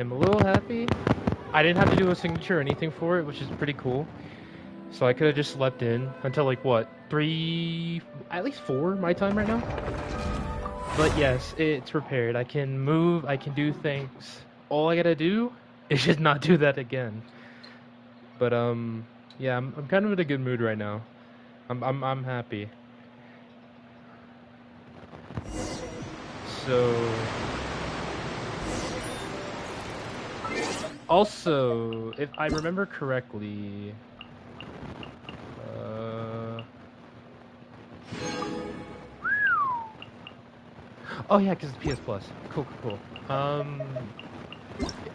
I'm a little happy. I didn't have to do a signature or anything for it, which is pretty cool. So I could have just slept in until like what, 3, at least 4 my time right now. But yes, it's repaired. I can move, I can do things. All I gotta do is just not do that again. But yeah, I'm kind of in a good mood right now. I'm happy. So also, if I remember correctly, oh yeah, because it's PS Plus. Cool, cool, cool.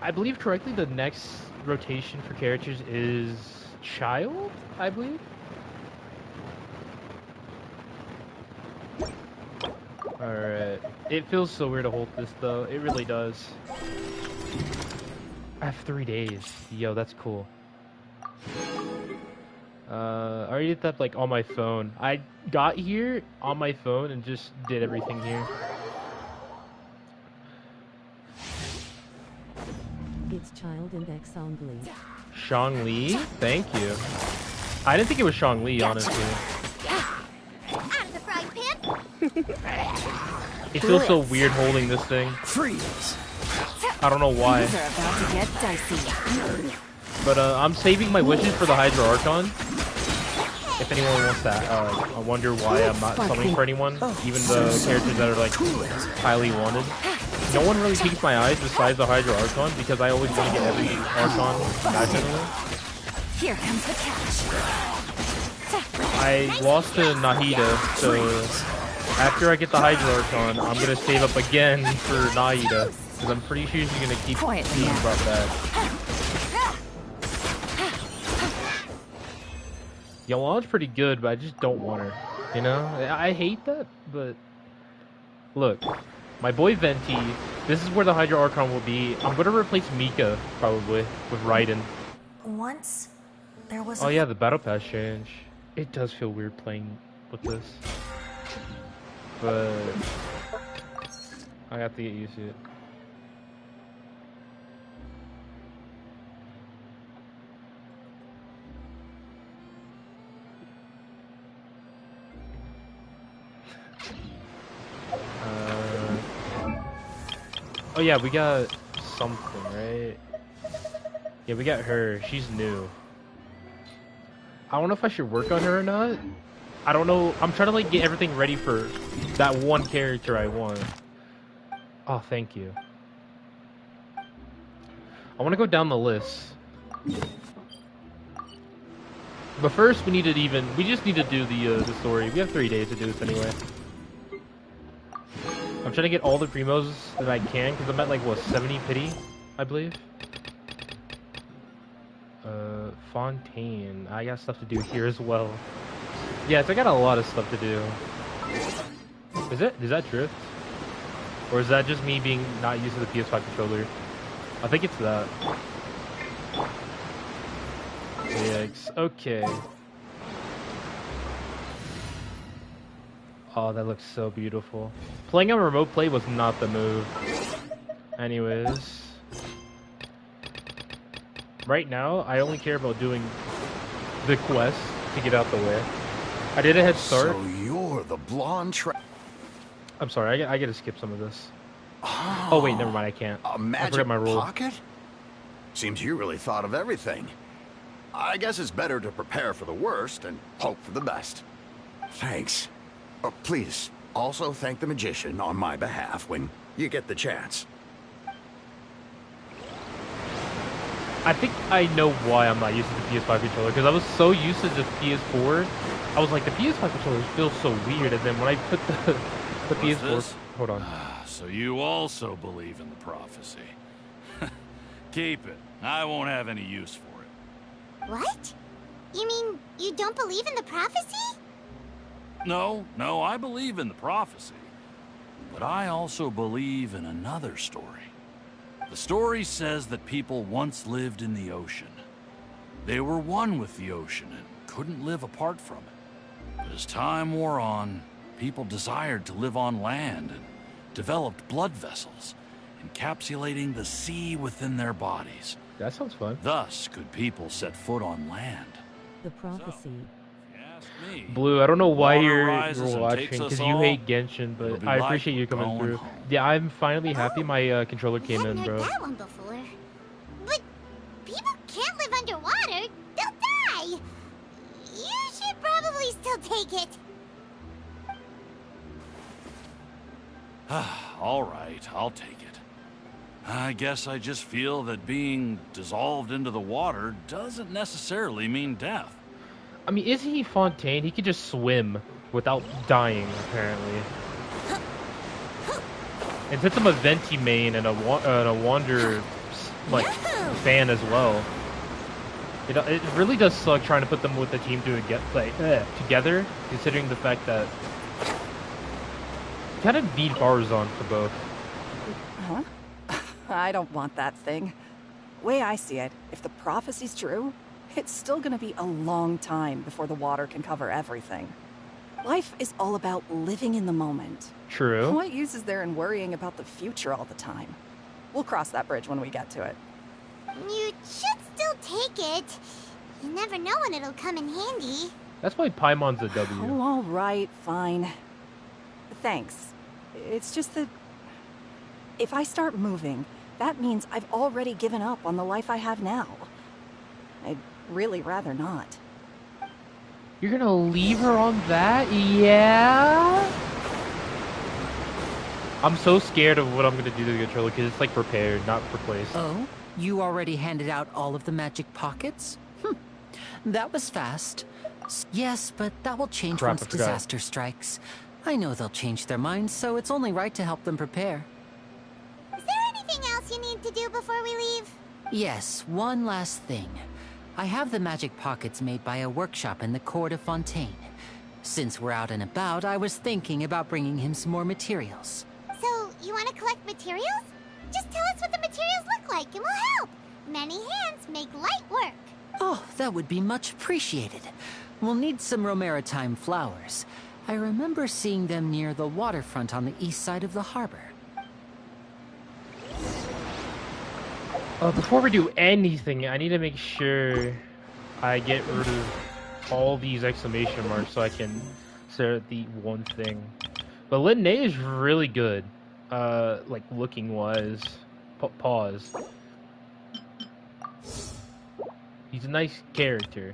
I believe correctly, the next rotation for characters is child, I believe. Alright. It feels so weird to hold this though. It really does. I have 3 days. Yo, that's cool. I already did that like on my phone. I got here on my phone and just did everything here. It's child and Shangli. Shangli? Thank you. I didn't think it was Shangli, honestly. Out of the frying pan. It feels so weird holding this thing. Freeze. I don't know why. Things are about to get dicey. But I'm saving my wishes for the Hydra Archon. If anyone wants that, I wonder why I'm not summoning for anyone, even the characters that are like highly wanted. No one really piques my eyes besides the Hydra Archon because I always want to get every Archon back anyway. Here comes the catch. I lost to Nahida, so after I get the Hydra Archon, I'm gonna save up again for Nahida because I'm pretty sure she's gonna keep being brought back. Yolan's pretty good, but I just don't want her. You know? I hate that, but... Look. My boy Venti, this is where the Hydra Archon will be. I'm gonna replace Mika, probably, with Raiden. Once there was Oh yeah, the Battle Pass change. It does feel weird playing with this. But... I have to get used to it. Oh yeah, we got something, right? Yeah, we got her. She's new. I don't know if I should work on her or not. I don't know. I'm trying to like get everything ready for that one character I want. Oh, thank you. I want to go down the list. But first, we just need to do the story. We have 3 days to do this anyway. I'm trying to get all the primos that I can, because I'm at like, what, 70 pity, I believe? Fontaine. I got stuff to do here as well. Yes, I got a lot of stuff to do. Is that drift? Or is that just me being not used to the PS5 controller? I think it's that. Yikes. Okay. Oh, that looks so beautiful. Playing on remote play was not the move. Anyways. Right now, I only care about doing the quest to get out the way. I did a head start. So you're the blonde I'm sorry, I gotta skip some of this. Oh wait, never mind, I can't. A magic I forgot my rule. pocket? Seems you really thought of everything. I guess it's better to prepare for the worst and hope for the best. Thanks. Please, also thank the magician on my behalf when you get the chance. I think I know why I'm not used to the PS5 controller, because I was so used to the PS4. I was like, the PS5 controller feels so weird, and then when I put the PS4... This? Hold on. So you also believe in the prophecy. Keep it. I won't have any use for it. What? You mean you don't believe in the prophecy? No, I believe in the prophecy. But I also believe in another story. The story says that people once lived in the ocean. They were one with the ocean and couldn't live apart from it. But as time wore on, people desired to live on land and developed blood vessels encapsulating the sea within their bodies. That sounds fun. Thus could people set foot on land. The prophecy. If you ask me, Blue, I don't know why water you're rises and takes watching, us because you all, hate Genshin, it'll but be I like appreciate you coming going through. home. Yeah, I'm finally happy my controller came in, Hadn't bro. heard that one before. But people can't live underwater. They'll die. You should probably still take it. All right, I'll take it. I guess I just feel that being dissolved into the water doesn't necessarily mean death. I mean, isn't he Fontaine? He could just swim without dying, apparently. And since I'm a Venti main and a Wander like fan as well, it really does suck trying to put them with the team together, considering the fact that you kind of need Barzon for both. Huh? I don't want that thing. Way I see it, if the prophecy's true, it's still gonna be a long time before the water can cover everything. Life is all about living in the moment. True. What use is there in worrying about the future all the time? We'll cross that bridge when we get to it. You should still take it. You never know when it'll come in handy. That's why Paimon's a W. Oh, all right, fine. Thanks. It's just that if I start moving, that means I've already given up on the life I have now. I'd really rather not. You're gonna leave her on that? Yeah? I'm so scared of what I'm gonna do to the controller because it's like prepared, not replaced. Oh? You already handed out all of the magic pockets? That was fast. Yes, but that will change Crap, once I forgot. disaster strikes. I know they'll change their minds, so it's only right to help them prepare. Is there anything else you need to do before we leave? Yes, one last thing. I have the magic pockets made by a workshop in the court of Fontaine. Since we're out and about, I was thinking about bringing him some more materials. So, you want to collect materials? Just tell us what the materials look like and we'll help. Many hands make light work. Oh, that would be much appreciated. We'll need some Romaritime flowers. I remember seeing them near the waterfront on the east side of the harbor. Before we do anything, I need to make sure I get rid of all these exclamation marks so I can stare at the one thing. But Linnae is really good, like looking wise. Pause. He's a nice character.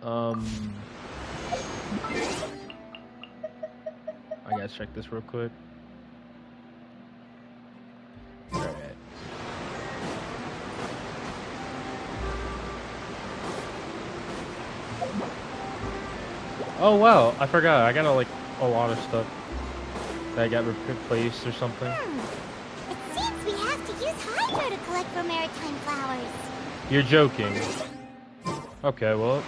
I gotta check this real quick. Alright. Oh wow, I forgot. I got like a lot of stuff that got replaced or something. It seems we have to use Hydro to collect Romaritime flowers. You're joking. Okay, well.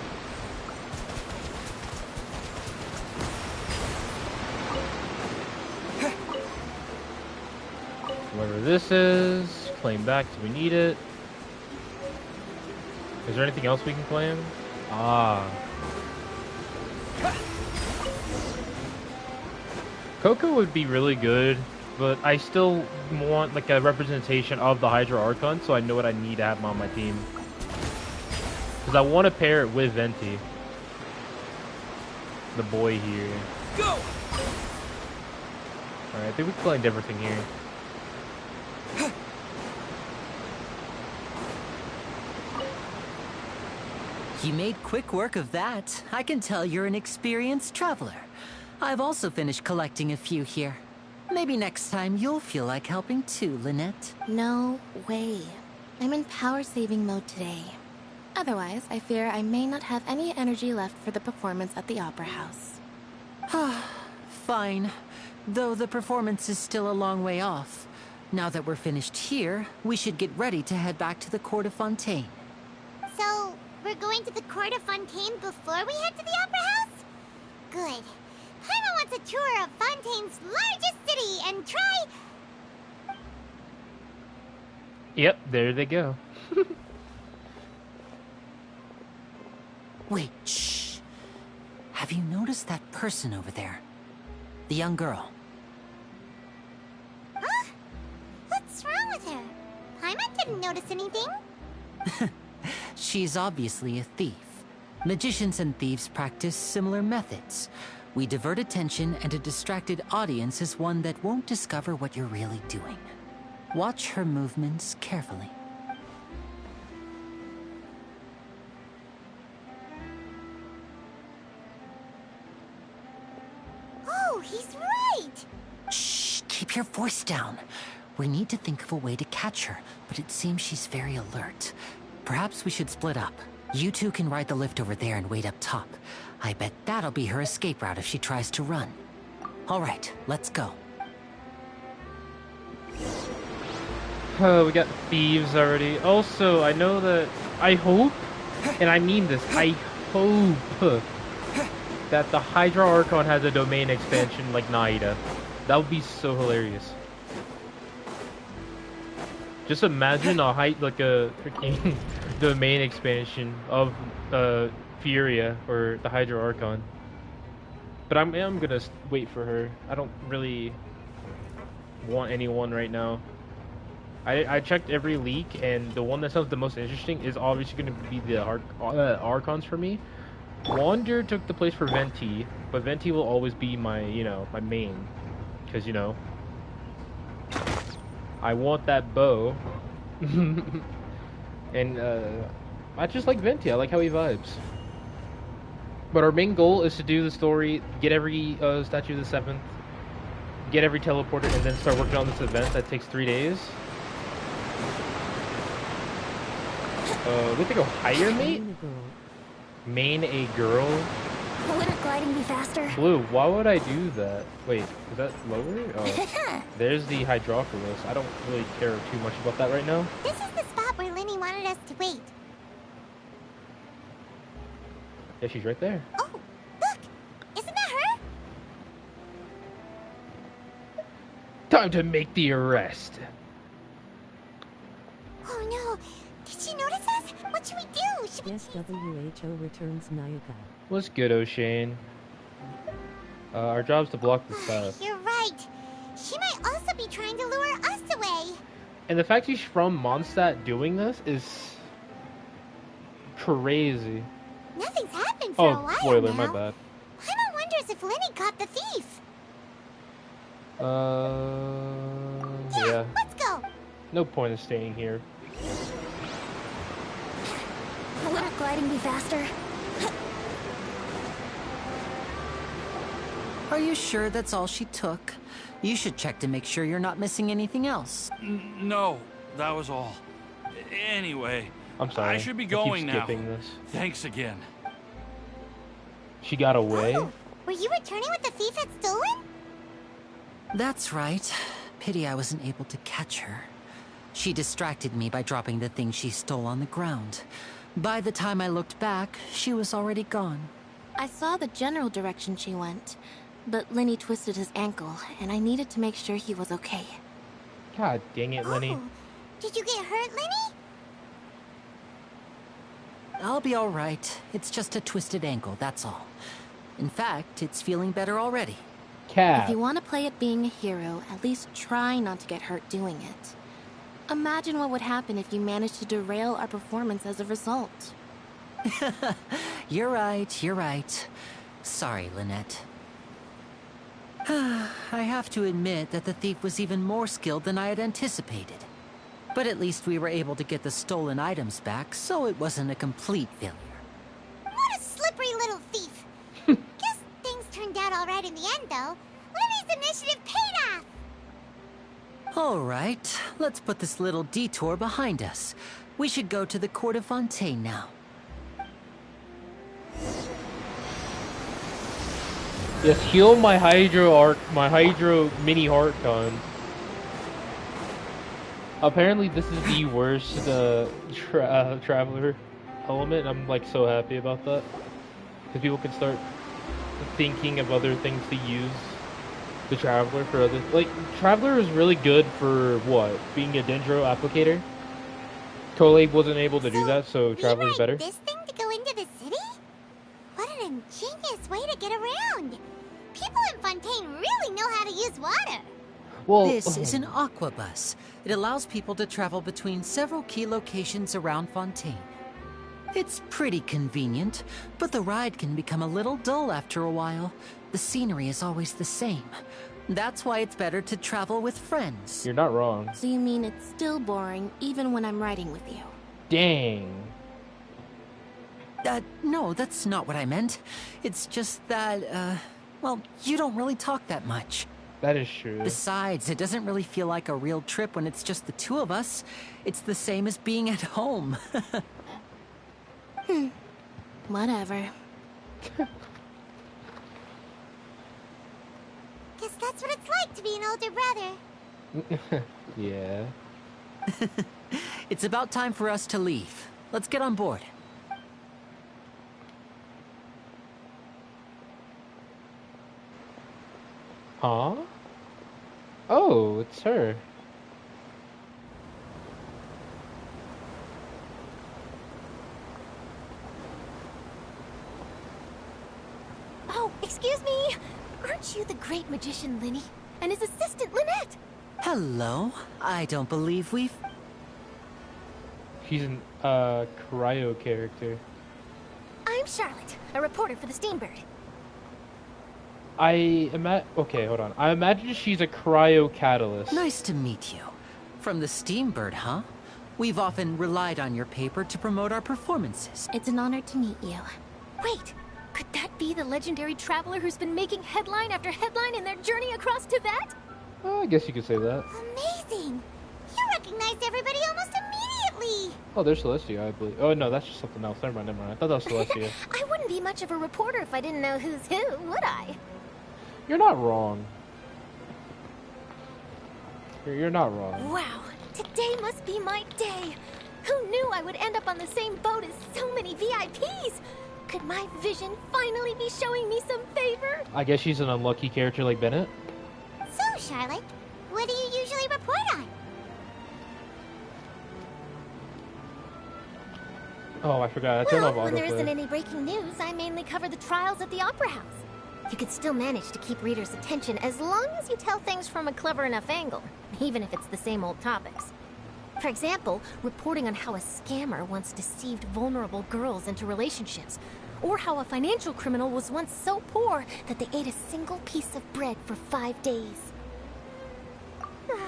Whatever this is, claim back till we need it. Is there anything else we can claim? Ah. Coco would be really good, but I still want like a representation of the Hydra Archon so I know what I need to have on my team. Because I want to pair it with Venti. The boy here. Go! Alright, I think we claimed everything here. You made quick work of that. I can tell you're an experienced traveler. I've also finished collecting a few here. Maybe next time you'll feel like helping too, Lynette. No way. I'm in power-saving mode today. Otherwise, I fear I may not have any energy left for the performance at the Opera House. Fine. Though the performance is still a long way off. Now that we're finished here, we should get ready to head back to the Court of Fontaine. So, we're going to the Court of Fontaine before we head to the Opera House? Good. Paimon wants a tour of Fontaine's largest city and try... Yep, there they go. Wait, shh. Have you noticed that person over there? The young girl. with her? Paimon didn't notice anything. She's obviously a thief. Magicians and thieves practice similar methods. We divert attention, and a distracted audience is one that won't discover what you're really doing. Watch her movements carefully. Oh, he's right! Shh, keep your voice down. We need to think of a way to catch her, but it seems she's very alert. Perhaps we should split up. You two can ride the lift over there and wait up top. I bet that'll be her escape route if she tries to run. All right, let's go. Oh, we got thieves already. Also, I know that... I hope, and I mean this, I hope that the Hydra Archon has a domain expansion like Naida. That would be so hilarious. Just imagine a freaking domain expansion of Furia or the Hydra Archon. But I'm gonna wait for her. I don't really want anyone right now. I checked every leak, and the one that sounds the most interesting is obviously going to be the Archons for me. Wander took the place for Venti, but Venti will always be my, my main. Because, I want that bow. And, I just like Venti. I like how he vibes. But our main goal is to do the story, get every Statue of the Seventh, get every teleporter, and then start working on this event that takes 3 days. We have to go higher, mate? Main a girl? Wouldn't gliding be faster? Blue, why would I do that? Wait, is that lower? Oh, there's the Hydrophilus. I don't really care too much about that right now. This is the spot where Linny wanted us to wait. Yeah, she's right there. Oh, look! Isn't that her? Time to make the arrest. Oh no! Did she notice us? What should we do? Should we... Yes, WHO returns Nayaka. What's good, O'Shane? Our job's to block this path. You're right. She might also be trying to lure us away. And the fact she's from Mondstadt doing this is crazy. Nothing's happened for a while spoiler, now. my bad. Paimon wonders if Linny caught the thief. Yeah. Let's go. No point in staying here. Wouldn't gliding be faster? Are you sure that's all she took? You should check to make sure you're not missing anything else. No, that was all. Anyway, I'm sorry. I should be keep going now. skipping this. Thanks again. She got away? Oh, were you returning what the thief had stolen? That's right. Pity I wasn't able to catch her. She distracted me by dropping the thing she stole on the ground. By the time I looked back, she was already gone. I saw the general direction she went, but Linny twisted his ankle, and I needed to make sure he was okay. God dang it, Lenny. Oh, did you get hurt, Linny? I'll be all right. It's just a twisted ankle, that's all. In fact, it's feeling better already. Cat. If you want to play at being a hero, at least try not to get hurt doing it. Imagine what would happen if you managed to derail our performance as a result. You're right. Sorry, Lynette. I have to admit that the thief was even more skilled than I had anticipated. But at least we were able to get the stolen items back, so it wasn't a complete failure. What a slippery little thief. Guess things turned out all right in the end, though. Linny's initiative paid off. All right, let's put this little detour behind us. We should go to the court of Fontaine now. Yes, heal my Hydro mini Archon. Apparently this is the worst Traveler element. I'm like so happy about that. Because people can start thinking of other things to use the Traveler for other... Like, Traveler is really good for, what? Being a Dendro applicator? Totally wasn't able to do that, so Traveler's better. This thing to go into the city? What an ingenious way to get around. People in Fontaine really know how to use water. Well, This is an aqua bus. It allows people to travel between several key locations around Fontaine. It's pretty convenient, but the ride can become a little dull after a while. The scenery is always the same. That's why it's better to travel with friends. you're not wrong. So you mean it's still boring even when I'm riding with you? Dang. No, that's not what I meant. It's just that, well, you don't really talk that much. That is true. Besides, it doesn't really feel like a real trip when it's just the two of us. It's the same as being at home. Whatever. Guess that's what it's like to be an older brother. Yeah. It's about time for us to leave. Let's get on board. Huh? Oh, it's her. Oh, excuse me! Aren't you the great magician Linny? And his assistant Lynette? Hello. I don't believe we've... She's an cryo character. I'm Charlotte, a reporter for the Steambird. Okay, hold on. I imagine she's a cryo catalyst. Nice to meet you. From the Steambird, huh? We've often relied on your paper to promote our performances. It's an honor to meet you. Wait, could that be the legendary traveler who's been making headline after headline in their journey across Tibet? I guess you could say that. Amazing! You recognized everybody almost immediately! Oh, there's Celestia, I believe. Oh, no, that's just something else. Never mind. I thought that was Celestia. I wouldn't be much of a reporter if I didn't know who's who, would I? You're not wrong. You're not wrong. Wow, today must be my day. Who knew I would end up on the same boat as so many VIPs? Could my vision finally be showing me some favor? I guess she's an unlucky character like Bennett. So, Charlotte, what do you usually report on? Oh, I forgot. I turned off Well, when there isn't autoplay. any breaking news, I mainly cover the trials at the Opera House. You could still manage to keep readers' attention as long as you tell things from a clever enough angle, even if it's the same old topics. For example, reporting on how a scammer once deceived vulnerable girls into relationships, or how a financial criminal was once so poor that they ate a single piece of bread for 5 days.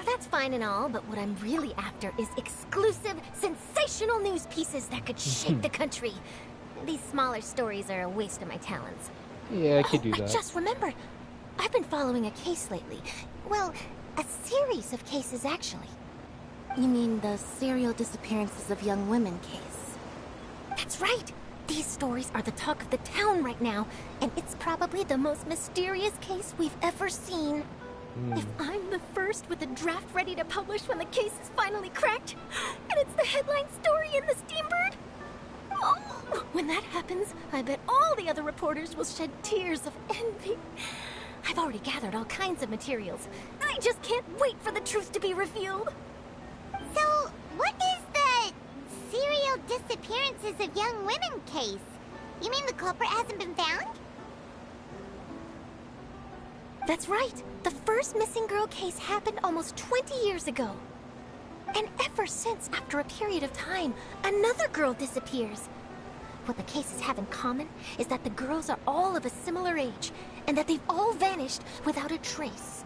That's fine and all, but what I'm really after is exclusive, sensational news pieces that could shake the country. These smaller stories are a waste of my talents. Yeah, I could do I that. just remembered. I've been following a case lately. Well, a series of cases, actually. You mean the serial disappearances of young women case? That's right. These stories are the talk of the town right now, and it's probably the most mysterious case we've ever seen. If I'm the first with a draft ready to publish when the case is finally cracked, and it's the headline story in the Steambird, oh, when that happens, I bet all the other reporters will shed tears of envy. I've already gathered all kinds of materials. I just can't wait for the truth to be revealed. So, what is the serial disappearances of young women case? You mean the culprit hasn't been found? That's right. The first missing girl case happened almost 20 years ago. And ever since, after a period of time, another girl disappears. What the cases have in common is that the girls are all of a similar age, and that they've all vanished without a trace.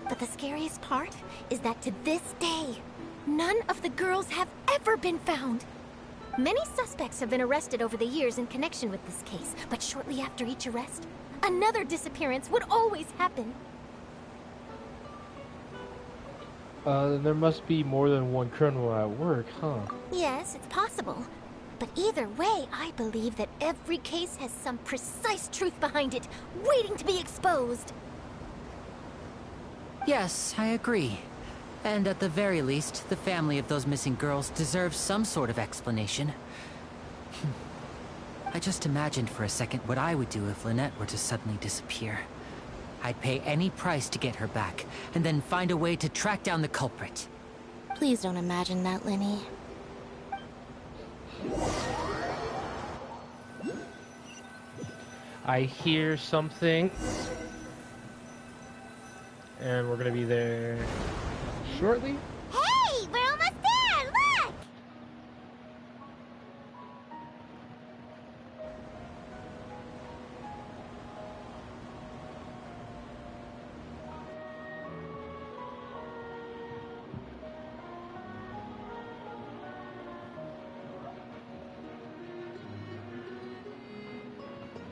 But the scariest part is that to this day, none of the girls have ever been found. Many suspects have been arrested over the years in connection with this case, but shortly after each arrest, another disappearance would always happen. There must be more than one criminal at work, huh? Yes, it's possible. But either way, I believe that every case has some precise truth behind it, waiting to be exposed. Yes, I agree. And at the very least, the family of those missing girls deserves some sort of explanation. I just imagined for a second what I would do if Lynette were to suddenly disappear. I'd pay any price to get her back, and then find a way to track down the culprit. Please don't imagine that, Linny. I hear something. and we're gonna be there shortly. Hey, we're almost there! Look!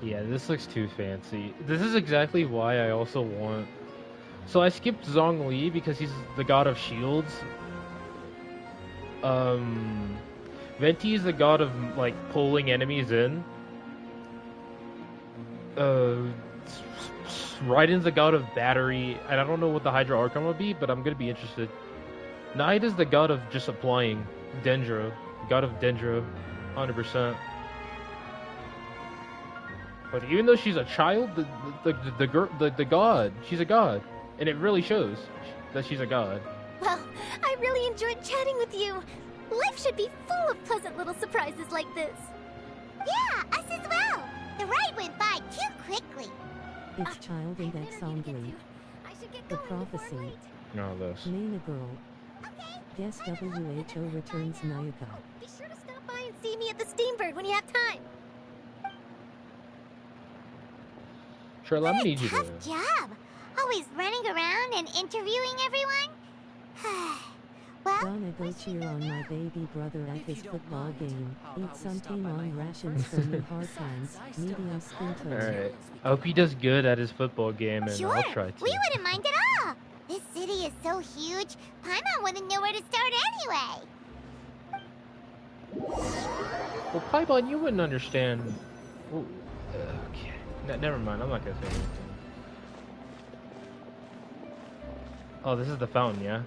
Yeah, this looks too fancy. This is exactly why I also want... So I skipped Zhongli because he's the god of shields. Venti is the god of, like, pulling enemies in. Raiden's the god of battery, and I don't know what the Hydra Archon will be, but I'm gonna be interested. Knight is the god of just applying. Dendro. God of Dendro. 100%. But even though she's a child, the god, she's a god. And it really shows that she's a god. Well, I really enjoyed chatting with you. Life should be full of pleasant little surprises like this. Yeah, us as well. The ride went by too quickly. It's child I and better get to assembly. you. I should get The going before prophecy. I'm late. No, this. Name a girl. Guess WHO returns Nayaka. Be sure to stop by and see me at the Steambird when you have time. Charlotte, I'm What gonna a need you to... tough job. Always running around and interviewing everyone. Well, Gonna go cheer on my baby brother at his football game. Eat something on rations for me hard times. Medium skin tone. Alright. I hope he does good at his football game, and sure. I'll try to. We wouldn't mind at all. This city is so huge, Paimon wouldn't know where to start anyway. Well, Paimon, you wouldn't understand... Well, okay. Never mind, I'm not gonna say anything. Oh, this is the fountain, yeah?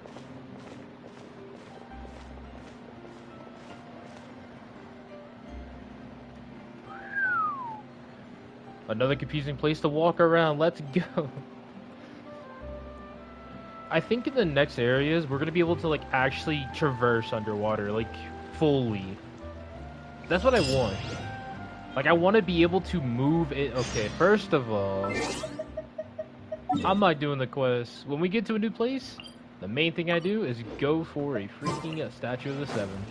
Another confusing place to walk around. Let's go. I think in the next areas, we're gonna be able to, like, actually traverse underwater, like, fully. That's what I want. Like, I want to be able to move it. Okay, first of all, I'm not doing the quest. When we get to a new place, the main thing I do is go for a freaking Statue of the Seven.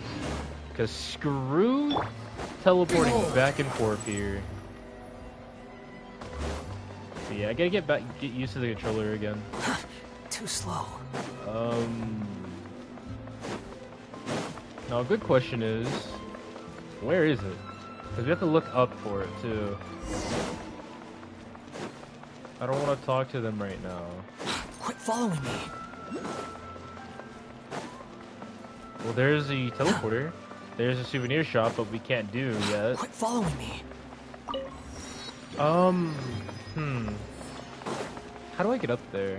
Because screw teleporting back and forth here. So yeah, I gotta get used to the controller again. Too slow. Now, a good question is, where is it? Because we have to look up for it, too. I don't want to talk to them right now. Quit following me. Well, there's the teleporter. There's a souvenir shop, but we can't do yet. Quit following me. How do I get up there?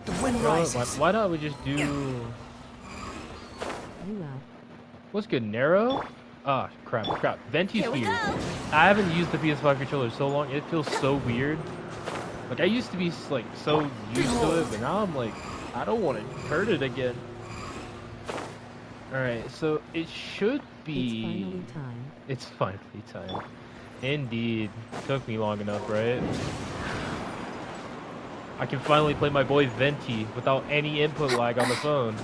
The wind You know what, rises. why not we just do... You What's good, Narrow? Ah, crap. Venti Here we Sphere. go. I haven't used the PS5 controller so long, it feels so weird. Like, I used to be, like, so used to it, but now I'm like, I don't want to hurt it again. Alright, so it should be... It's finally time. It's finally time. Indeed. Took me long enough, right? I can finally play my boy Venti without any input lag on the phone.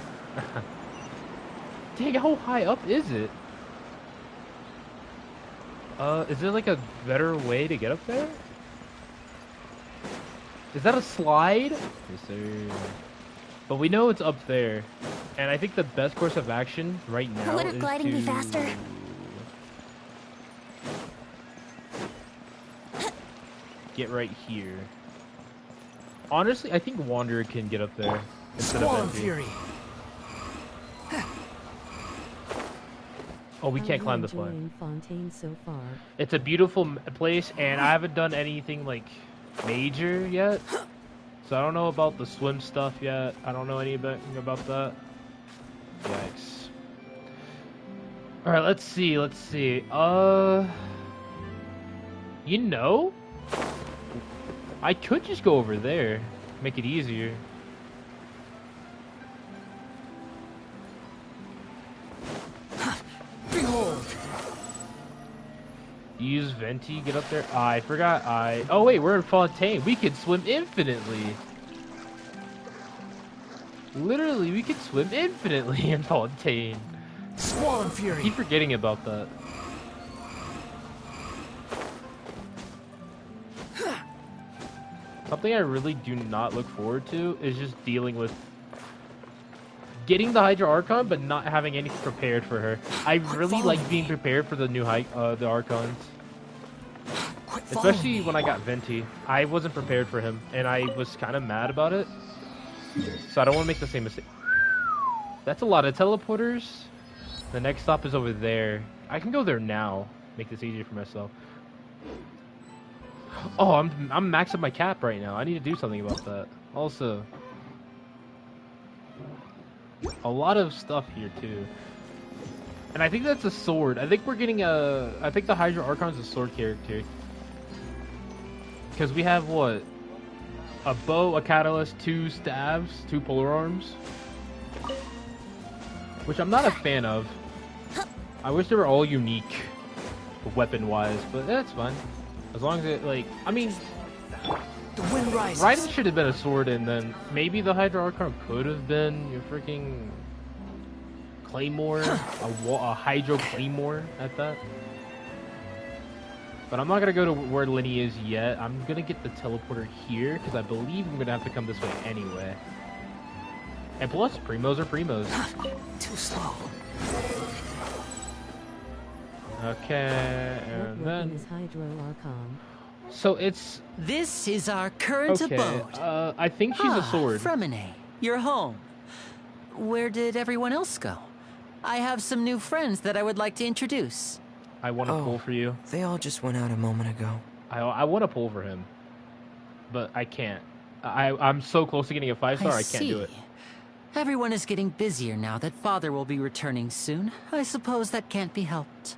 Dang, how high up is it? Is there like a better way to get up there? Is that a slide? Yes, sir. But we know it's up there. And I think the best course of action right now Wouldn't is gliding to... be faster? Get right here. Honestly, I think Wanderer can get up there instead of Swarm Venti. Fury. Oh, we How can't you climb the enjoying flag. Fontaine so far? It's a beautiful place, and I haven't done anything like major yet, so I don't know about the swim stuff yet. I don't know anything about that. Yikes. All right, let's see. You know, I could just go over there, make it easier. Behold. Use Venti, get up there. I forgot. Oh wait, we're in Fontaine. We can swim infinitely. Literally, we could swim infinitely in Fontaine. Squall and I Fury. keep forgetting about that. Something I really do not look forward to is just dealing with getting the Hydra Archon, but not having anything prepared for her. I really like being prepared for the new the Archons. Especially when I got Venti. I wasn't prepared for him, and I was kind of mad about it. So I don't want to make the same mistake. That's a lot of teleporters. The next stop is over there. I can go there now. Make this easier for myself. Oh, I'm maxing my cap right now. I need to do something about that. Also, a lot of stuff here too. And I think that's a sword. I think we're getting a... I think the Hydra Archon's a sword character. Because we have, what? A bow, a catalyst, 2 staves, 2 polar arms. Which I'm not a fan of. I wish they were all unique, weapon-wise, but that's fine. As long as it, like... I mean... The wind rises. Raiden should have been a sword, and then maybe the Hydra Archon could have been your freaking... Claymore, a Hydro Claymore at that. But I'm not gonna go to where Lenny is yet. I'm gonna get the teleporter here because I believe I'm gonna have to come this way anyway. And plus, primos are primos. Too slow. Okay, and What then is Hydro Archon? so it's This is our current okay. abode. I think she's a sword. Fremine, you're home. Where did everyone else go? I have some new friends that I would like to introduce. I want to Oh. pull for you. They all just went out a moment ago. I want to pull for him, but I can't. I'm so close to getting a 5-star. I can't do it. Everyone is getting busier now that Father will be returning soon. I suppose that can't be helped.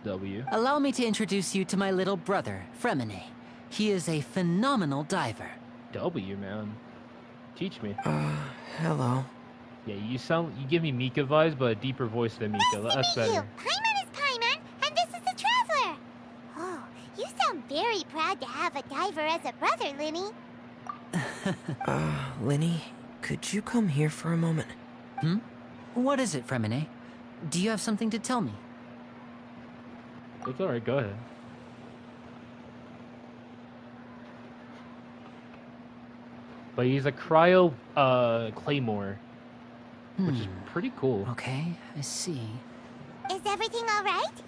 W. Allow me to introduce you to my little brother, Fremine. He is a phenomenal diver. W, man. Teach me. Hello. Yeah, you give me Mika vibes, but a deeper voice than Mika. That's Meet you. better. Paimon is Paimon, and this is the Traveler. Oh, you sound very proud to have a diver as a brother, Linny. Lenny, could you come here for a moment? What is it, Fremine? Do you have something to tell me? It's alright, go ahead. But he's a cryo Claymore, which is pretty cool. Okay, I see. Is everything all right?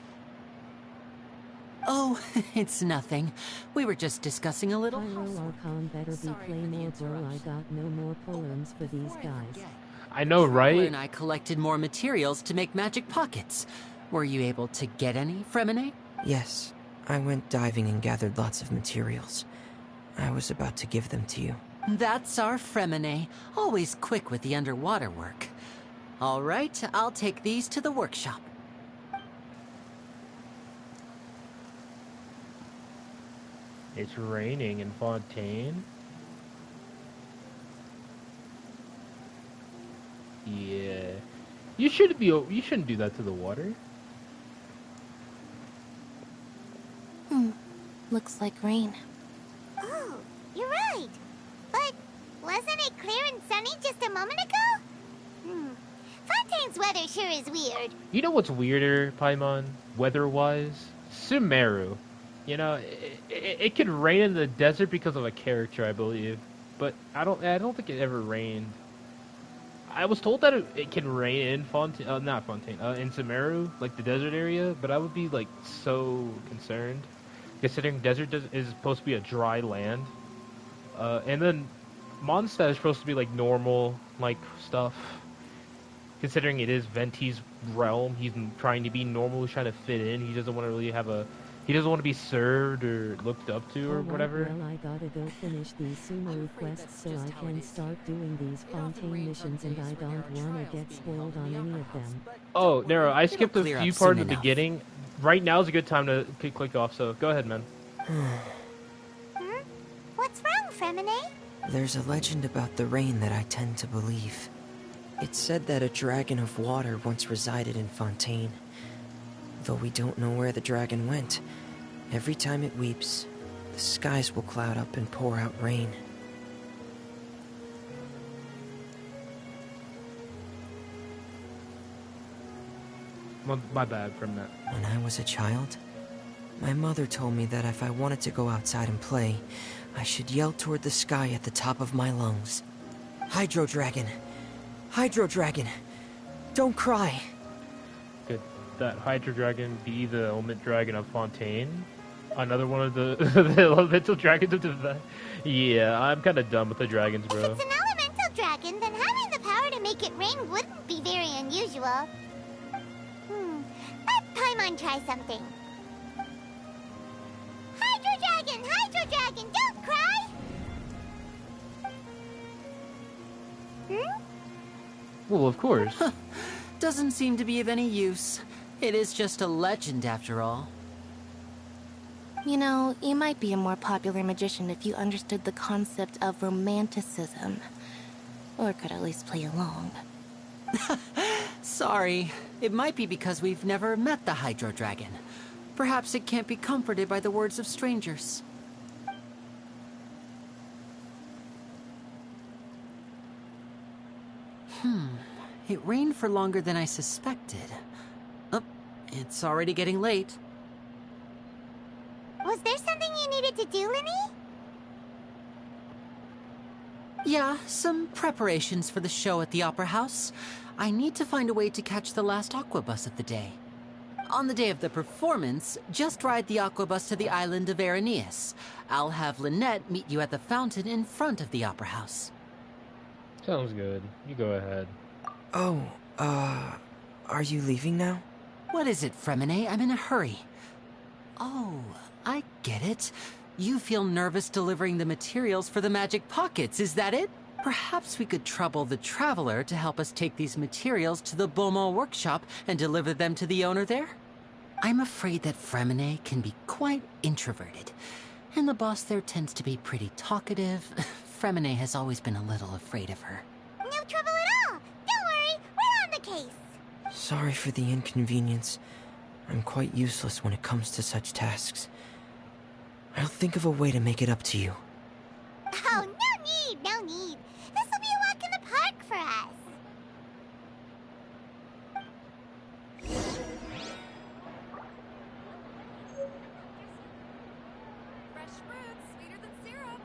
Oh, it's nothing. We were just discussing a little. Hydro Archon better be Claymore, bro. I got no more pull-ins for these guys. I know, Traveler right? and I collected more materials to make magic pockets. Were you able to get any, Fremine? Yes. I went diving and gathered lots of materials. I was about to give them to you. That's our Fremine. Always quick with the underwater work. All right, I'll take these to the workshop. It's raining in Fontaine. Yeah. You shouldn't do that to the water. Looks like rain. Oh, you're right. But wasn't it clear and sunny just a moment ago? Fontaine's weather sure is weird. You know what's weirder, Paimon, weather-wise? Sumeru. You know, it could rain in the desert because of a character, I believe. But I don't think it ever rained. I was told that it can rain in Fontaine, not Fontaine, in Sumeru, like the desert area, but I would be like so concerned, considering desert is supposed to be a dry land, and then Mondstadt is supposed to be like normal, like stuff. Considering it is Venti's realm, he's trying to be normal, he's trying to fit in. He doesn't want to really he doesn't want to be served or looked up to or whatever. Well, I gotta go finish these Sumeru quests so I can start doing these Fontaine missions, and I don't wanna get spoiled on any of them. Oh, Nero, I skipped a clear few up parts soon at the enough. beginning. Right now is a good time to click off, so go ahead, man. What's wrong, Fremine? There's a legend about the rain that I tend to believe. It's said that a dragon of water once resided in Fontaine. Though we don't know where the dragon went, every time it weeps, the skies will cloud up and pour out rain. My bad from that. When I was a child, my mother told me that if I wanted to go outside and play, I should yell toward the sky at the top of my lungs. Hydro Dragon! Hydro Dragon! Don't cry! Could that Hydro Dragon be the element dragon of Fontaine? Another one of the, the elemental dragons of the... Yeah, I'm kind of done with the dragons, bro. If it's an elemental dragon, then having the power to make it rain wouldn't be very unusual. Let Paimon try something. Hydro Dragon, don't cry! Well, of course. Doesn't seem to be of any use. It is just a legend after all. You know, you might be a more popular magician if you understood the concept of romanticism. Or could at least play along. Sorry. It might be because we've never met the Hydro Dragon. Perhaps it can't be comforted by the words of strangers. It rained for longer than I suspected. Oh, it's already getting late. Was there something you needed to do, Linny? Yeah, some preparations for the show at the Opera House. I need to find a way to catch the last aqua bus of the day. On the day of the performance, just ride the aqua bus to the island of Araneus. I'll have Lynette meet you at the fountain in front of the Opera House. Sounds good. You go ahead. Oh, are you leaving now? What is it, Fremine? I'm in a hurry. Oh, I get it. You feel nervous delivering the materials for the magic pockets, is that it? Perhaps we could trouble the Traveler to help us take these materials to the Beaumont workshop and deliver them to the owner there? I'm afraid that Fremine can be quite introverted, and the boss there tends to be pretty talkative. Fremine has always been a little afraid of her. No trouble at all! Don't worry, we're on the case! Sorry for the inconvenience. I'm quite useless when it comes to such tasks. I'll think of a way to make it up to you. Oh, no need. This will be a walk in the park for us. Fresh fruit, sweeter than syrup.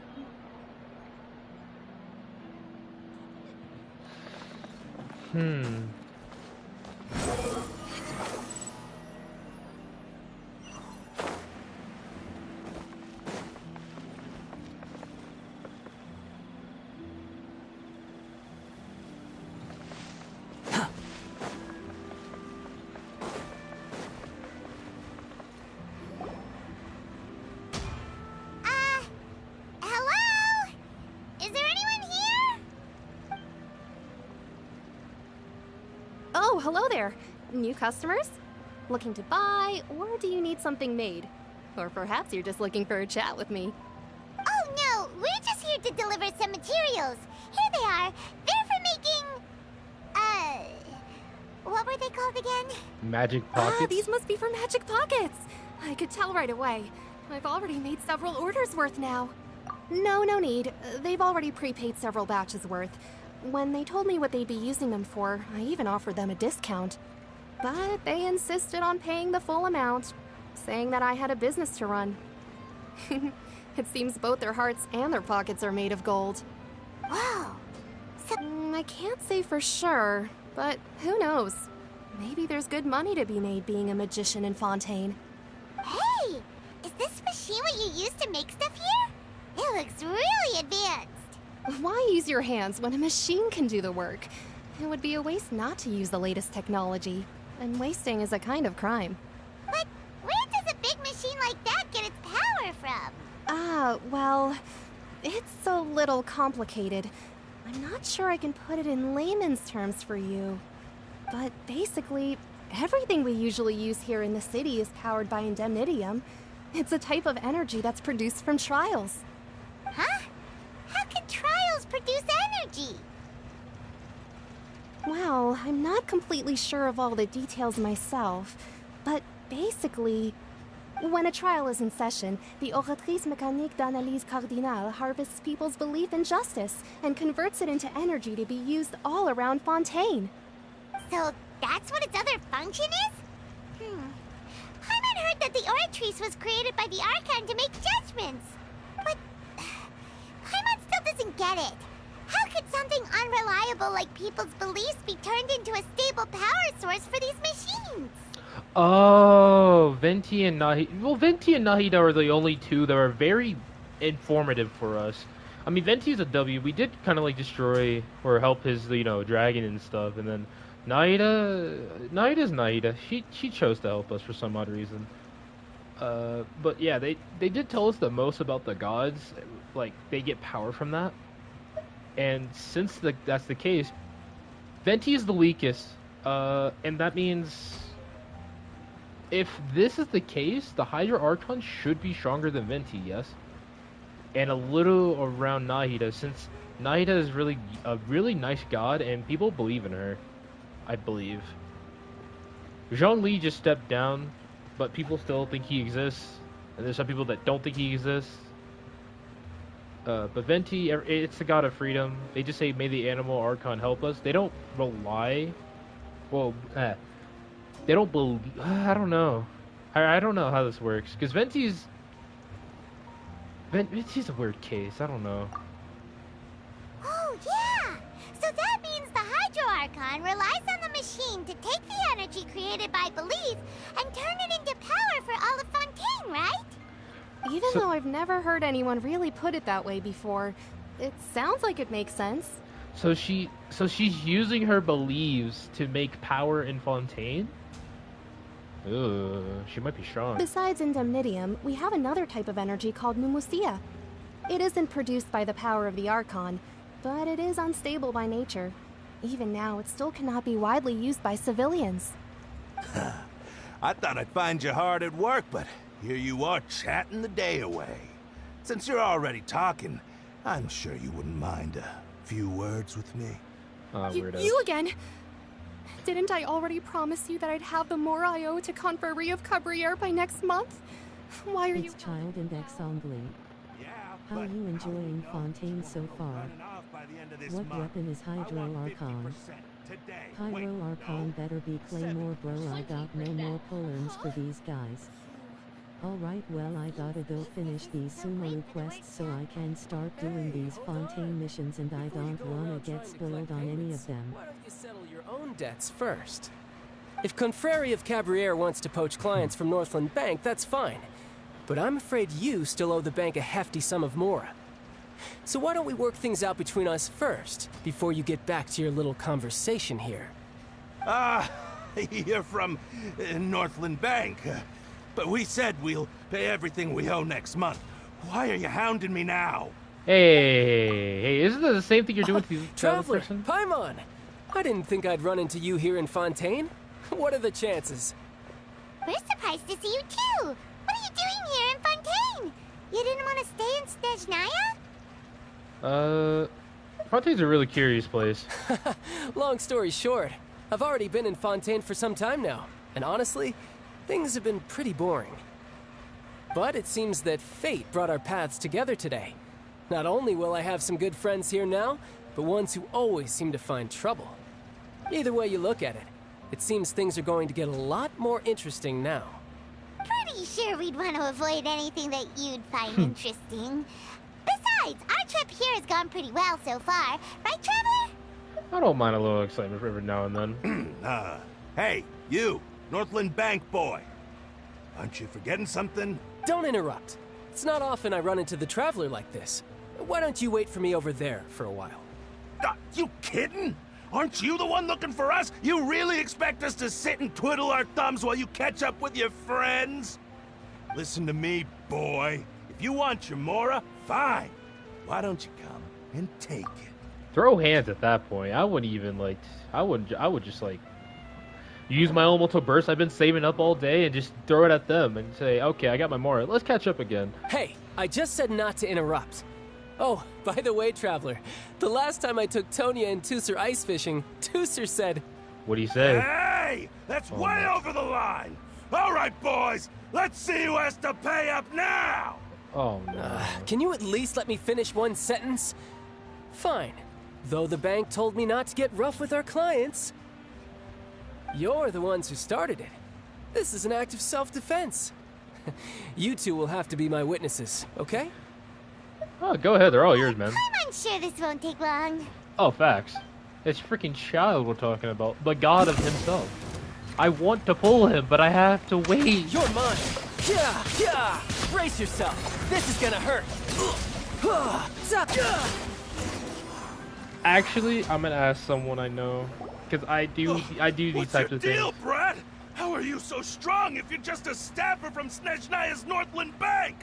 Hello? Is there anyone here? Oh, hello there. New customers? Looking to buy, or do you need something made? Or perhaps you're just looking for a chat with me. Oh no, we're just here to deliver some materials. Here they are. They're for making... what were they called again? Magic pockets? Ah, these must be for Magic Pockets. I could tell right away. I've already made several orders worth now. No need. They've already prepaid several batches worth. When they told me what they'd be using them for, I even offered them a discount. But they insisted on paying the full amount, saying that I had a business to run. It seems both their hearts and their pockets are made of gold. Wow. I can't say for sure, but who knows? Maybe there's good money to be made being a magician in Fontaine. Hey! Is this machine what you use to make stuff here? It looks really advanced. Why use your hands when a machine can do the work? It would be a waste not to use the latest technology, and wasting is a kind of crime. But where does a big machine like that get its power from? Well, it's a little complicated. I'm not sure I can put it in layman's terms for you. But basically, everything we usually use here in the city is powered by indemnitium. It's a type of energy that's produced from trials. Huh? How can trials produce energy? Well, I'm not completely sure of all the details myself, but basically, when a trial is in session, the Oratrice Mécanique d'Analyse Cardinale harvests people's belief in justice and converts it into energy to be used all around Fontaine. So that's what its other function is? Paimon heard that the Oratrice was created by the Archon to make judgments. But Paimon still doesn't get it. How could something unreliable like people's beliefs be turned into a stable power source for these machines? Oh, Venti and Nahida. Well, Venti and Nahida are the only two that are very informative for us. I mean, Venti's a W. We did kind of like destroy or help his, dragon and stuff, and then Nahida's Nahida. She chose to help us for some odd reason. But yeah, they did tell us the most about the gods. Like, they get power from that. And since that's the case, Venti is the weakest. And that means if this is the case, the Hydra Archon should be stronger than Venti, yes? And a little around Nahida, since Nahida is a really nice god, and people believe in her, I believe. Zhongli just stepped down, but people still think he exists, and there's some people that don't think he exists. But Venti, it's the god of freedom. They just say, may the animal Archon help us. They don't rely... Well, they don't believe... I don't know. I don't know how this works, because Venti's a weird case. I don't know. Oh, yeah! So that means the Hydro Archon relies on the machine to take the energy created by belief and turn it into power for all of Fontaine, right? Even though I've never heard anyone really put it that way before, it sounds like it makes sense. So she's using her beliefs to make power in Fontaine? Ugh, she might be strong. Besides indemnitium, we have another type of energy called pneumosia. It isn't produced by the power of the Archon, but it is unstable by nature. Even now, it still cannot be widely used by civilians. I thought I'd find you hard at work, but here you are chatting the day away. Since you're already talking, I'm sure you wouldn't mind a few words with me. You again? Didn't I already promise you that I'd have the more I owe to Confrérie of Cabriere by next month? Why are you... It's child and Exongli. How are you enjoying Fontaine so far? What weapon is Hydro Archon? Hydro Archon better be Claymore, bro. I got no more pull-ins for these guys. Alright, well, I gotta go finish these Sumaru quests so I can start doing these Fontaine missions, and I don't wanna get spoiled on any of them. Why don't you settle your own debts first? If Confrérie of Cabriere wants to poach clients from Northland Bank, that's fine. But I'm afraid you still owe the bank a hefty sum of mora. So why don't we work things out between us first, before you get back to your little conversation here? You're from Northland Bank. But we said we'll pay everything we owe next month. Why are you hounding me now? Hey, isn't that the same thing you're doing to the Traveler, person? Paimon! I didn't think I'd run into you here in Fontaine. What are the chances? We're surprised to see you too! What are you doing here in Fontaine? You didn't want to stay in Snezhnaya? Fontaine's a really curious place. Long story short, I've already been in Fontaine for some time now, and honestly, things have been pretty boring. But it seems that fate brought our paths together today. Not only will I have some good friends here now, but ones who always seem to find trouble. Either way you look at it, it seems things are going to get a lot more interesting now. Pretty sure we'd want to avoid anything that you'd find interesting. Besides, our trip here has gone pretty well so far, right, Traveler? I don't mind a little excitement every now and then. Hey, you! Northland Bank boy. Aren't you forgetting something? Don't interrupt. It's not often I run into the Traveler like this. Why don't you wait for me over there for a while? You kidding? Aren't you the one looking for us? You really expect us to sit and twiddle our thumbs while you catch up with your friends? Listen to me, boy. If you want your mora, fine. Why don't you come and take it? Throw hands at that point. I wouldn't even I would just use my elemental burst I've been saving up all day and just throw it at them and say, okay, I got my mora. Let's catch up again. Hey, I just said not to interrupt. Oh, by the way, Traveler, the last time I took Tonya and Tusser ice fishing, Tusser said... What do you say? Hey! That's way over the line! All right, boys! Let's see who has to pay up now! Oh, no. Can you at least let me finish one sentence? Fine. Though the bank told me not to get rough with our clients. You're the ones who started it. This is an act of self-defense. You two will have to be my witnesses, okay? Oh, go ahead. They're all yours, man. I'm unsure this won't take long. Oh, facts. It's freaking child we're talking about. The god of himself. I want to pull him, but I have to wait. You're mine. Yeah. Brace yourself. This is gonna hurt. Actually, I'm gonna ask someone I know, because I do these types of things. What's your deal, Brad? How are you so strong if you're just a staffer from Snezhnaya's Northland Bank?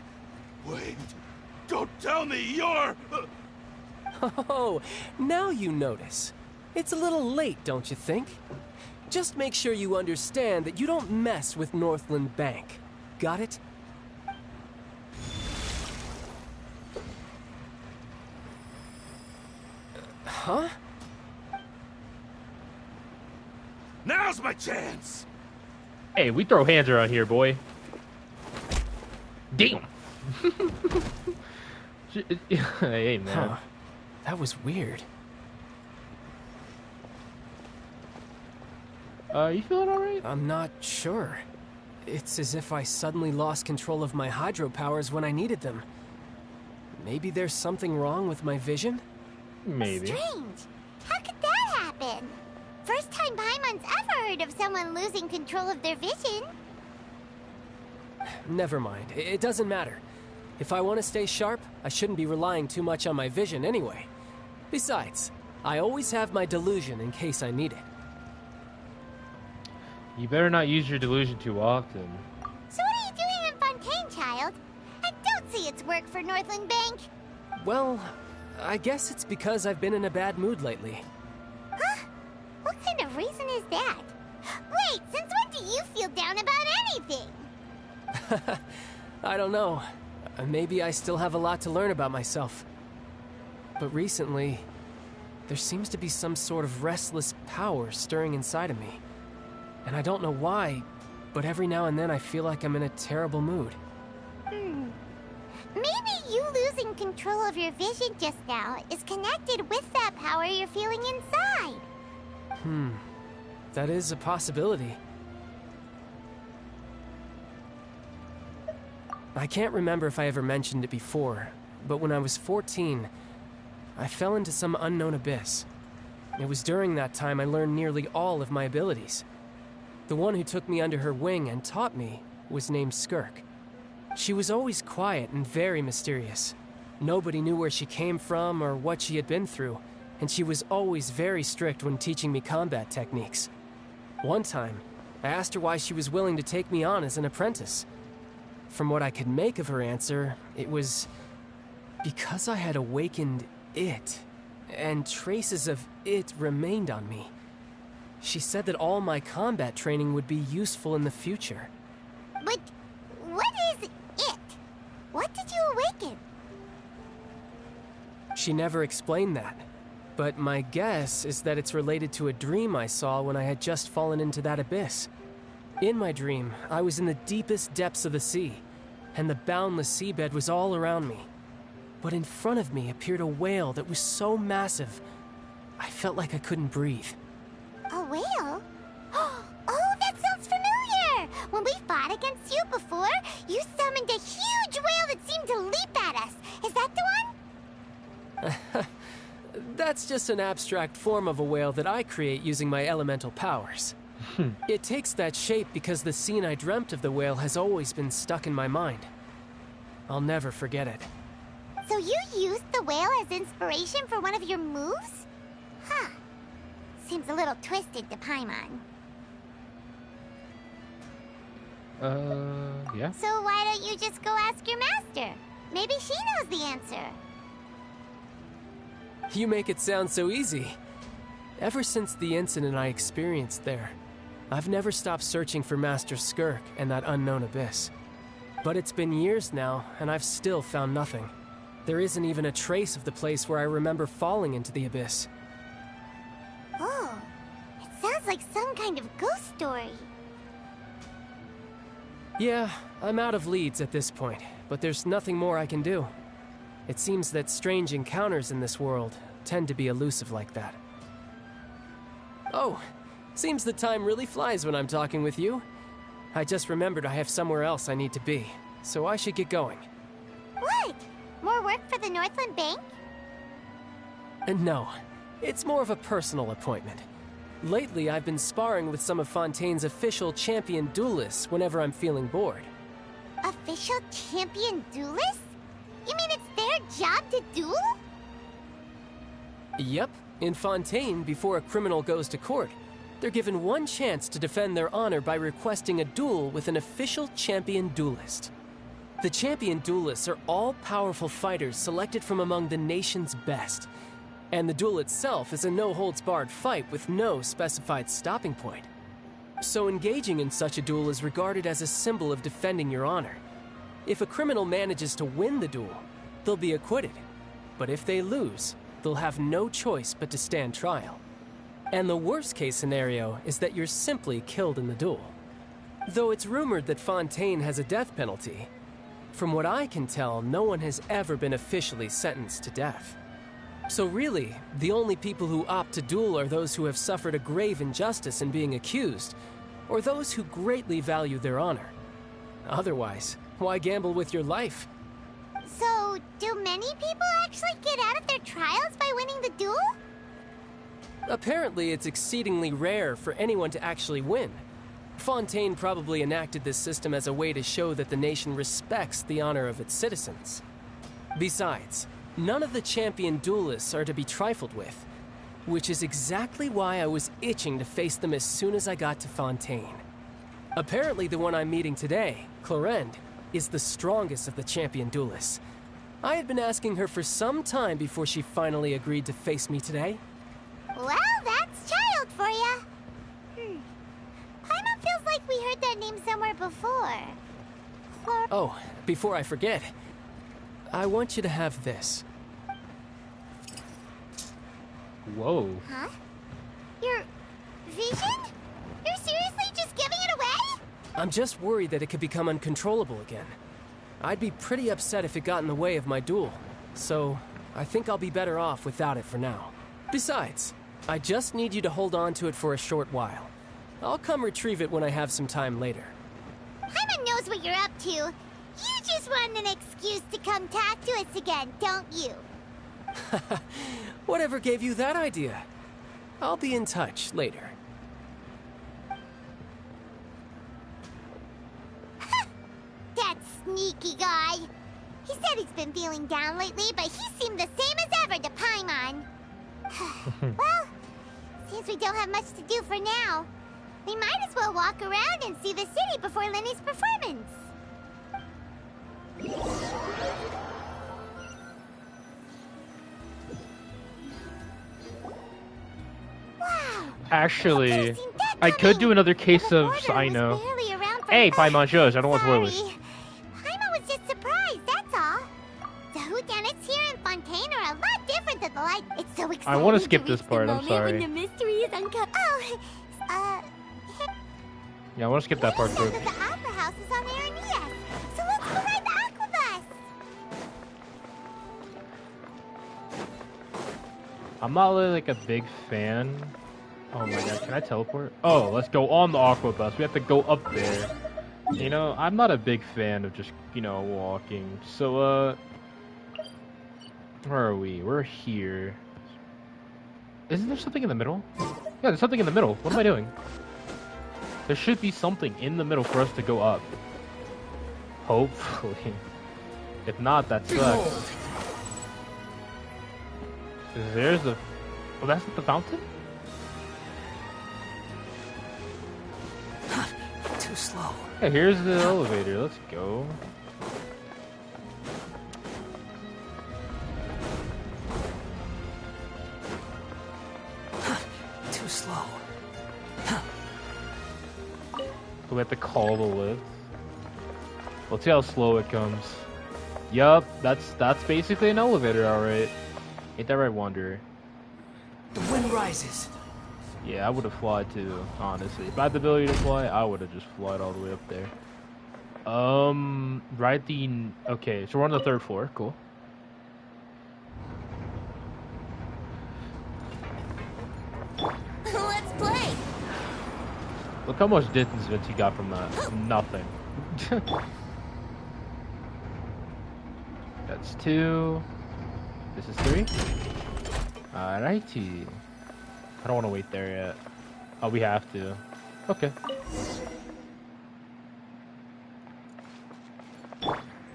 Wait, don't tell me you're... Oh, now you notice. It's a little late, don't you think? Just make sure you understand that you don't mess with Northland Bank. Got it? Huh? Now's my chance! Hey, we throw hands around here, boy. Damn. Hey, man. Huh. That was weird. You feeling alright? I'm not sure. It's as if I suddenly lost control of my hydropowers when I needed them. Maybe there's something wrong with my vision? Maybe. Strange. How could that happen? First time Paimon's ever heard of someone losing control of their vision. Never mind. It doesn't matter. If I want to stay sharp, I shouldn't be relying too much on my vision anyway. Besides, I always have my delusion in case I need it. You better not use your delusion too often. So what are you doing in Fontaine, child? I don't see its work for Northland Bank. Well, I guess it's because I've been in a bad mood lately. Huh? What kind of reason is that? Wait, since when do you feel down about anything? I don't know. Maybe I still have a lot to learn about myself. But recently, there seems to be some sort of restless power stirring inside of me. And I don't know why, but every now and then I feel like I'm in a terrible mood. Maybe you losing control of your vision just now is connected with that power you're feeling inside. That is a possibility. I can't remember if I ever mentioned it before, but when I was 14, I fell into some unknown abyss. It was during that time I learned nearly all of my abilities. The one who took me under her wing and taught me was named Skirk. She was always quiet and very mysterious. Nobody knew where she came from or what she had been through, and she was always very strict when teaching me combat techniques. One time, I asked her why she was willing to take me on as an apprentice. From what I could make of her answer, it was because I had awakened it, and traces of it remained on me. She said that all my combat training would be useful in the future. But what is it? What did you awaken? She never explained that, but my guess is that it's related to a dream I saw when I had just fallen into that abyss. In my dream, I was in the deepest depths of the sea, and the boundless seabed was all around me. But in front of me appeared a whale that was so massive, I felt like I couldn't breathe. A whale? Oh, that sounds familiar! When we fought against you before, you summoned a huge whale that seemed to leap at us. Is that the one? That's just an abstract form of a whale that I create using my elemental powers. It takes that shape because the scene I dreamt of the whale has always been stuck in my mind. I'll never forget it. So you used the whale as inspiration for one of your moves? Huh. Seems a little twisted to Paimon. Yeah. So why don't you just go ask your master? Maybe she knows the answer. You make it sound so easy. Ever since the incident I experienced there, I've never stopped searching for Master Skirk and that unknown abyss. But it's been years now, and I've still found nothing. There isn't even a trace of the place where I remember falling into the abyss. Oh, it sounds like some kind of ghost story. Yeah, I'm out of leads at this point, but there's nothing more I can do. It seems that strange encounters in this world tend to be elusive like that. Oh, seems the time really flies when I'm talking with you. I just remembered I have somewhere else I need to be, so I should get going. What? More work for the Northland Bank? No, it's more of a personal appointment. Lately, I've been sparring with some of Fontaine's official champion duelists whenever I'm feeling bored. Official champion duelists? You mean it's their job to duel? Yep. In Fontaine, before a criminal goes to court, they're given one chance to defend their honor by requesting a duel with an official champion duelist. The champion duelists are all-powerful fighters selected from among the nation's best. And the duel itself is a no-holds-barred fight with no specified stopping point. So engaging in such a duel is regarded as a symbol of defending your honor. If a criminal manages to win the duel, they'll be acquitted. But if they lose, they'll have no choice but to stand trial. And the worst-case scenario is that you're simply killed in the duel. Though it's rumored that Fontaine has a death penalty, from what I can tell, no one has ever been officially sentenced to death. So really, the only people who opt to duel are those who have suffered a grave injustice in being accused, or those who greatly value their honor. Otherwise, why gamble with your life? So, do many people actually get out of their trials by winning the duel? Apparently, it's exceedingly rare for anyone to actually win. Fontaine probably enacted this system as a way to show that the nation respects the honor of its citizens. Besides, none of the champion duelists are to be trifled with, which is exactly why I was itching to face them as soon as I got to Fontaine. Apparently, the one I'm meeting today, Clorinde, is the strongest of the champion duelists. I had been asking her for some time before she finally agreed to face me today. Well, that's child for ya. Paimon feels like we heard that name somewhere before. Oh, before I forget, I want you to have this. Whoa. Huh? Your vision? You're seriously just giving it away? I'm just worried that it could become uncontrollable again. I'd be pretty upset if it got in the way of my duel, so I think I'll be better off without it for now. Besides, I just need you to hold on to it for a short while. I'll come retrieve it when I have some time later. Paimon knows what you're up to. You just want an excuse to come talk to us again, don't you? Whatever gave you that idea? I'll be in touch later. That sneaky guy. He said he's been feeling down lately, but he seemed the same as ever to Paimon. Well, since we don't have much to do for now, we might as well walk around and see the city before Lenny's performance. Wow. Actually, I could do another case of I know. Hey, Paimon, shush, I don't want spoilers. Paimon was just surprised, that's all. The whodunits here in Fontaine are a lot different than the light. It's so exciting. I want to skip this part, I'm When sorry. the mystery is uncovered. Oh, Yeah, I want to skip that part too. the opera house is on Aranias, so let's go ride the aquabus. I'm not really like a big fan. Oh my god, can I teleport? Oh, let's go on the aqua bus. We have to go up there. You know, I'm not a big fan of just, you know, walking. So, where are we? We're here. Isn't there something in the middle? Yeah, there's something in the middle. What am I doing? There should be something in the middle for us to go up. Hopefully. If not, that sucks. There's the... Oh, that's not the fountain? Too slow. Yeah, here's the elevator. Let's go. Too slow. We have to call the lift. Let's see how slow it comes. Yup, that's basically an elevator, alright. Ain't that right, Wanderer? The wind rises. Yeah, I would have flied too, honestly. If I had the ability to fly, I would have just flied all the way up there. Right the... Okay, so we're on the 3rd floor. Cool. Let's play. Look how much distance Vince got from that. Nothing. That's 2. This is 3. Alrighty. I don't want to wait there yet. Oh, we have to. Okay.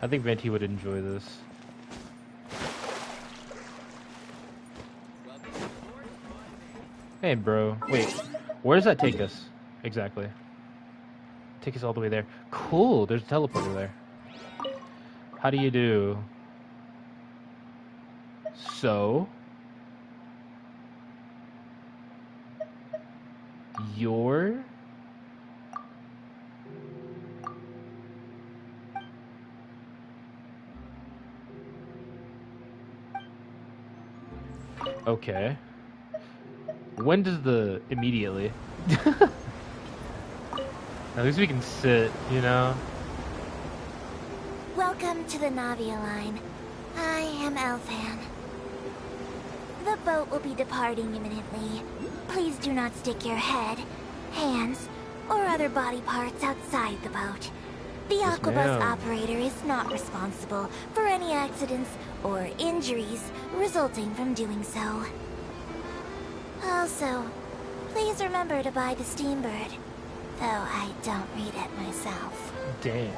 I think Venti would enjoy this. Hey, bro. Wait. Where does that take us? Exactly. Take us all the way there. Cool. There's a teleporter there. How do you do? So... You're... Okay. When does the... Immediately. At least we can sit, you know? Welcome to the Navia line. I am Elfan. The boat will be departing imminently. Please do not stick your head, hands, or other body parts outside the boat. The Aquabus operator is not responsible for any accidents or injuries resulting from doing so. Also, please remember to buy the Steambird, though I don't read it myself. Damn.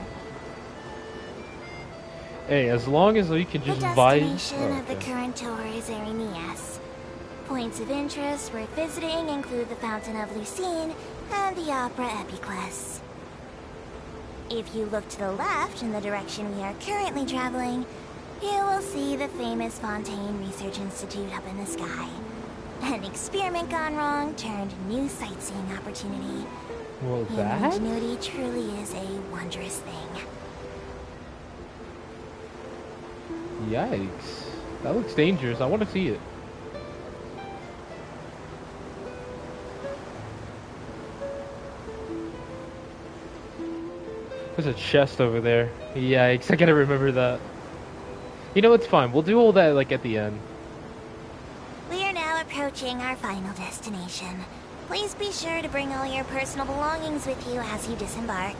Hey, as long as we can just buy... The destination of the current tour is Arenias. Points of interest worth visiting include the Fountain of Lucine and the Opera Epiclese. If you look to the left in the direction we are currently traveling, you will see the famous Fontaine Research Institute up in the sky. An experiment gone wrong turned new sightseeing opportunity. Well, Human ingenuity truly is a wondrous thing. Yikes. That looks dangerous. I want to see it. There's a chest over there. Yikes, I gotta remember that. You know, it's fine. We'll do all that, like, at the end. We are now approaching our final destination. Please be sure to bring all your personal belongings with you as you disembark.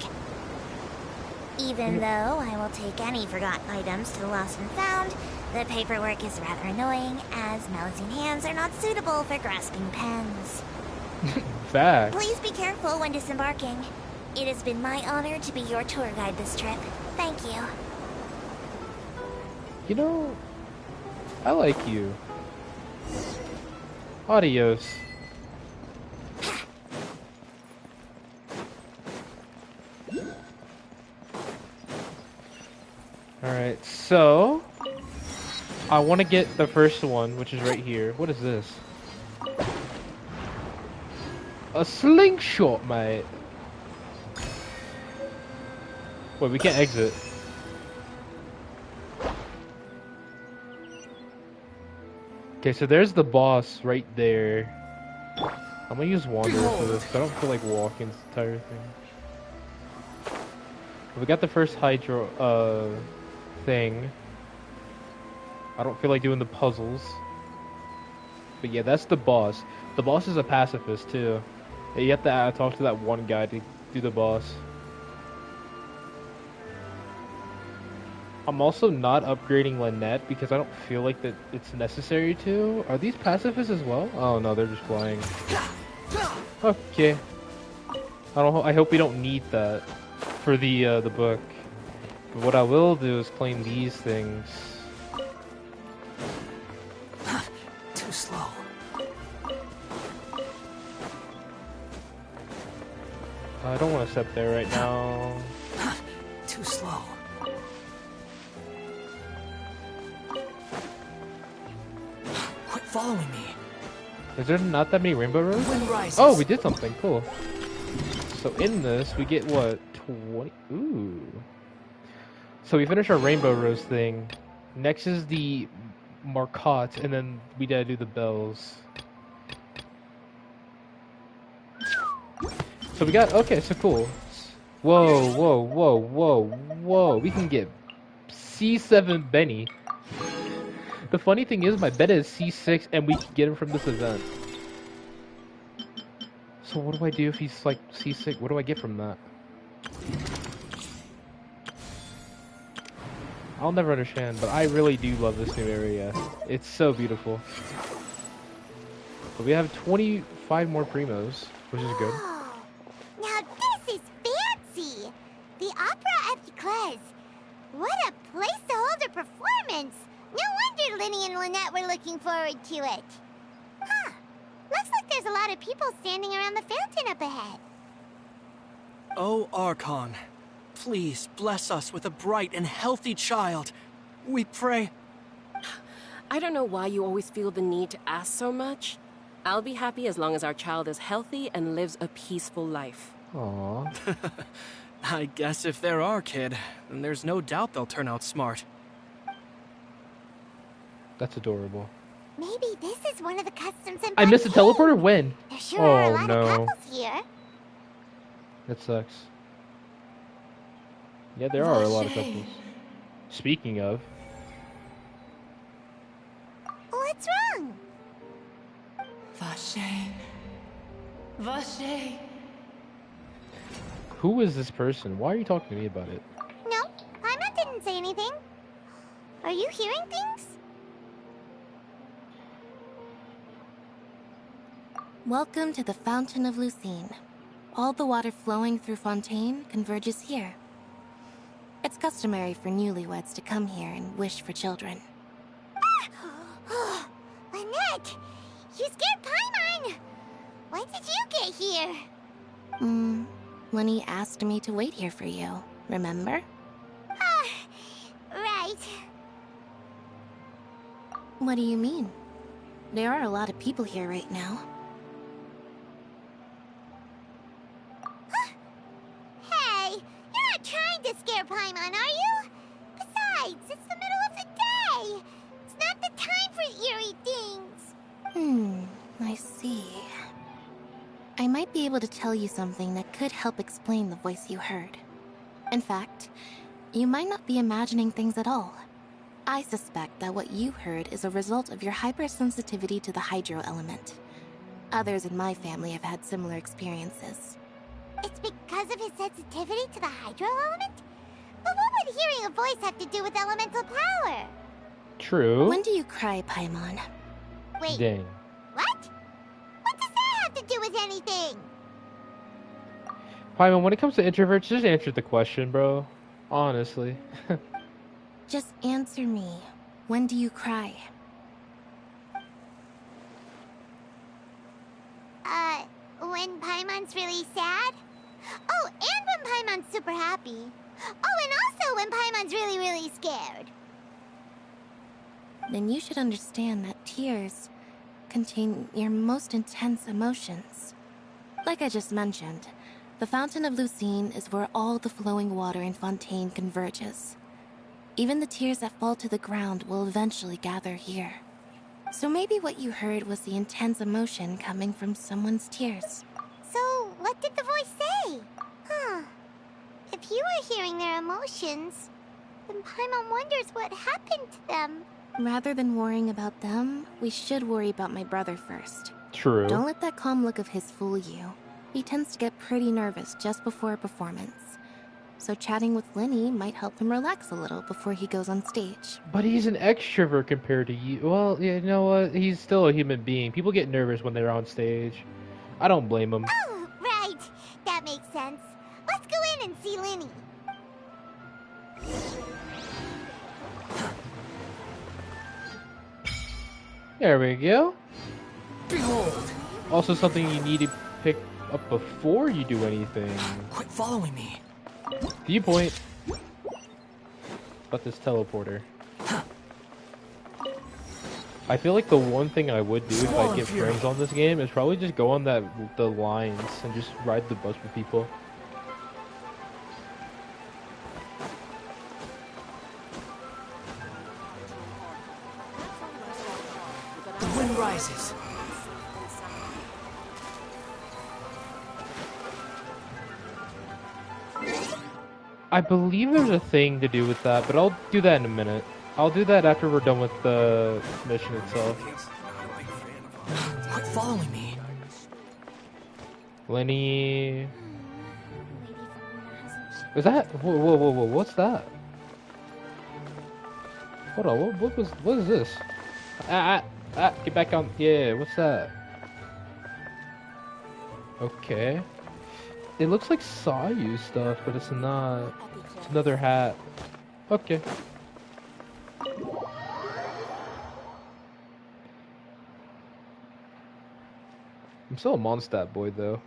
Even though I will take any forgotten items to the lost and found, the paperwork is rather annoying, as Melusine hands are not suitable for grasping pens. Facts. Please be careful when disembarking. It has been my honor to be your tour guide this trip. Thank you. You know, I like you. Adios. Alright, so... I want to get the first one, which is right here. What is this? A slingshot, mate. Wait, we can't exit. Okay, so there's the boss right there. I'm gonna use Wander for this, 'cause I don't feel like walking this entire thing. We got the first Hydro, thing. I don't feel like doing the puzzles. But yeah, that's the boss. The boss is a pacifist, too. You have to talk to that one guy to do the boss. I'm also not upgrading Lynette because I don't feel like that it's necessary to. Are these pacifists as well? Oh no, they're just flying. Okay. I hope we don't need that for the book. But what I will do is claim these things. Too slow. I don't want to step there right now. Too slow. Quit following me. Is there not that many rainbow roads? Oh, we did something cool. So in this, we get what? 20? Ooh. So we finished our rainbow rose thing. Next is the marcotte, and then we gotta do the bells. So we got, okay, so cool. Whoa, whoa, whoa, whoa, whoa. We can get C7 Benny. The funny thing is, my beta is C6, and we can get him from this event. So what do I do if he's like seasick? What do I get from that? I'll never understand, but I really do love this new area. It's so beautiful. But we have 25 more primos, which is good. Oh, now this is fancy! The Opera at Eclairs. What a place to hold a performance! No wonder Linny and Lynette were looking forward to it. Huh. Looks like there's a lot of people standing around the fountain up ahead. Oh, Archon, please bless us with a bright and healthy child. We pray. I don't know why you always feel the need to ask so much. I'll be happy as long as our child is healthy and lives a peaceful life. Aww. I guess if they're our kid, then there's no doubt they'll turn out smart. That's adorable. Maybe this is one of the customs in I missed the teleporter? When? There sure are a lot no. of couples here. That sucks. Yeah, there are a lot of couples. Speaking of. What's wrong? Vache. Vache. Who is this person? Why are you talking to me about it? No, Paimon didn't say anything. Are you hearing things? Welcome to the Fountain of Lucine. All the water flowing through Fontaine converges here. It's customary for newlyweds to come here and wish for children. Ah! Lynette! You scared Paimon! When did you get here? Lenny asked me to wait here for you, remember? Right. What do you mean? There are a lot of people here right now. Hey, you're not trying to scare Paimon, are you? Besides, it's the middle of the day. It's not the time for eerie things. I see. I might be able to tell you something that could help explain the voice you heard. In fact, you might not be imagining things at all. I suspect that what you heard is a result of your hypersensitivity to the hydro element. Others in my family have had similar experiences. It's because of his sensitivity to the hydro element? But what would hearing a voice have to do with elemental power? True. When do you cry, Paimon? Wait. Dang. What? What does that have to do with anything? Paimon, when it comes to introverts, just answer the question, bro. Honestly. Just answer me. When do you cry? When Paimon's really sad? Oh, and when Paimon's super happy. Oh, and also when Paimon's really, really scared. Then you should understand that tears contain your most intense emotions. Like I just mentioned, the Fountain of Lucine is where all the flowing water in Fontaine converges. Even the tears that fall to the ground will eventually gather here. So maybe what you heard was the intense emotion coming from someone's tears. So, what did the voice say? If you were hearing their emotions, then Paimon wonders what happened to them. Rather than worrying about them, we should worry about my brother first. True. Don't let that calm look of his fool you. He tends to get pretty nervous just before a performance. So chatting with Linny might help him relax a little before he goes on stage. But he's an extrovert compared to you. Well, you know what? He's still a human being. People get nervous when they're on stage. I don't blame him. Oh, right. That makes sense. Let's go in and see Linny. There we go. Behold! Also something you need to pick up before you do anything. Quit following me. Viewpoint. About this teleporter. I feel like the one thing I would do if I get friends on this game is probably just go on the lines and just ride the bus with people. The wind rises. I believe there's a thing to do with that, but I'll do that in a minute. I'll do that after we're done with the mission itself. Quit following me. Lenny. Is that? Whoa! What's that? Hold on. What is this? Get back on. Yeah. What's that? Okay. It looks like Sayu stuff, but it's not. It's another hat. Okay. I'm still a Mondstadt boy, though.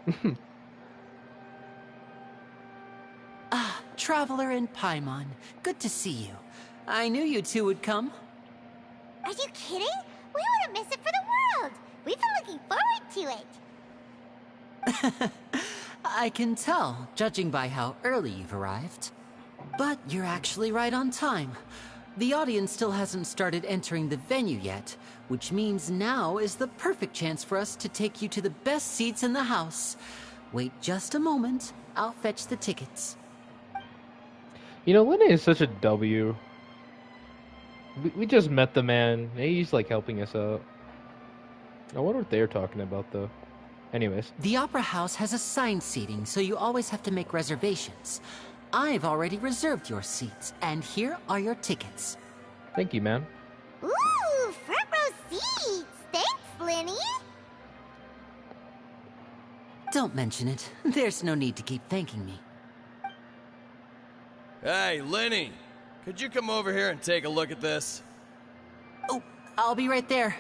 Traveler and Paimon, good to see you. I knew you two would come. Are you kidding? We wouldn't miss it for the world. We've been looking forward to it. I can tell, judging by how early you've arrived. But you're actually right on time. The audience still hasn't started entering the venue yet, which means now is the perfect chance for us to take you to the best seats in the house. Wait just a moment, I'll fetch the tickets. You know, Lenny is such a W. We just met the man. He's like helping us out. I wonder what they're talking about, though. Anyways. The Opera House has assigned seating, so you always have to make reservations. I've already reserved your seats, and here are your tickets. Thank you, man. Ooh, front row seats. Thanks, Lenny. Don't mention it. There's no need to keep thanking me. Hey, Lenny! Could you come over here and take a look at this? Oh, I'll be right there.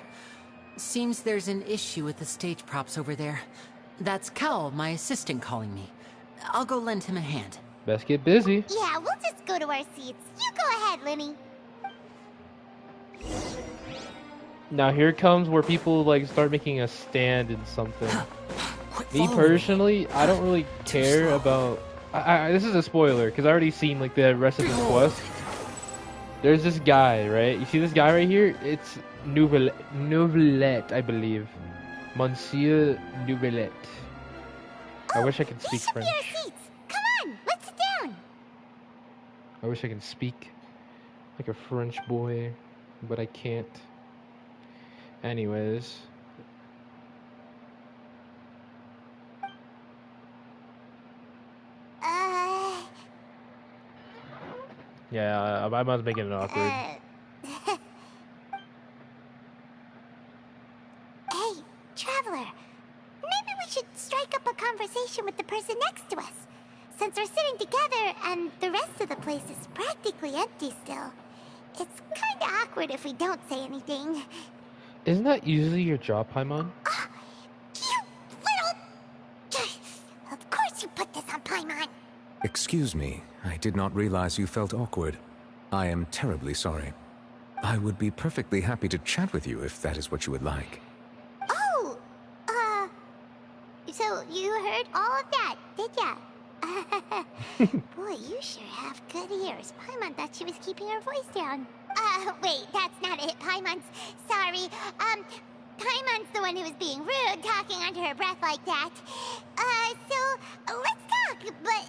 Seems there's an issue with the stage props over there. That's Cal, my assistant, calling me. I'll go lend him a hand. Best get busy. Yeah, we'll just go to our seats. You go ahead, Lenny. Now here comes where people like start making a stand in something. Me personally, I don't really care about. This is a spoiler because I already seen like the rest of this quest. There's this guy, right? You see this guy right here? It's Nouvelette, I believe. Monsieur Nouvelette. I wish I could speak French. Come on, let's sit down. I wish I could speak like a French boy, but I can't. Anyways. Yeah, my mom's making it awkward. Hey, Traveler. Maybe we should strike up a conversation with the person next to us. Since we're sitting together and the rest of the place is practically empty still. It's kinda awkward if we don't say anything. Isn't that usually your job, Paimon? You little... Of course you put this on Paimon. Excuse me, I did not realize you felt awkward. I am terribly sorry. I would be perfectly happy to chat with you if that is what you would like. Oh, so you heard all of that, did ya? Boy, you sure have good ears. Paimon thought she was keeping her voice down. Wait, that's not it. Paimon's sorry. Paimon's the one who was being rude, talking under her breath like that. So let's talk, but,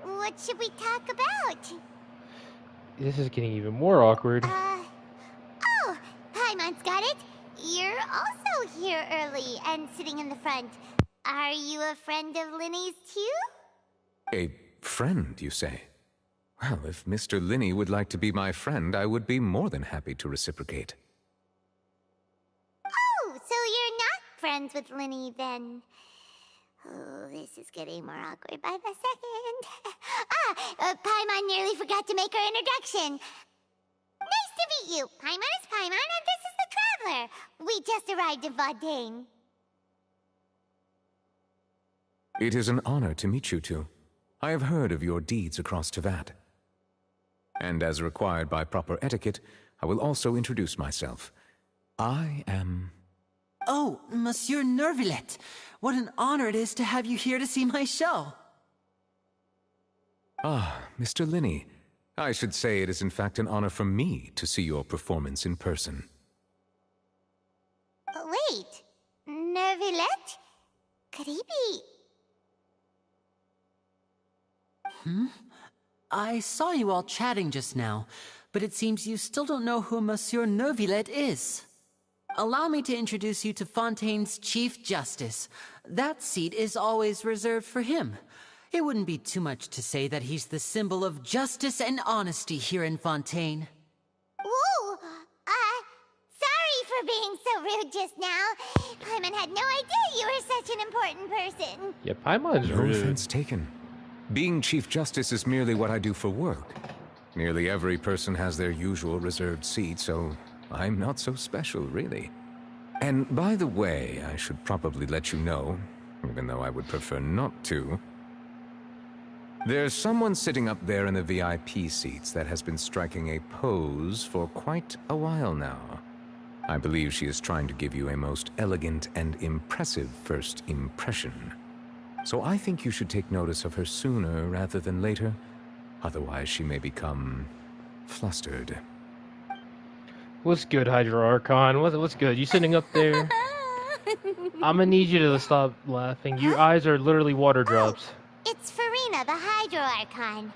what should we talk about? This is getting even more awkward. Oh, Paimon's got it. You're also here early and sitting in the front. Are you a friend of Linny's too? A friend, you say? Well, if Mr. Linney would like to be my friend, I would be more than happy to reciprocate. Oh, so you're not friends with Linny then? Oh, this is getting more awkward by the second. Paimon nearly forgot to make her introduction. Nice to meet you. Paimon is Paimon, and this is the Traveler. We just arrived in Fontaine. It is an honor to meet you two. I have heard of your deeds across Tevat. And as required by proper etiquette, I will also introduce myself. I am... Oh, Monsieur Nouvelette. What an honor it is to have you here to see my show. Ah, Mr. Linney. I should say it is in fact an honor for me to see your performance in person. Wait, Nouvelette? Could he be... I saw you all chatting just now, but it seems you still don't know who Monsieur Nouvelette is. Allow me to introduce you to Fontaine's Chief Justice, that seat is always reserved for him. It wouldn't be too much to say that he's the symbol of justice and honesty here in Fontaine. Ooh, sorry for being so rude just now. Paimon had no idea you were such an important person. Yeah, Paimon's No rude. offense taken. Being Chief Justice is merely what I do for work. Nearly every person has their usual reserved seat, so I'm not so special, really. And by the way, I should probably let you know, even though I would prefer not to. There's someone sitting up there in the VIP seats that has been striking a pose for quite a while now. I believe she is trying to give you a most elegant and impressive first impression. So I think you should take notice of her sooner rather than later. Otherwise, she may become flustered. What's good, Hydro Archon? What's good? You sitting up there? I'm gonna need you to stop laughing. Your eyes are literally water drops. It's Farina, the Hydro Archon.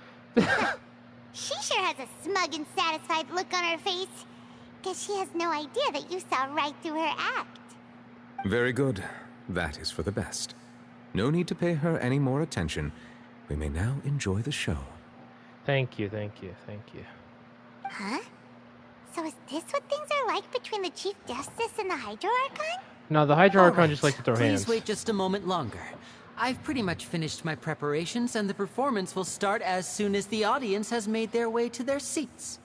She sure has a smug and satisfied look on her face. Guess she has no idea that you saw right through her act. Very good. That is for the best. No need to pay her any more attention. We may now enjoy the show. Thank you, thank you, thank you. Huh? So is this what things are like between the Chief Justice and the Hydro Archon? No, the Hydro Archon Alright, just likes to throw please hands. wait just a moment longer. I've pretty much finished my preparations, and the performance will start as soon as the audience has made their way to their seats.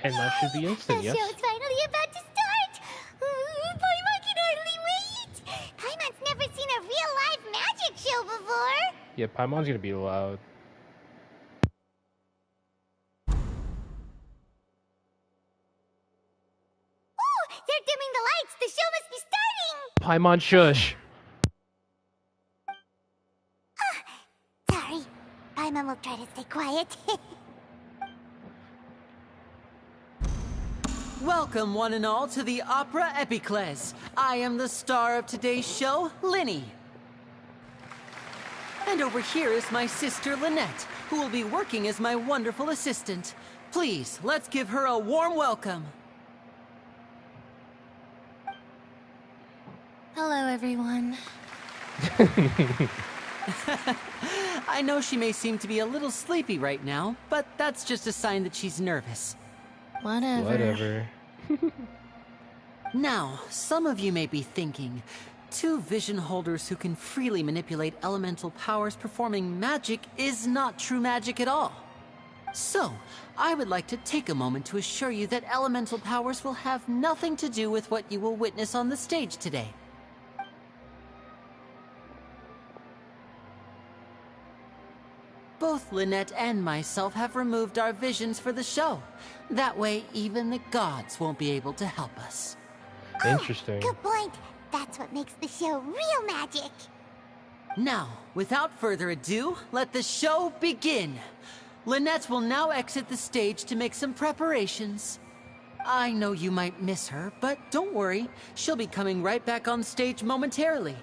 And that should be instant, The yes? show's finally about to start! Paimon can hardly wait! Paimon's never seen a real live magic show before! Yeah, Paimon's gonna be loud. Oh, they're dimming the lights! The show must be starting! Paimon, shush! Sorry. Paimon will try to stay quiet. Welcome, one and all, to the Opera Epiclese. I am the star of today's show, Linny. And over here is my sister, Lynette, who will be working as my wonderful assistant. Please, let's give her a warm welcome. Hello, everyone. I know she may seem to be a little sleepy right now, but that's just a sign that she's nervous. Whatever. Now, some of you may be thinking, two vision holders who can freely manipulate elemental powers performing magic is not true magic at all. So, I would like to take a moment to assure you that elemental powers will have nothing to do with what you will witness on the stage today. Both Lynette and myself have removed our visions for the show. That way, even the gods won't be able to help us. Interesting. Good point. That's what makes the show real magic. Now, without further ado, let the show begin. Lynette will now exit the stage to make some preparations. I know you might miss her, but don't worry. She'll be coming right back on stage momentarily.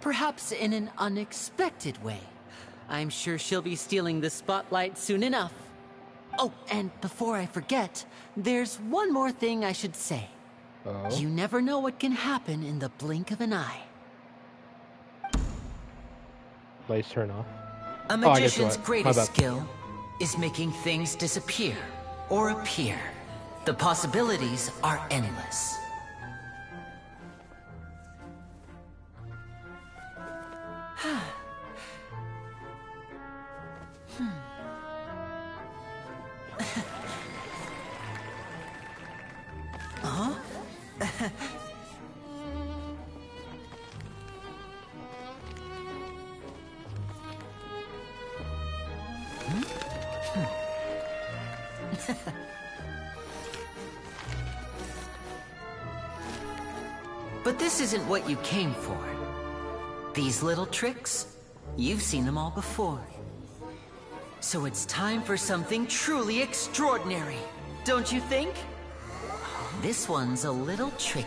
Perhaps in an unexpected way. I'm sure she'll be stealing the spotlight soon enough. Oh, and before I forget, there's one more thing I should say. Oh. You never know what can happen in the blink of an eye. Lights turn off. A Oh, I guess magician's what? greatest My bad. skill is making things disappear or appear. The possibilities are endless. Huh? But this isn't what you came for. These little tricks, you've seen them all before. So it's time for something truly extraordinary, don't you think? This one's a little tricky.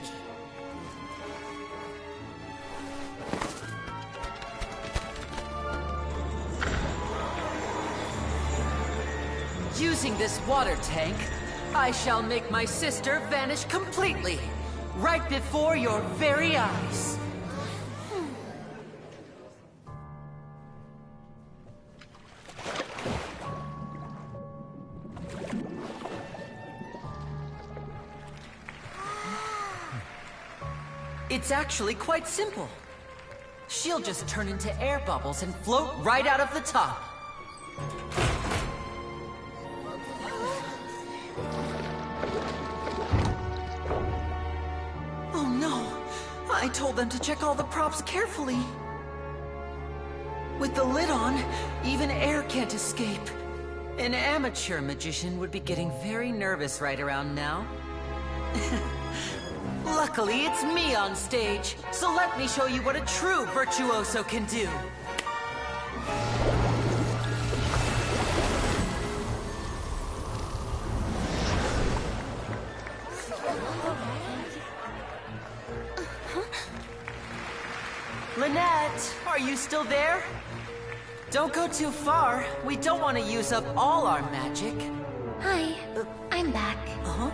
Using this water tank, I shall make my sister vanish completely, right before your very eyes. It's actually quite simple. She'll just turn into air bubbles and float right out of the top. Oh no! I told them to check all the props carefully. With the lid on, even air can't escape. An amateur magician would be getting very nervous right around now. Luckily, it's me on stage, so let me show you what a true virtuoso can do. Lynette, are you still there? Don't go too far. We don't want to use up all our magic. Hi, I'm back. Uh-huh.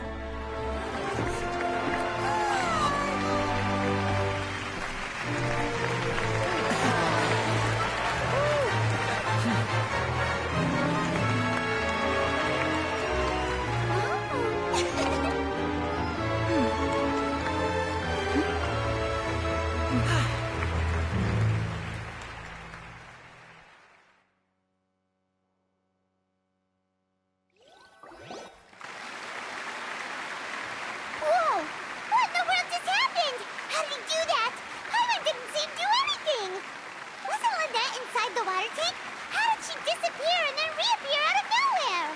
Whoa! What in the world just happened? How did he do that? Paimon didn't see him do anything! Wasn't Lynette inside the water tank? How did she disappear and then reappear out of nowhere?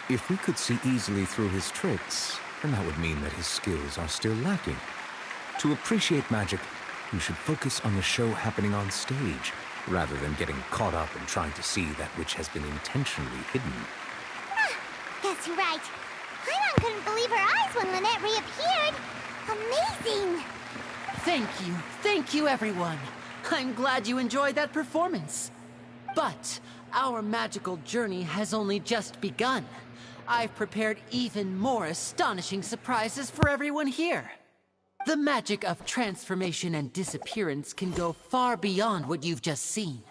If we could see easily through his tricks, then that would mean that his skills are still lacking. To appreciate magic, you should focus on the show happening on stage, rather than getting caught up in trying to see that which has been intentionally hidden. Guess you're right. Paimon couldn't believe her eyes when Lynette reappeared. Amazing! Thank you everyone. I'm glad you enjoyed that performance. But our magical journey has only just begun. I've prepared even more astonishing surprises for everyone here. The magic of transformation and disappearance can go far beyond what you've just seen.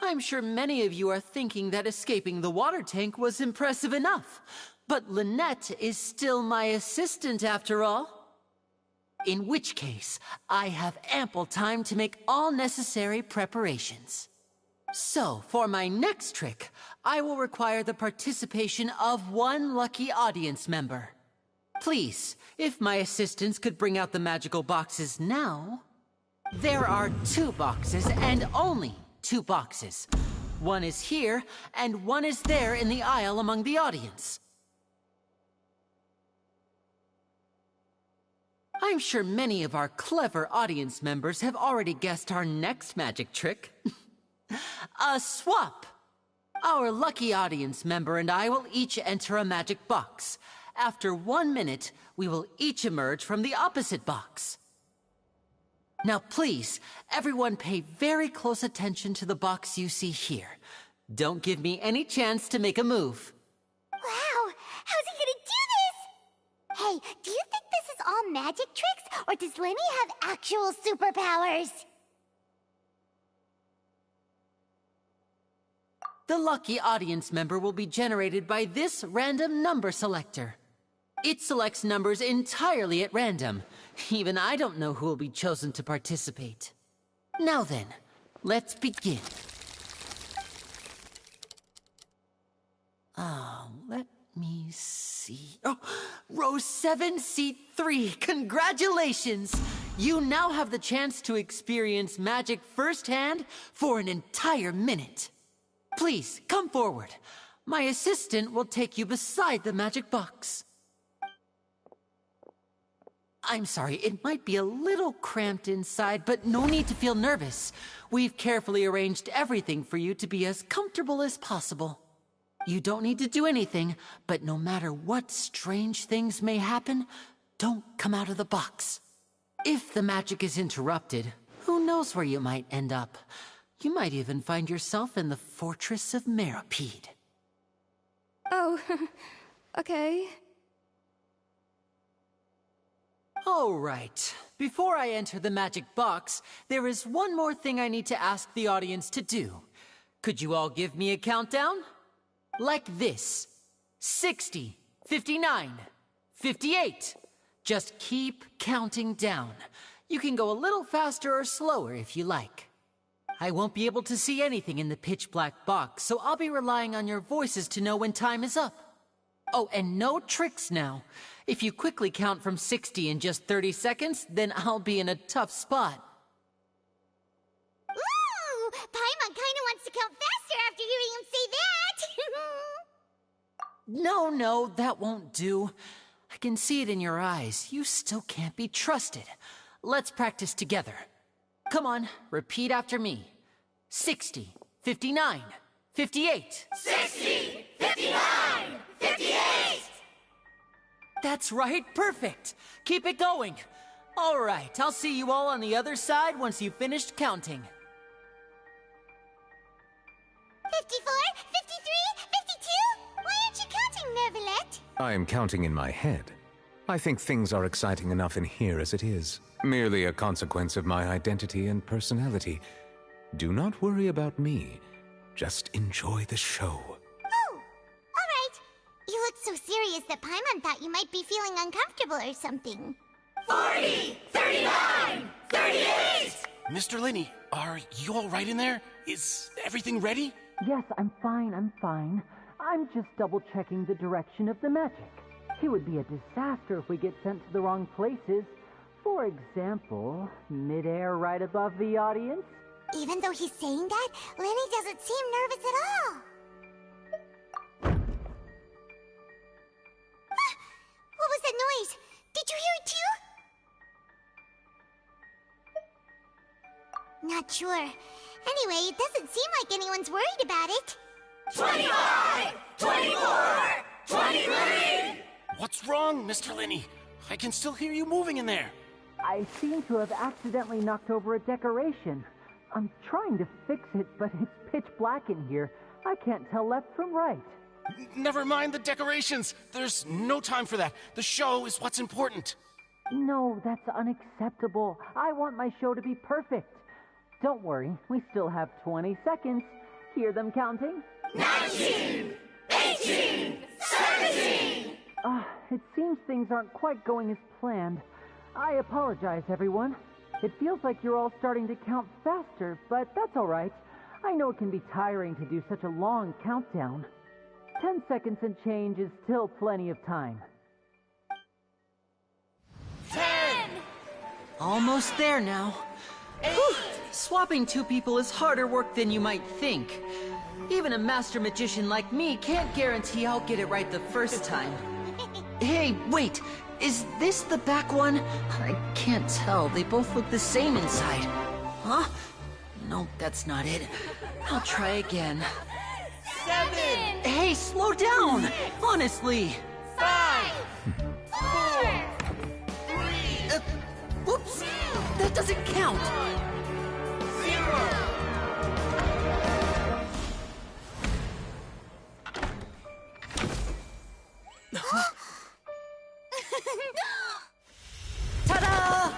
I'm sure many of you are thinking that escaping the water tank was impressive enough, but Lynette is still my assistant after all. In which case, I have ample time to make all necessary preparations. So, for my next trick, I will require the participation of one lucky audience member. Please, if my assistants could bring out the magical boxes now. There are 2 boxes, and only 2 boxes. One is here, and one is there in the aisle among the audience. I'm sure many of our clever audience members have already guessed our next magic trick. A swap! Our lucky audience member and I will each enter a magic box. After 1 minute, we will each emerge from the opposite box. Now please, everyone pay very close attention to the box you see here. Don't give me any chance to make a move. Wow! How's he gonna do this? Hey, do you think this is all magic tricks, or does Lenny have actual superpowers? The lucky audience member will be generated by this random number selector. It selects numbers entirely at random. Even I don't know who will be chosen to participate. Now then, let's begin. Let me see. Oh, row 7, seat 3. Congratulations! You now have the chance to experience magic firsthand for an entire minute. Please, come forward. My assistant will take you beside the magic box. I'm sorry, it might be a little cramped inside, but no need to feel nervous. We've carefully arranged everything for you to be as comfortable as possible. You don't need to do anything, but no matter what strange things may happen, don't come out of the box. If the magic is interrupted, who knows where you might end up? You might even find yourself in the Fortress of Meripede. Oh, okay. All right. Before I enter the magic box, there is one more thing I need to ask the audience to do. Could you all give me a countdown? Like this. 60, 59, 58. Just keep counting down. You can go a little faster or slower if you like. I won't be able to see anything in the pitch black box, so I'll be relying on your voices to know when time is up. Oh, and no tricks now. If you quickly count from 60 in just 30 seconds, then I'll be in a tough spot. Ooh! Paimon kinda wants to count faster after hearing him say that! No, that won't do. I can see it in your eyes. You still can't be trusted. Let's practice together. Come on, repeat after me. 60, 59, 58. 60, 59, 58! That's right, perfect. Keep it going. All right, I'll see you all on the other side once you've finished counting. 54, 53, 52? Why aren't you counting, Nervalet? I am counting in my head. I think things are exciting enough in here as it is. Merely a consequence of my identity and personality. Do not worry about me. Just enjoy the show. Oh, all right. You look so serious that Paimon thought you might be feeling uncomfortable or something. 40, 39, 38! Mr. Linney, are you all right in there? Is everything ready? Yes, I'm fine. I'm just double-checking the direction of the magic. It would be a disaster if we get sent to the wrong places. For example, midair right above the audience. Even though he's saying that, Lenny doesn't seem nervous at all. What was that noise? Did you hear it too? Not sure. Anyway, it doesn't seem like anyone's worried about it. 25, 24, 23! What's wrong, Mr. Linney? I can still hear you moving in there. I seem to have accidentally knocked over a decoration. I'm trying to fix it, but it's pitch black in here. I can't tell left from right. Never mind the decorations. There's no time for that. The show is what's important. No, that's unacceptable. I want my show to be perfect. Don't worry, we still have 20 seconds. Hear them counting? 19, 18, 17! It seems things aren't quite going as planned. I apologize, everyone. It feels like you're all starting to count faster, but that's all right. I know it can be tiring to do such a long countdown. 10 seconds and change is still plenty of time. 10! Almost there now. Whew. Swapping two people is harder work than you might think. Even a master magician like me can't guarantee I'll get it right the first time. Hey, wait! Is this the back one? I can't tell. They both look the same inside. Huh? No, that's not it. I'll try again. 7! Hey, slow down! Honestly! 5! 4! 3! Whoops! That doesn't count! 0! Ta-da!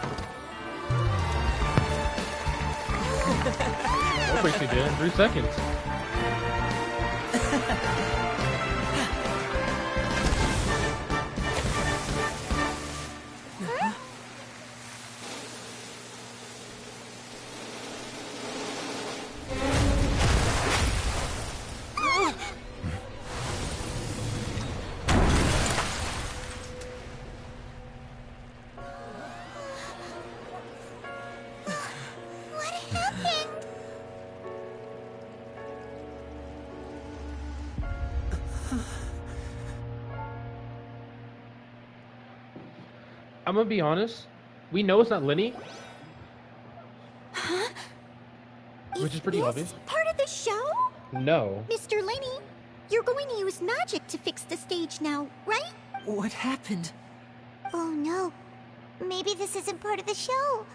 What makes you did in 3 seconds? I'm gonna be honest. We know it's not Lenny, Huh? which is pretty obvious. Part of the show? No. Mr. Lenny, you're going to use magic to fix the stage now, right? What happened? Oh no. Maybe this isn't part of the show.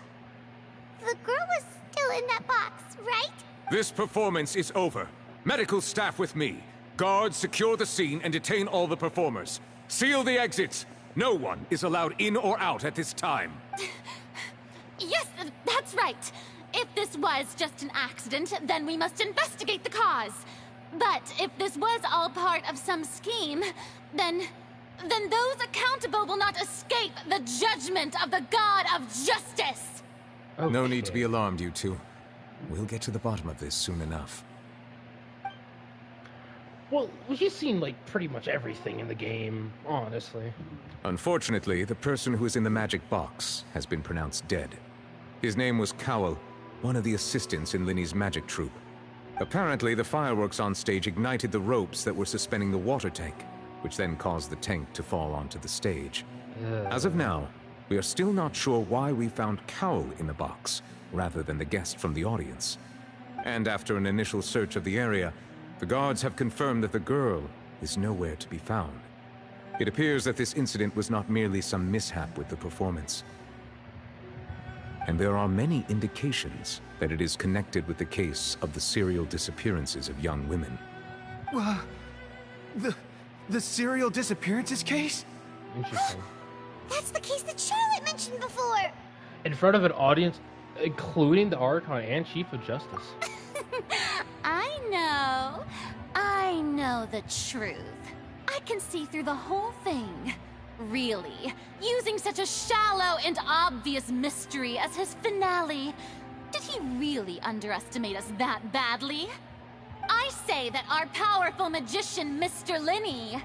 The girl was still in that box, right? This performance is over. Medical staff with me. Guards, secure the scene and detain all the performers. Seal the exits. No one is allowed in or out at this time. Yes, that's right. If this was just an accident, then we must investigate the cause. But if this was all part of some scheme, then those accountable will not escape the judgment of the God of Justice. Okay. No need to be alarmed, you two. We'll get to the bottom of this soon enough. Well, he's seen, like, pretty much everything in the game, honestly. Unfortunately, the person who is in the magic box has been pronounced dead. His name was Cowell, one of the assistants in Linny's magic troupe. Apparently, the fireworks on stage ignited the ropes that were suspending the water tank, which then caused the tank to fall onto the stage. As of now, we are still not sure why we found Cowell in the box, rather than the guest from the audience. And after an initial search of the area, the guards have confirmed that the girl is nowhere to be found. It appears that this incident was not merely some mishap with the performance. And there are many indications that it is connected with the case of the serial disappearances of young women. The serial disappearances case? Interesting. That's the case that Charlotte mentioned before. In front of an audience, including the Archon and Chief of Justice. I know the truth. I can see through the whole thing. Really, using such a shallow and obvious mystery as his finale. Did he really underestimate us that badly? I say that our powerful magician, Mr. Lenny,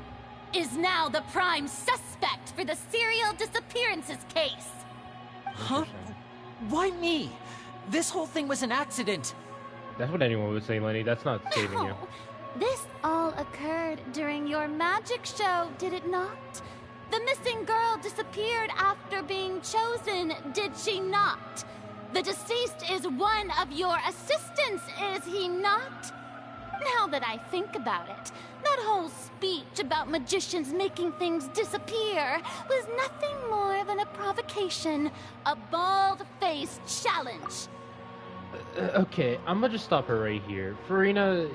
is now the prime suspect for the serial disappearances case. Huh? Why me? This whole thing was an accident. That's what anyone would say, Lenny. That's not saving you. This all occurred during your magic show, did it not? The missing girl disappeared after being chosen, did she not? The deceased is one of your assistants, is he not? Now that I think about it, that whole speech about magicians making things disappear was nothing more than a provocation, a bald-faced challenge. Okay, I'm gonna just stop her right here. Farina,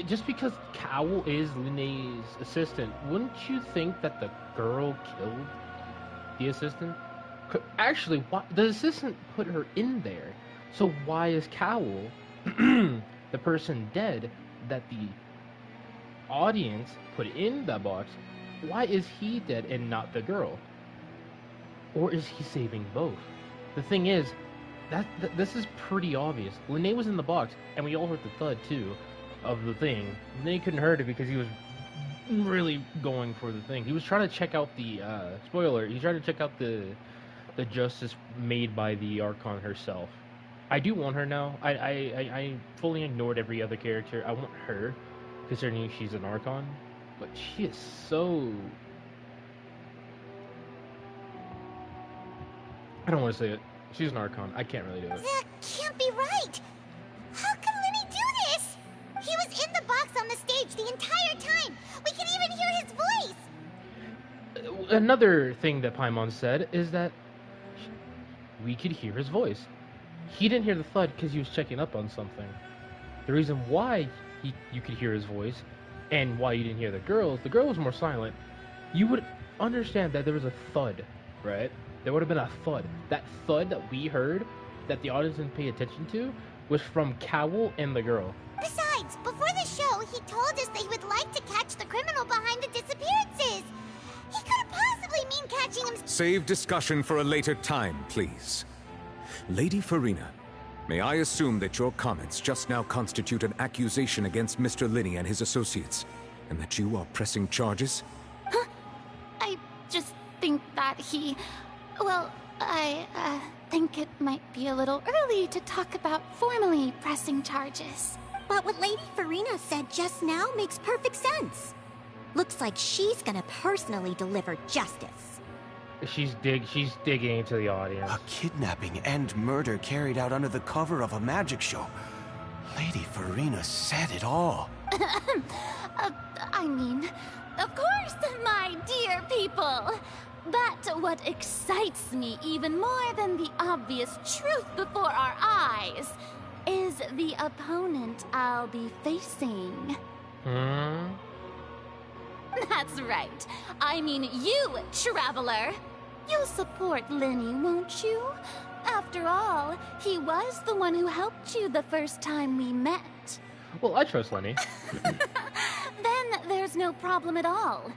just because Cowell is Linnea's assistant, wouldn't you think that the girl killed the assistant? Actually, the assistant put her in there. So why is Cowell, the person dead that the audience put in that box, why is he dead and not the girl? Or is he saving both? The thing is, this is pretty obvious. Linnea was in the box, and we all heard the thud too of the thing. Linnea couldn't heard it because he was really going for the thing. He was trying to check out the spoiler. He's trying to check out the justice made by the Archon herself. I do want her now. I fully ignored every other character. I want her, considering she's an Archon, but she is so. I don't want to say it. She's an Archon. I can't really do it. That can't be right. How can Lenny do this? He was in the box on the stage the entire time. We can even hear his voice. Another thing that Paimon said is that we could hear his voice. He didn't hear the thud because he was checking up on something. The reason why you could hear his voice and why you didn't hear the girl was more silent. You would understand that there was a thud, right? There would have been a thud. That thud that we heard, that the audience didn't pay attention to, was from Cowell and the girl. Besides, before the show, he told us that he would like to catch the criminal behind the disappearances. He couldn't possibly mean catching him. Save discussion for a later time, please. Lady Farina, may I assume that your comments just now constitute an accusation against Mr. Lenny and his associates, and that you are pressing charges? Huh? I just think that he... Well, I think it might be a little early to talk about formally pressing charges. But what Lady Farina said just now makes perfect sense. Looks like she's gonna personally deliver justice. She's digging into the audience. A kidnapping and murder carried out under the cover of a magic show. Lady Farina said it all. I mean, of course, my dear people. But what excites me even more than the obvious truth before our eyes is the opponent I'll be facing. That's right. I mean you, Traveler. You'll support Lenny, won't you? After all, he was the one who helped you the first time we met. Well, I trust Lenny. Then there's no problem at all.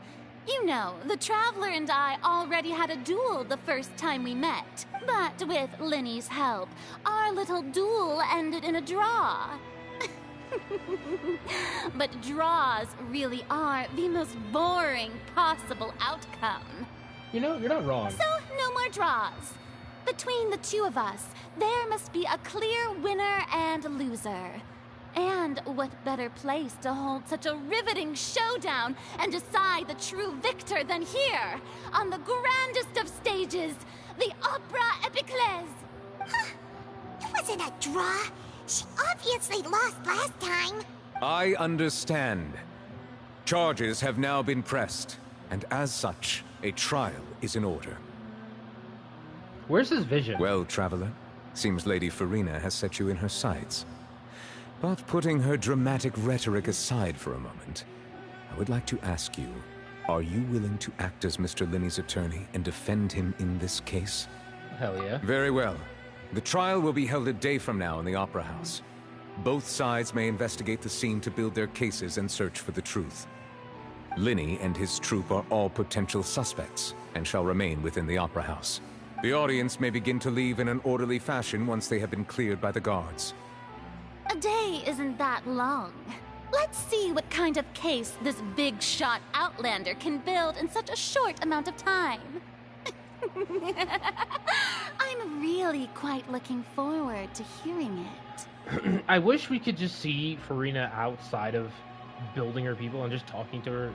You know, the Traveler and I already had a duel the first time we met. But with Lenny's help, our little duel ended in a draw. But draws really are the most boring possible outcome. You know, you're not wrong. So, no more draws. Between the two of us, there must be a clear winner and loser. And what better place to hold such a riveting showdown and decide the true victor than here, on the grandest of stages, the Opera Epiclese. Huh? It wasn't a draw. She obviously lost last time. I understand. Charges have now been pressed, and as such, a trial is in order. Where's his vision? Well, Traveler, seems Lady Farina has set you in her sights. But putting her dramatic rhetoric aside for a moment, I would like to ask you, are you willing to act as Mr. Linney's attorney and defend him in this case? Hell yeah. Very well. The trial will be held a day from now in the Opera House. Both sides may investigate the scene to build their cases and search for the truth. Linney and his troupe are all potential suspects and shall remain within the Opera House. The audience may begin to leave in an orderly fashion once they have been cleared by the guards. A day isn't that long. Let's see what kind of case this big shot Outlander can build in such a short amount of time. I'm really quite looking forward to hearing it. I wish we could just see Farina outside of building her people and just talking to her.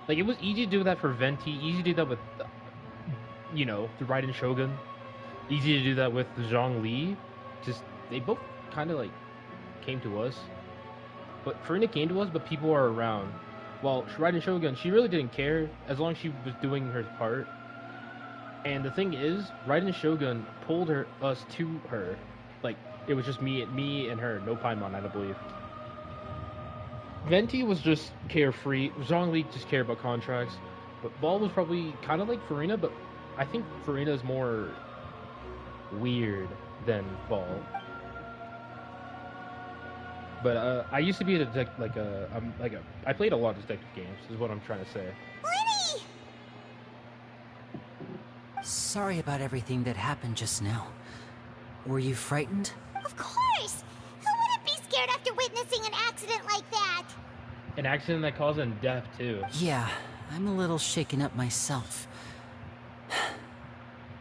Like, it was easy to do that for Venti, easy to do that with, you know, the Raiden Shogun. Easy to do that with Zhang Li. Just, they both kind of, like, came to us. But Farina came to us, but people are around. While Raiden Shogun, she really didn't care as long as she was doing her part. And the thing is, Raiden Shogun pulled us to her. Like, it was just me and her, no Paimon, I don't believe. Venti was just carefree. Zhang Li just cared about contracts. But Ball was probably kind of like Farina, but I think Farina is more weird than Ball. But I used to be a detective, I played a lot of detective games, is what I'm trying to say. Lenny! Sorry about everything that happened just now. Were you frightened? Of course! Who wouldn't be scared after witnessing an accident like that? An accident that caused him death, too. Yeah, I'm a little shaken up myself.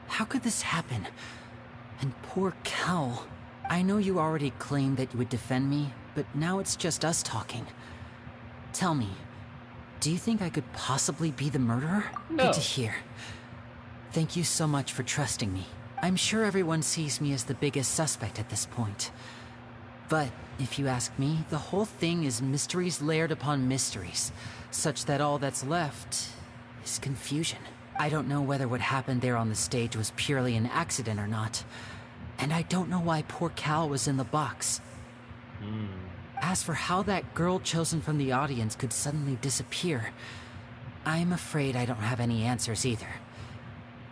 How could this happen? And poor Cal. I know you already claimed that you would defend me, but now it's just us talking. Tell me, do you think I could possibly be the murderer? No. Good to hear. Thank you so much for trusting me. I'm sure everyone sees me as the biggest suspect at this point. But, if you ask me, the whole thing is mysteries layered upon mysteries, such that all that's left is confusion. I don't know whether what happened there on the stage was purely an accident or not. And I don't know why poor Cal was in the box. As for how that girl chosen from the audience could suddenly disappear, I'm afraid I don't have any answers either.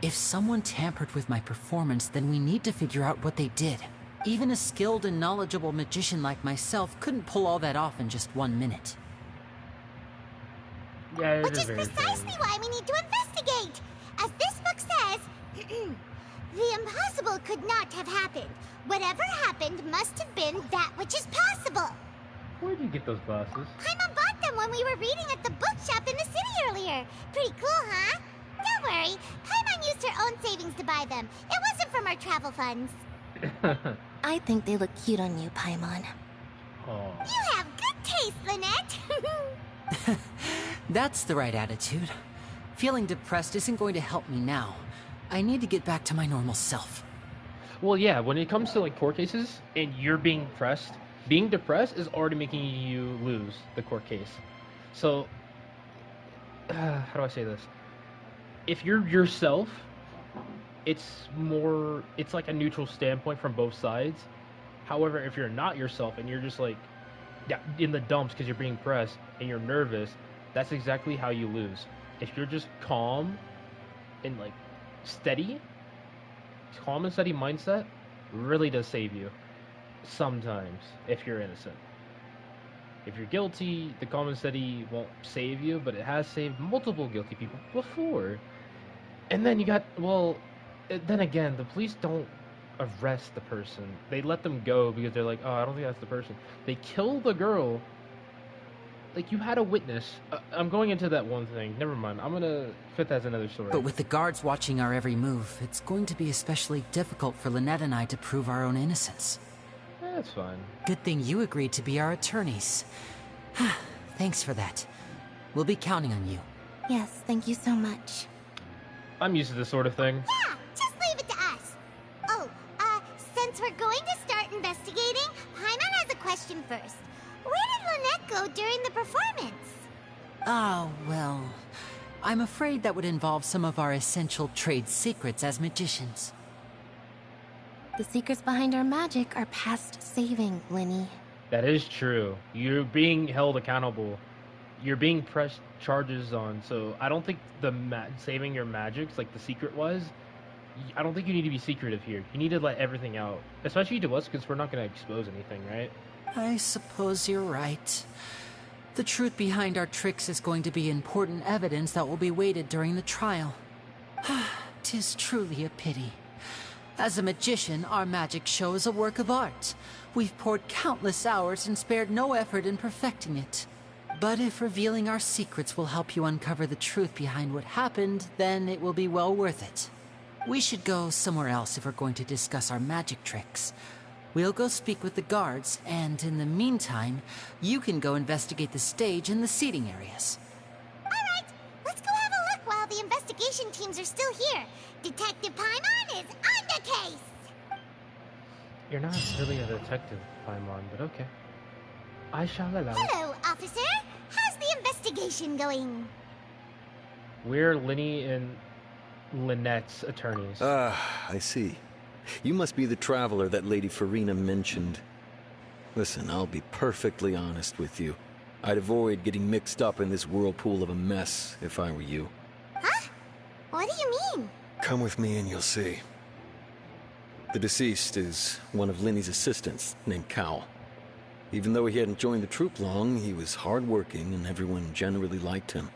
If someone tampered with my performance, then we need to figure out what they did. Even a skilled and knowledgeable magician like myself couldn't pull all that off in just 1 minute. Yeah, which is precisely why we need to investigate. As this book says, the impossible could not have happened. Whatever happened must have been that which is possible. Where did you get those glasses? Paimon bought them when we were reading at the bookshop in the city earlier. Pretty cool, huh? Don't worry, Paimon used her own savings to buy them. It wasn't from our travel funds. I think they look cute on you, Paimon. Oh. You have good taste, Lynette. That's the right attitude. Feeling depressed isn't going to help me now. I need to get back to my normal self. Well, yeah, when it comes to like court cases and you're being pressed, being depressed is already making you lose the court case. So, how do I say this? If you're yourself, it's like a neutral standpoint from both sides. However, if you're not yourself and you're just like in the dumps because you're being pressed and you're nervous, that's exactly how you lose. If you're just calm and like steady, calm and steady mindset really does save you sometimes if you're innocent. If you're guilty, the calm and steady won't save you, but it has saved multiple guilty people before. And then you got, well, then again, the police don't arrest the person. They let them go because they're like, oh, I don't think that's the person. They kill the girl. Like, you had a witness. I'm going into that one thing. Never mind. I'm gonna fit that as another story. But with the guards watching our every move, it's going to be especially difficult for Lynette and I to prove our own innocence. That's fine. Good thing you agreed to be our attorneys. Thanks for that. We'll be counting on you. Yes, thank you so much. I'm used to this sort of thing. Yeah, just leave it to us. Oh, since we're going to start investigating, Paimon has a question first. Where did Lynette go during the performance? Oh, well, I'm afraid that would involve some of our essential trade secrets as magicians. The secrets behind our magic are past saving, Linny. That is true. You're being held accountable. You're being pressed charges on, so I don't think the saving your magics, like the secret was, I don't think you need to be secretive here. You need to let everything out. Especially to us, because we're not going to expose anything, right? I suppose you're right. The truth behind our tricks is going to be important evidence that will be weighted during the trial. 'Tis truly a pity. As a magician, our magic show is a work of art. We've poured countless hours and spared no effort in perfecting it. But if revealing our secrets will help you uncover the truth behind what happened, then it will be well worth it. We should go somewhere else if we're going to discuss our magic tricks. We'll go speak with the guards, and in the meantime, you can go investigate the stage and the seating areas. Alright, let's go have a look while the investigation teams are still here. Detective Paimon is on the case! You're not really a detective, Paimon, but okay. I shall allow it. Hello, officer. How's the investigation going? We're Linny and Lynette's attorneys. I see. You must be the traveler that Lady Farina mentioned. Listen, I'll be perfectly honest with you. I'd avoid getting mixed up in this whirlpool of a mess if I were you. Huh? What do you mean? Come with me and you'll see. The deceased is one of Linny's assistants, named Cal. Even though he hadn't joined the troupe long, he was hardworking and everyone generally liked him.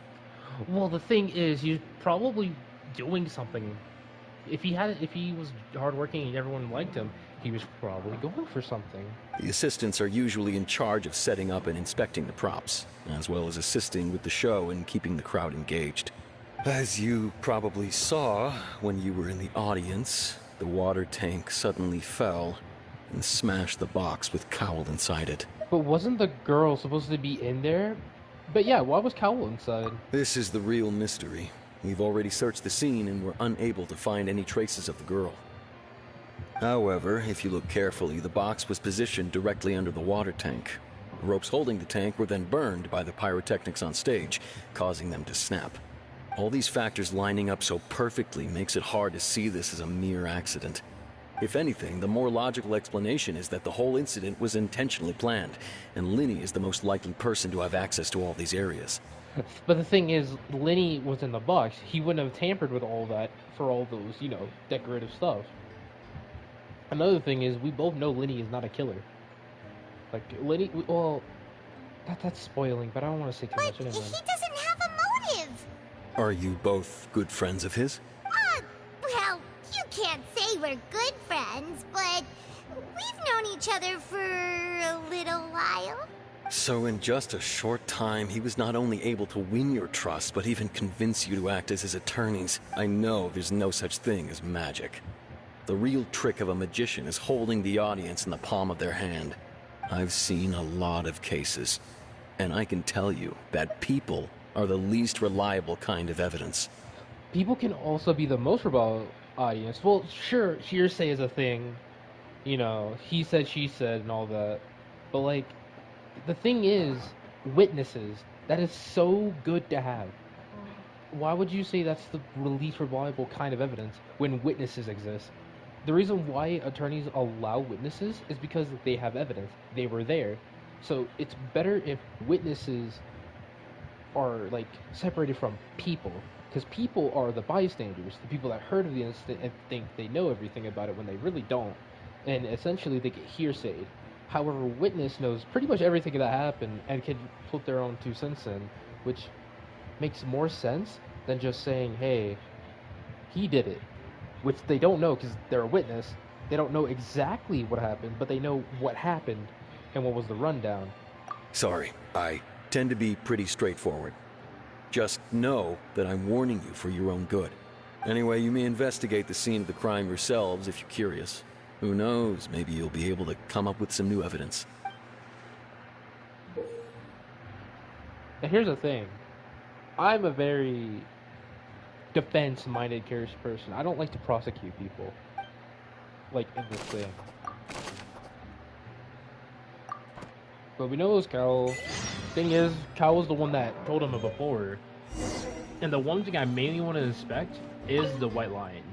Well, the thing is, he's probably doing something. If he was hardworking and everyone liked him, he was probably going for something. The assistants are usually in charge of setting up and inspecting the props, as well as assisting with the show and keeping the crowd engaged. As you probably saw when you were in the audience, the water tank suddenly fell and smashed the box with Cowl inside it. But wasn't the girl supposed to be in there? But yeah, why was Cowl inside? This is the real mystery. We've already searched the scene and were unable to find any traces of the girl. However, if you look carefully, the box was positioned directly under the water tank. The ropes holding the tank were then burned by the pyrotechnics on stage, causing them to snap. All these factors lining up so perfectly makes it hard to see this as a mere accident. If anything, the more logical explanation is that the whole incident was intentionally planned, and Linny is the most likely person to have access to all these areas. But the thing is, Linny was in the box. He wouldn't have tampered with all that for all those, decorative stuff. Another thing is, we both know Linny is not a killer. Like, Linny, well, that's spoiling, but I don't want to say too much. But he doesn't have a motive! Are you both good friends of his? Well, you can't say we're good friends, but we've known each other for a little while. So in just a short time, he was not only able to win your trust, but even convince you to act as his attorneys. I know there's no such thing as magic. The real trick of a magician is holding the audience in the palm of their hand. I've seen a lot of cases, and I can tell you that people are the least reliable kind of evidence. People can also be the most reliable audience. Well, sure, hearsay is a thing. You know, he said, she said, and all that. But, like, the thing is, witnesses. That is so good to have. Why would you say that's the least reliable kind of evidence when witnesses exist? The reason why attorneys allow witnesses is because they have evidence. They were there. So it's better if witnesses are, like, separated from people. Because people are the bystanders, the people that heard of the incident and think they know everything about it when they really don't. And essentially they get hearsayed. However, witness knows pretty much everything that happened and can put their own 2 cents in, which makes more sense than just saying, hey, he did it. Which they don't know because they're a witness. They don't know exactly what happened, but they know what happened and what was the rundown. Sorry, I tend to be pretty straightforward. Just know that I'm warning you for your own good. Anyway, you may investigate the scene of the crime yourselves if you're curious. Who knows, maybe you'll be able to come up with some new evidence. Now here's the thing. I'm a very defense-minded person. I don't like to prosecute people. Like, in this thing. But we know it was Cal. Thing is, Cal was the one that told him before. And the one thing I mainly want to inspect is the white lion.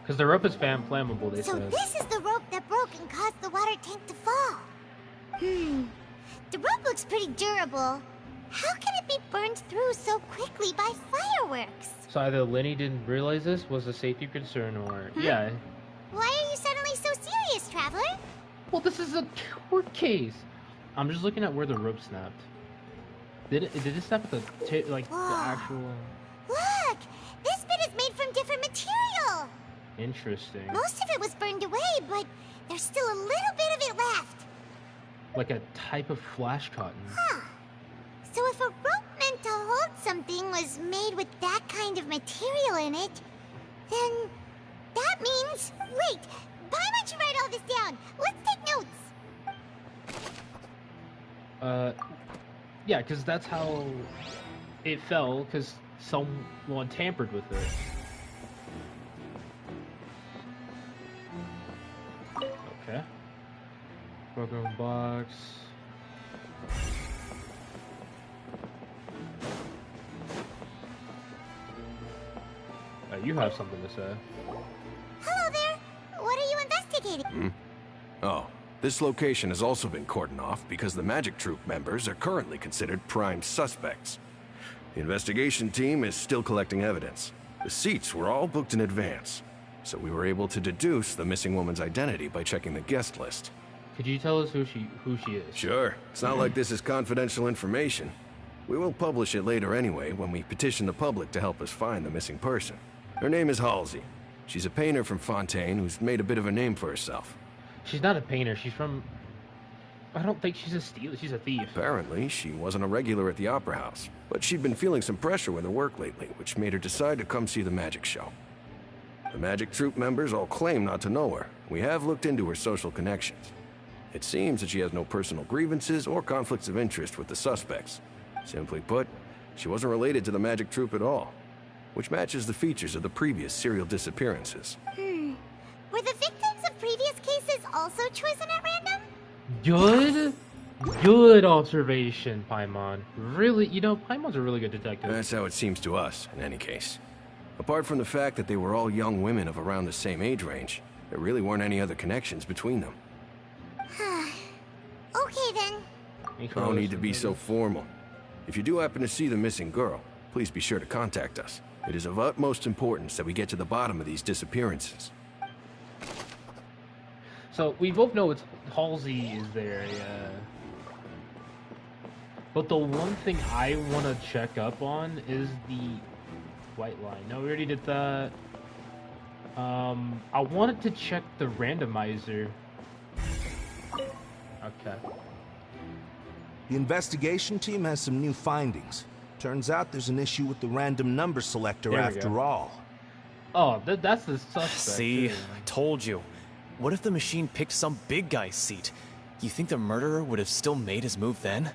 Because the rope is flammable, they So said. this is the rope that broke and caused the water tank to fall. The rope looks pretty durable. How can it be burned through so quickly by fireworks? So either Lenny didn't realize this was a safety concern, or... Yeah. Why are you suddenly so serious, Traveler? Well, this is a court case. I'm just looking at where the rope snapped. Did it snap at the the actual... Look! This bit is made from different material! Interesting. Most of it was burned away, but there's still a little bit of it left. Like a type of flash cotton. Huh. So if a rope meant to hold something was made with that kind of material in it, then that means... Wait, why don't you write all this down? Let's take notes. Yeah, because that's how it fell, because someone tampered with it. Okay. Broken box. You have something to say. Hello there. What are you investigating? Oh, this location has also been cordoned off because the Magic Troop members are currently considered prime suspects. The investigation team is still collecting evidence. The seats were all booked in advance, so we were able to deduce the missing woman's identity by checking the guest list. Could you tell us who she is? Sure. It's not like this is confidential information. We will publish it later anyway when we petition the public to help us find the missing person. Her name is Halsey. She's a painter from Fontaine who's made a bit of a name for herself. She's not a painter. She's from... I don't think she's a stealer. She's a thief. Apparently, she wasn't a regular at the Opera House, but she'd been feeling some pressure with her work lately, which made her decide to come see the magic show. The Magic Troop members all claim not to know her. We have looked into her social connections. It seems that she has no personal grievances or conflicts of interest with the suspects. Simply put, she wasn't related to the Magic Troop at all, which matches the features of the previous serial disappearances. Were the victims of previous cases also chosen at random? Good observation, Paimon. Really, you know, Paimon's a really good detective. That's how it seems to us, in any case. Apart from the fact that they were all young women of around the same age range, there really weren't any other connections between them. Okay then. No need to be so formal. If you do happen to see the missing girl, please be sure to contact us. It is of utmost importance that we get to the bottom of these disappearances. So, we both know it's Halsey is there, yeah. But the one thing I want to check up on is the white line. No, we already did that. I wanted to check the randomizer. Okay. The investigation team has some new findings. Turns out there's an issue with the random number selector after all. Oh, that's the suspect. See? I told you. What if the machine picked some big guy's seat? You think the murderer would have still made his move then?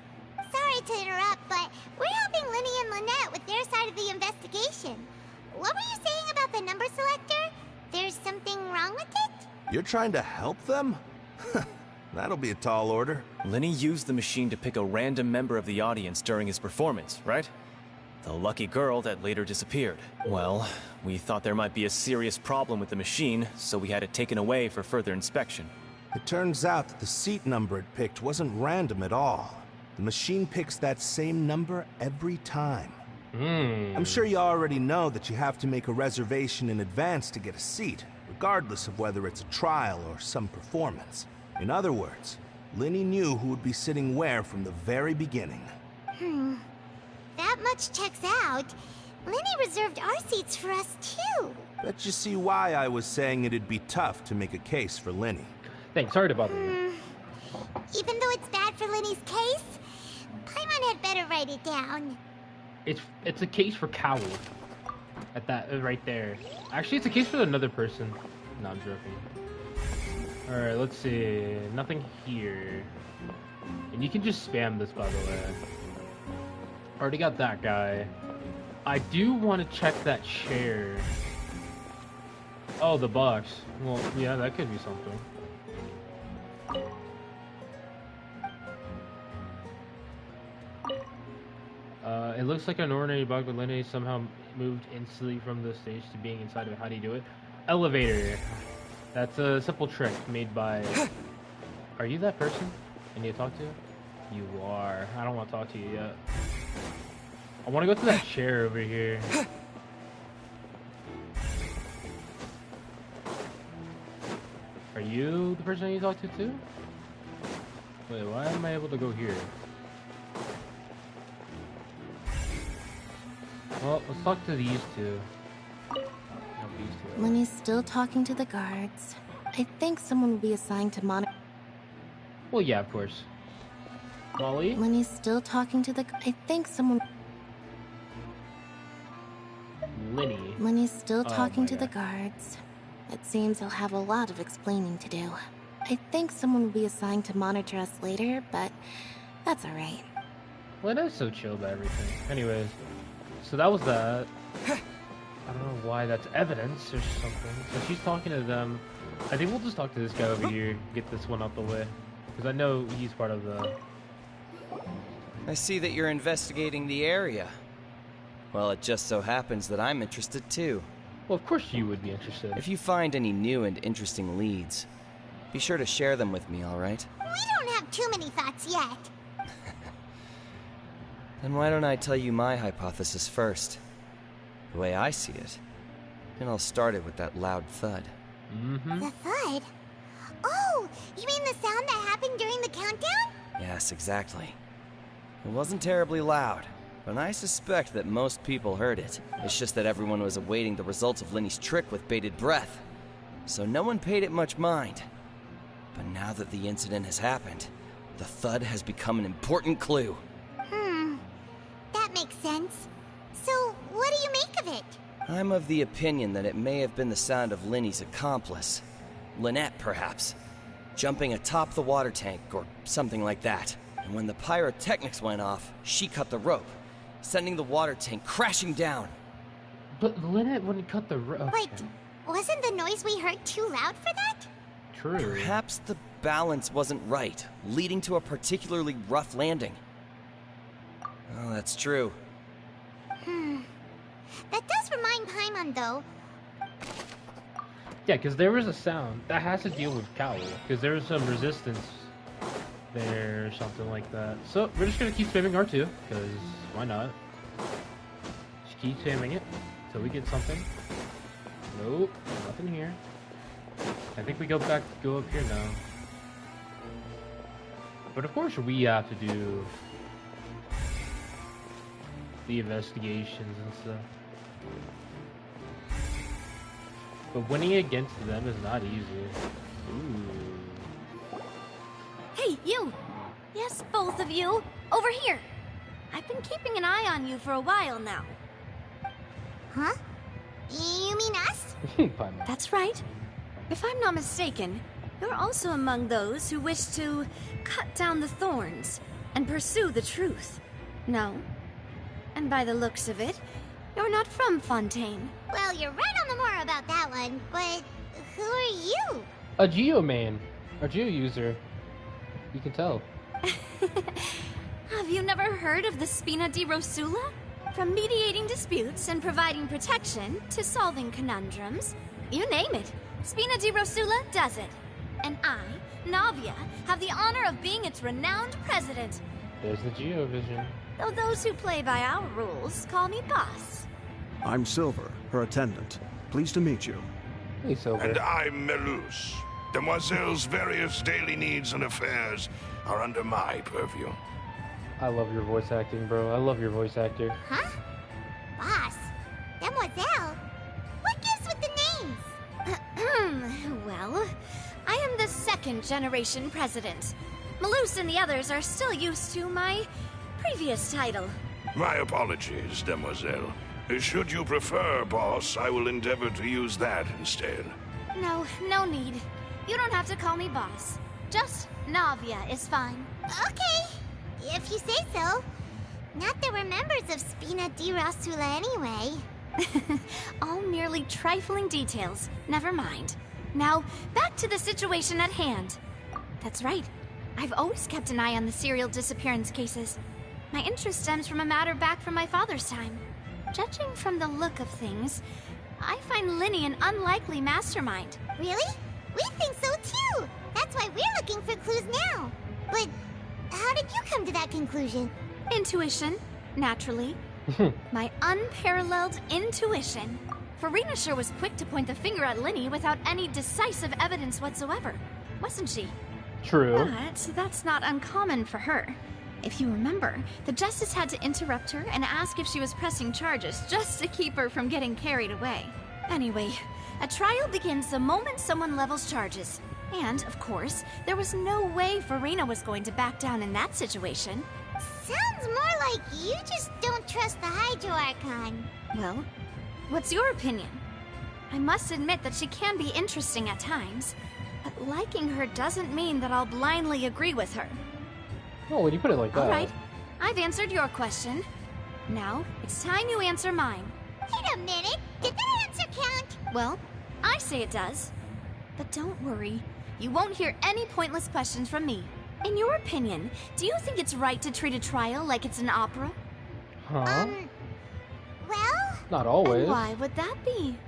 Sorry to interrupt, but we're helping Linny and Lynette with their side of the investigation. What were you saying about the number selector? There's something wrong with it? You're trying to help them? That'll be a tall order. Linny used the machine to pick a random member of the audience during his performance, right? The lucky girl that later disappeared. Well, we thought there might be a serious problem with the machine, so we had it taken away for further inspection. It turns out that the seat number it picked wasn't random at all. The machine picks that same number every time. I'm sure you already know that you have to make a reservation in advance to get a seat, regardless of whether it's a trial or some performance. In other words, Linny knew who would be sitting where from the very beginning. That much checks out. Linny reserved our seats for us, too. Bet you see why I was saying it'd be tough to make a case for Linny. Thanks, sorry to bother you. Even though it's bad for Linny's case, Paimon had better write it down. It's a case for Cowl. At that, right there. Actually, it's a case for another person. No, I'm joking. Alright, let's see. Nothing here. And you can just spam this, by the way. Already got that guy. I do want to check that chair. Oh, the box. Well, yeah, that could be something. It looks like an ordinary bug, but Linny somehow moved instantly from the stage to being inside of it. How do you do it? Elevator. That's a simple trick made by... Are you that person I need to talk to? You are. I don't want to talk to you yet. I want to go to that chair over here. Are you the person I need to talk to too? Wait, why am I able to go here? Well, let's talk to these two. Linny's still talking to the guards. I think someone will be assigned to monitor. Well, yeah, of course. Molly? Linny's still talking to the... I think someone... Linny? Linny's still talking to the guards. It seems he'll have a lot of explaining to do. I think someone will be assigned to monitor us later, but that's alright. Linny's so chill about everything. Anyways, so that was that. I don't know why that's evidence or something. So she's talking to them. I think we'll just talk to this guy over here, get this one out the way. Because I know he's part of the... I see that you're investigating the area. Well, it just so happens that I'm interested too. Well, of course you would be interested. If you find any new and interesting leads, be sure to share them with me, alright? We don't have too many thoughts yet. Then why don't I tell you my hypothesis first? The way I see it. And I'll start it with that loud thud. The thud? Oh, you mean the sound that happened during the countdown? Yes, exactly. It wasn't terribly loud, but I suspect that most people heard it. It's just that everyone was awaiting the results of Linny's trick with bated breath, so no one paid it much mind. But now that the incident has happened, the thud has become an important clue. That makes sense. So, what do you make of it? I'm of the opinion that it may have been the sound of Linny's accomplice. Lynette, perhaps. Jumping atop the water tank, or something like that. And when the pyrotechnics went off, she cut the rope, sending the water tank crashing down. But Lynette wouldn't cut the rope. Okay. Wait, wasn't the noise we heard too loud for that? True. Perhaps the balance wasn't right, leading to a particularly rough landing. Oh, that's true. That does remind Paimon, though. Yeah, because there was a sound. That has to deal with Cowl. Because there was some resistance there or something like that. So, we're just going to keep spamming R2. Because why not? Just keep spamming it until we get something. Nope, nothing here. I think we go up here now. But of course we have to do the investigations and stuff. But winning against them is not easy. Ooh. Hey, you! Yes, both of you! Over here! I've been keeping an eye on you for a while now. Huh? You mean us? That's right. If I'm not mistaken, you're also among those who wish to cut down the thorns and pursue the truth. No? And by the looks of it, you're not from Fontaine. Well, you're right on the more about that one, but who are you? A Geo-man. A Geo-user. You can tell. Have you never heard of the Spina di Rosula? From mediating disputes and providing protection to solving conundrums, you name it, Spina di Rosula does it. And I, Navia, have the honor of being its renowned president. There's the Geo-vision. Though those who play by our rules call me boss. I'm Silver, her attendant. Pleased to meet you. Hey, Silver. And I'm Melus. Demoiselle's various daily needs and affairs are under my purview. I love your voice acting, bro. I love your voice actor. Huh? Boss? Demoiselle? What gives with the names? Well, I am the second generation president. Malus and the others are still used to my previous title. My apologies, Demoiselle. Should you prefer, boss, I will endeavor to use that instead. No need. You don't have to call me boss. Just Navia is fine. Okay, if you say so. Not that we're members of Spina di Rosula anyway. All merely trifling details. Never mind. Now, back to the situation at hand. That's right. I've always kept an eye on the serial disappearance cases. My interest stems from a matter back from my father's time. Judging from the look of things, I find Linny an unlikely mastermind. Really? We think so too! That's why we're looking for clues now. But how did you come to that conclusion? Intuition, naturally. My unparalleled intuition. Farina sure was quick to point the finger at Linny without any decisive evidence whatsoever, wasn't she? True. But that's not uncommon for her. If you remember, the Justice had to interrupt her and ask if she was pressing charges just to keep her from getting carried away. Anyway, a trial begins the moment someone levels charges. And, of course, there was no way Farina was going to back down in that situation. Sounds more like you just don't trust the Hydro Archon. Well, what's your opinion? I must admit that she can be interesting at times, but liking her doesn't mean that I'll blindly agree with her. Oh, when you put it like that. All right, I've answered your question. Now, it's time you answer mine. Wait a minute, did that answer count? Well, I say it does. But don't worry, you won't hear any pointless questions from me. In your opinion, do you think it's right to treat a trial like it's an opera? Huh? Well? Not always. And why would that be?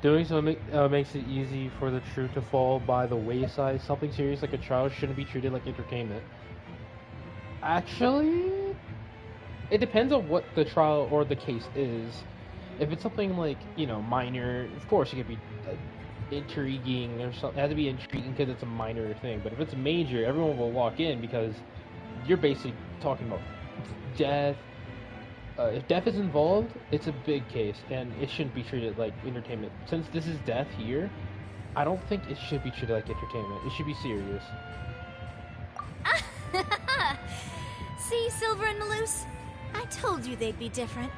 Doing so makes it easy for the truth to fall by the wayside. Something serious like a trial shouldn't be treated like entertainment. Actually, it depends on what the trial or the case is. If it's something like, you know, minor, of course it could be intriguing or something. It has to be intriguing because it's a minor thing. But if it's major, everyone will walk in because you're basically talking about death. If death is involved, it's a big case, and it shouldn't be treated like entertainment. Since this is death here, I don't think it should be treated like entertainment. It should be serious. See, Silver and Malus? I told you they'd be different.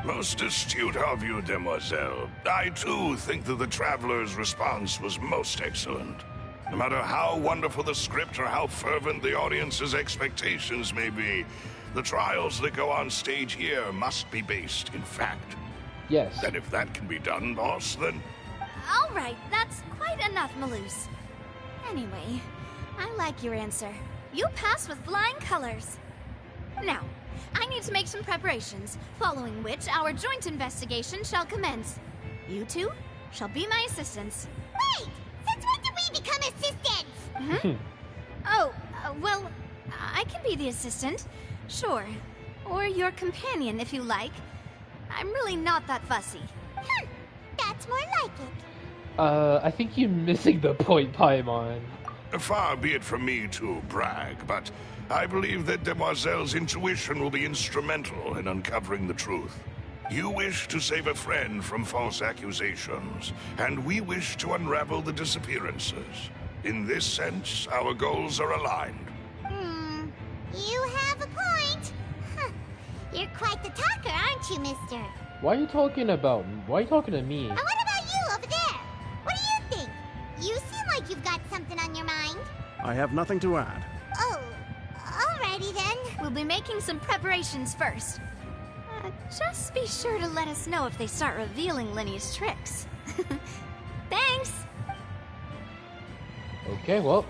Most astute of you, Demoiselle. I, too, think that the Traveler's response was most excellent. No matter how wonderful the script or how fervent the audience's expectations may be, the trials that go on stage here must be based in fact. Yes. And if that can be done, boss, then... All right, that's quite enough, Malus. Anyway, I like your answer. You pass with flying colors. Now, I need to make some preparations, following which our joint investigation shall commence. You two shall be my assistants. Wait! Since when did we become assistants? Well, I can be the assistant, sure. Or your companion, if you like. I'm really not that fussy. That's more like it. I think you're missing the point, Paimon. Far be it from me to brag, but I believe that Demoiselle's intuition will be instrumental in uncovering the truth. You wish to save a friend from false accusations, and we wish to unravel the disappearances. In this sense, our goals are aligned. You have a point. You're quite the talker, aren't you, mister? Why are you talking about... Why are you talking to me? And what about you over there? What do you think? You seem like you've got something on your mind. I have nothing to add. Oh, alrighty then. We'll be making some preparations first. Just be sure to let us know if they start revealing Linny's tricks. Thanks! Okay, well.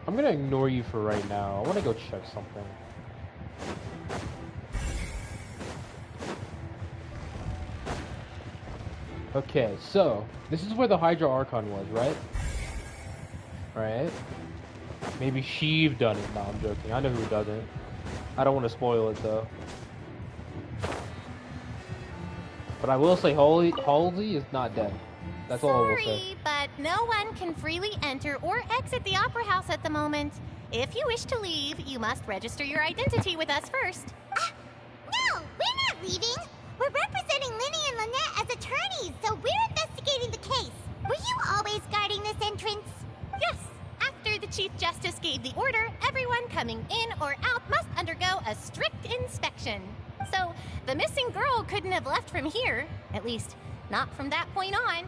I'm gonna ignore you for right now. I wanna go check something. Okay, so this is where the Hydra Archon was, right? Right? Maybe Sheev done it. No, I'm joking. I know who doesn't. I don't want to spoil it though. But I will say Halsey is not dead. That's all I will say. Sorry, but no one can freely enter or exit the Opera House at the moment. If you wish to leave, you must register your identity with us first. No, we're not leaving. We're representing Linny and Lynette as attorneys, so we're investigating the case. Were you always guarding this entrance? Yes. After the Chief Justice gave the order, everyone coming in or out must undergo a strict inspection. So, the missing girl couldn't have left from here. At least, not from that point on.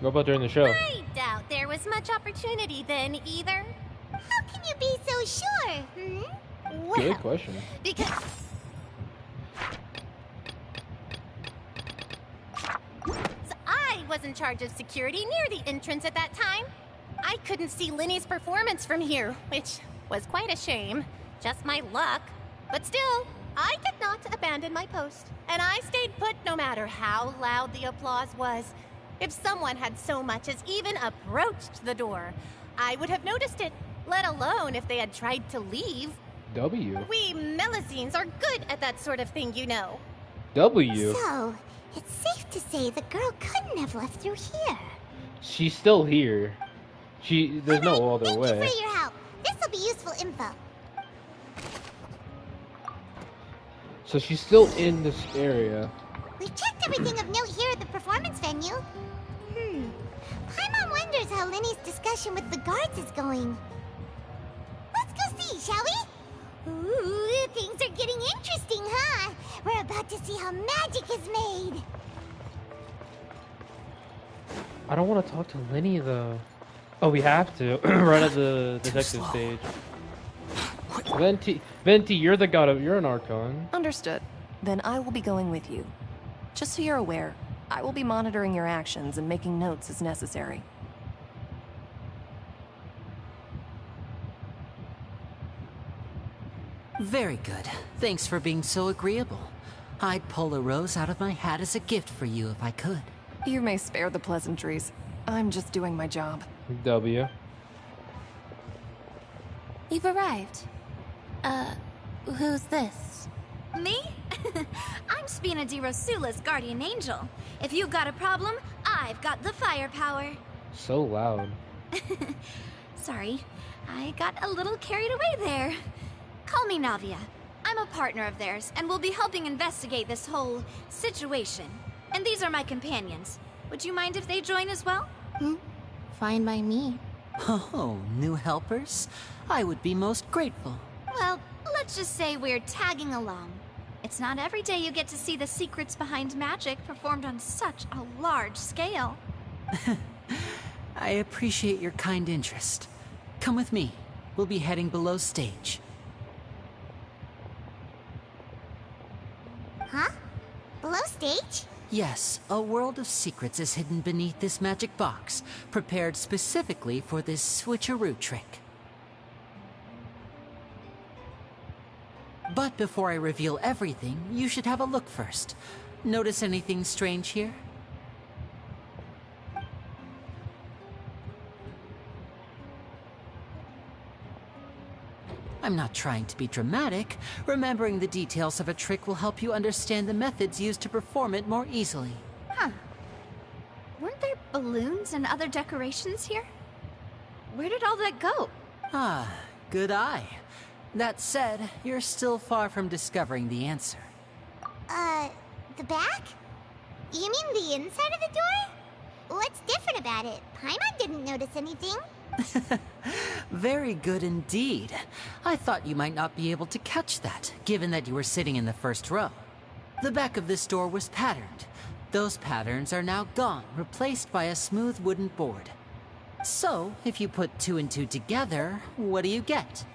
What about during the show? I doubt there was much opportunity then, either. How can you be so sure? Well, good question. Because... I was in charge of security near the entrance at that time. I couldn't see Linny's performance from here, which was quite a shame. Just my luck. But still, I did not abandon my post. And I stayed put no matter how loud the applause was. If someone had so much as even approached the door, I would have noticed it, let alone if they had tried to leave. W. We Melusines are good at that sort of thing, you know. W. So, it's safe to say the girl couldn't have left through here. She's still here. There's no other way. Thank you for your help. This will be useful info. So she's still in this area. We've checked everything of note here at the performance venue. Paimon wonders how Linny's discussion with the guards is going. Let's go see, shall we? Ooh, things are getting interesting, huh? We're about to see how magic is made. I don't want to talk to Linny though. Oh, we have to. Right at the detective stage. Venti, you're the god of... You're an Archon. Understood. Then I will be going with you. Just so you're aware, I will be monitoring your actions and making notes as necessary. Very good. Thanks for being so agreeable. I'd pull a rose out of my hat as a gift for you if I could. You may spare the pleasantries. I'm just doing my job. W. You've arrived. Who's this? Me? I'm Spina di Rosula's guardian angel. If you've got a problem, I've got the firepower. So loud. Sorry, I got a little carried away there. Call me Navia. I'm a partner of theirs, and we'll be helping investigate this whole situation. And these are my companions. Would you mind if they join as well? Fine by me. Oh, new helpers? I would be most grateful. Well, let's just say we're tagging along. It's not every day you get to see the secrets behind magic performed on such a large scale. I appreciate your kind interest. Come with me. We'll be heading below stage. Huh? Below stage? Yes, a world of secrets is hidden beneath this magic box, prepared specifically for this switcheroo trick. But before I reveal everything, you should have a look first. Notice anything strange here? I'm not trying to be dramatic. Remembering the details of a trick will help you understand the methods used to perform it more easily. Huh. Weren't there balloons and other decorations here? Where did all that go? Ah, good eye. That said, you're still far from discovering the answer. The back? You mean the inside of the door? What's different about it? Paimon didn't notice anything. Very good indeed. I thought you might not be able to catch that, given that you were sitting in the first row. The back of this door was patterned. Those patterns are now gone, replaced by a smooth wooden board. So, if you put 2 and 2 together, what do you get?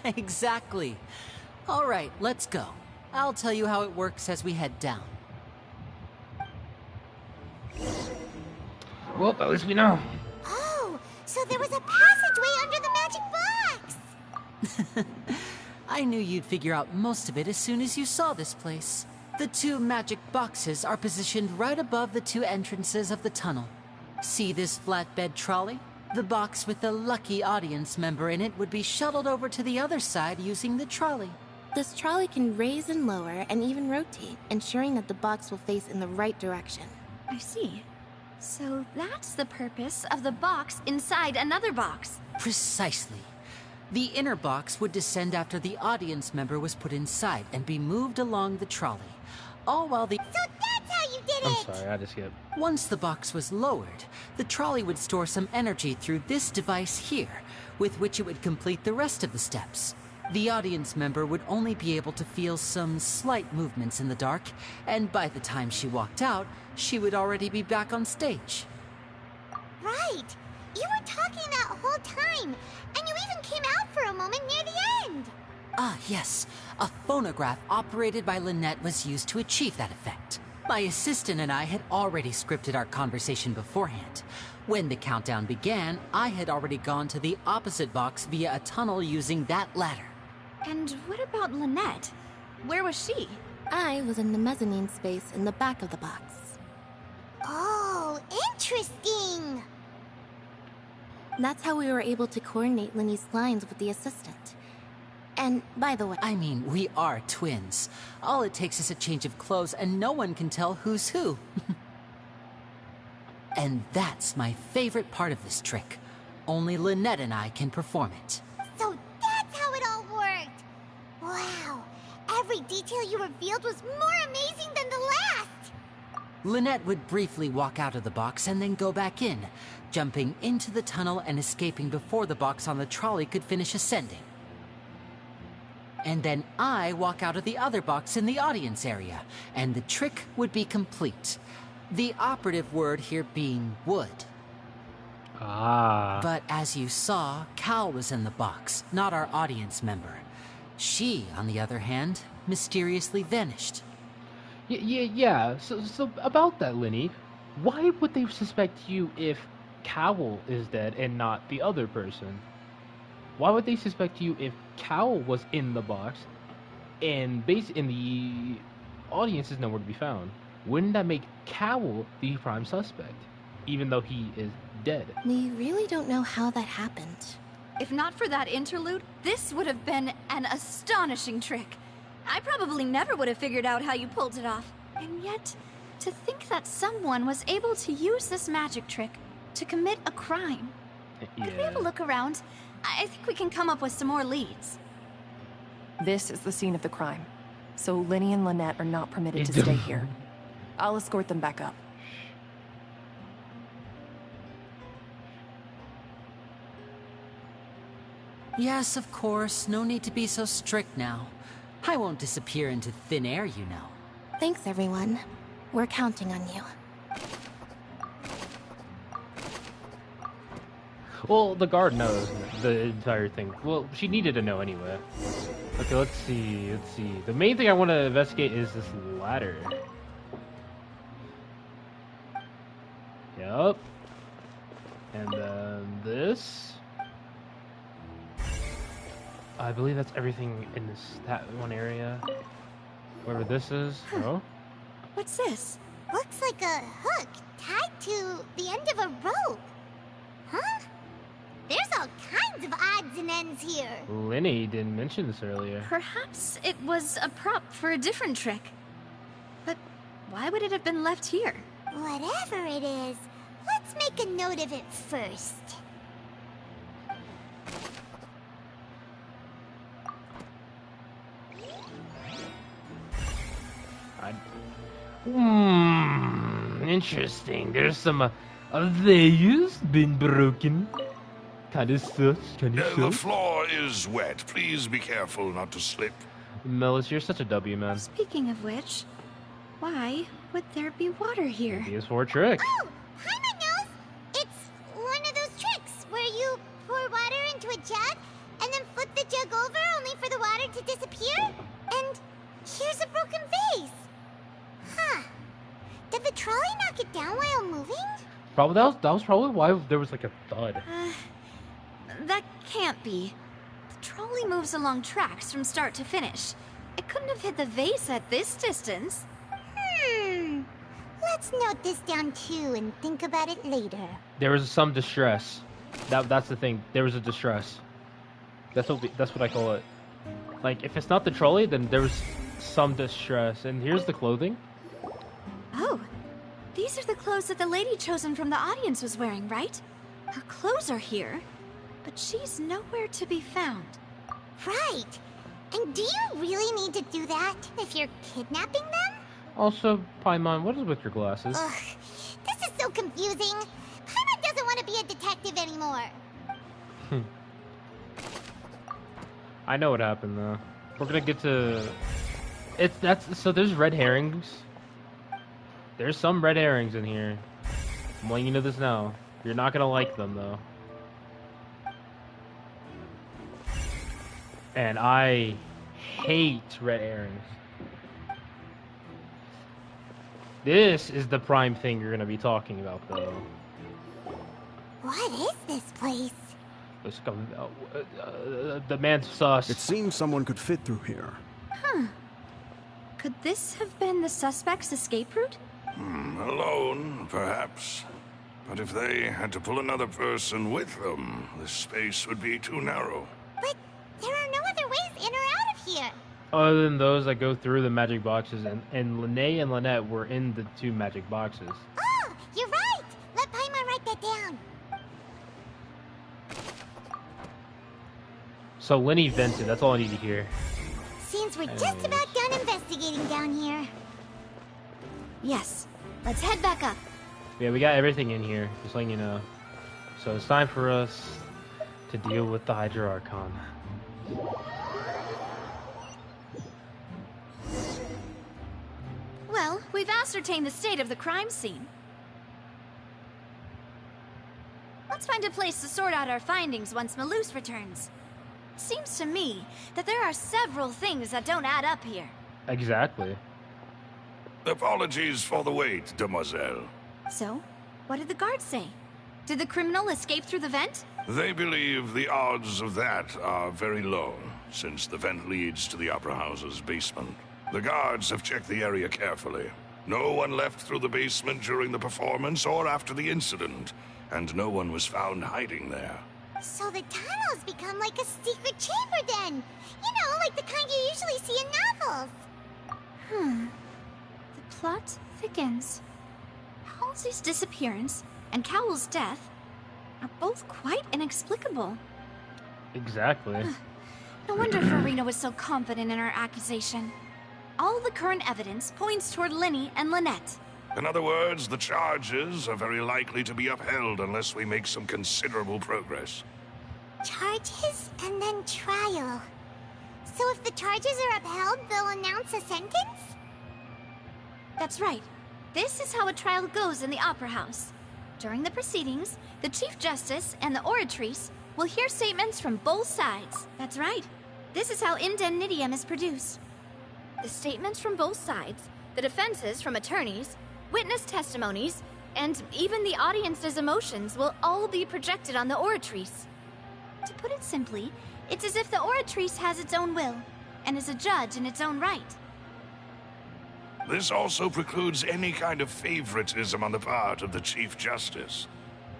Exactly. All right, let's go. I'll tell you how it works as we head down. Well, at least we know. Oh, so there was a passageway under the magic box! I knew you'd figure out most of it as soon as you saw this place. The 2 magic boxes are positioned right above the 2 entrances of the tunnel. See this flatbed trolley? The box with the lucky audience member in it would be shuttled over to the other side using the trolley. This trolley can raise and lower and even rotate, ensuring that the box will face in the right direction. I see. So that's the purpose of the box inside another box. Precisely. The inner box would descend after the audience member was put inside and be moved along the trolley, all while the... So that's how you did it! I'm sorry, I just skipped. Once the box was lowered, the trolley would store some energy through this device here, with which it would complete the rest of the steps. The audience member would only be able to feel some slight movements in the dark, and by the time she walked out, she would already be back on stage. Right! You were talking that whole time, and you even came out for a moment near the end! Ah, yes. A phonograph operated by Lynette was used to achieve that effect. My assistant and I had already scripted our conversation beforehand. When the countdown began, I had already gone to the opposite box via a tunnel using that ladder. And what about Lynette? Where was she? I was in the mezzanine space in the back of the box. Oh, interesting! That's how we were able to coordinate Linny's lines with the assistant. And, by the way... I mean, we are twins. All it takes is a change of clothes and no one can tell who's who. And that's my favorite part of this trick. Only Lynette and I can perform it. So that's how it all worked! Wow, every detail you revealed was more amazing than the last! Lynette would briefly walk out of the box and then go back in, jumping into the tunnel and escaping before the box on the trolley could finish ascending. And then I walk out of the other box in the audience area, and the trick would be complete. The operative word here being would. Ah. But as you saw, Cal was in the box, not our audience member. She, on the other hand, mysteriously vanished. Yeah. So about that, Linny, why would they suspect you if Cowl is dead and not the other person? Why would they suspect you if Cowl was in the box and the audience is nowhere to be found? Wouldn't that make Cowl the prime suspect, even though he is dead? We really don't know how that happened. If not for that interlude, this would have been an astonishing trick. I probably never would have figured out how you pulled it off. And yet, to think that someone was able to use this magic trick to commit a crime. Yeah. Could we have a look around? I think we can come up with some more leads. This is the scene of the crime, so Linny and Lynette are not permitted to stay here. I'll escort them back up. Yes, of course. No need to be so strict now. I won't disappear into thin air, you know. Thanks, everyone. We're counting on you. Well, the guard knows the entire thing. Well, she needed to know anyway. Okay, let's see. The main thing I want to investigate is this ladder. Yup. And then this. I believe that's everything in that one area. Wherever this is. Oh. What's this? Looks like a hook tied to the end of a rope. Huh? There's all kinds of odds and ends here. Linny didn't mention this earlier. Perhaps it was a prop for a different trick. But why would it have been left here? Whatever it is, let's make a note of it first. Interesting. There's some layers been broken. Kind of sus. The floor is wet. Please be careful not to slip. Melis, you're such a W, man. Speaking of which, why would there be water here? PS4 trick. Oh, Paimon knows! It's one of those tricks where you pour water into a jug and then flip the jug over only for the water to disappear. And here's a broken vase. Huh. Did the trolley knock it down while moving? Probably that was probably why there was like a thud. That can't be. The trolley moves along tracks from start to finish. It couldn't have hit the vase at this distance. Let's note this down too and think about it later. There was some distress. That's the thing. There was a distress. That's what I call it. Like if it's not the trolley, then there was some distress. And here's the clothing. Oh, these are the clothes that the lady chosen from the audience was wearing, right? Her clothes are here, but she's nowhere to be found. Right. And do you really need to do that if you're kidnapping them? Also, Paimon, what is with your glasses? Ugh, this is so confusing. Paimon doesn't want to be a detective anymore. I know what happened though. We're gonna get to. So there's red herrings. There's some red herrings in here. I'm letting you know this now. You're not gonna like them though. And I hate red herrings. This is the prime thing you're gonna be talking about though. What is this place? Let's go. The man's sus. It seems someone could fit through here. Huh. Could this have been the suspect's escape route? Alone, perhaps. But if they had to pull another person with them, the space would be too narrow. But there are no other ways in or out of here. Other than those that go through the magic boxes, and Lene and Lynette were in the 2 magic boxes. Oh, you're right! Let Paimon write that down. So Lenny vented, that's all I need to hear. Seems we're just about done investigating down here. Yes. Let's head back up. Yeah, we got everything in here, just letting you know. So it's time for us to deal with the Hydra Archon. Well, we've ascertained the state of the crime scene. Let's find a place to sort out our findings once Malus returns. Seems to me that there are several things that don't add up here. Exactly. Apologies for the wait, demoiselle. So, what did the guards say? Did the criminal escape through the vent? They believe the odds of that are very low, since the vent leads to the Opera House's basement. The guards have checked the area carefully. No one left through the basement during the performance or after the incident, and no one was found hiding there. So the tunnels become like a secret chamber then! You know, like the kind you usually see in novels. The plot thickens. Halsey's disappearance and Cowell's death are both quite inexplicable. Exactly. No wonder Farina was so confident in her accusation. All the current evidence points toward Lenny and Lynette. In other words, the charges are very likely to be upheld unless we make some considerable progress. Charges and then trial. So if the charges are upheld, they'll announce a sentence? That's right. This is how a trial goes in the Opera House. During the proceedings, the Chief Justice and the Oratrice will hear statements from both sides. That's right. This is how indemnitium is produced. The statements from both sides, the defenses from attorneys, witness testimonies, and even the audience's emotions will all be projected on the Oratrice. To put it simply, it's as if the Oratrice has its own will, and is a judge in its own right. This also precludes any kind of favoritism on the part of the Chief Justice.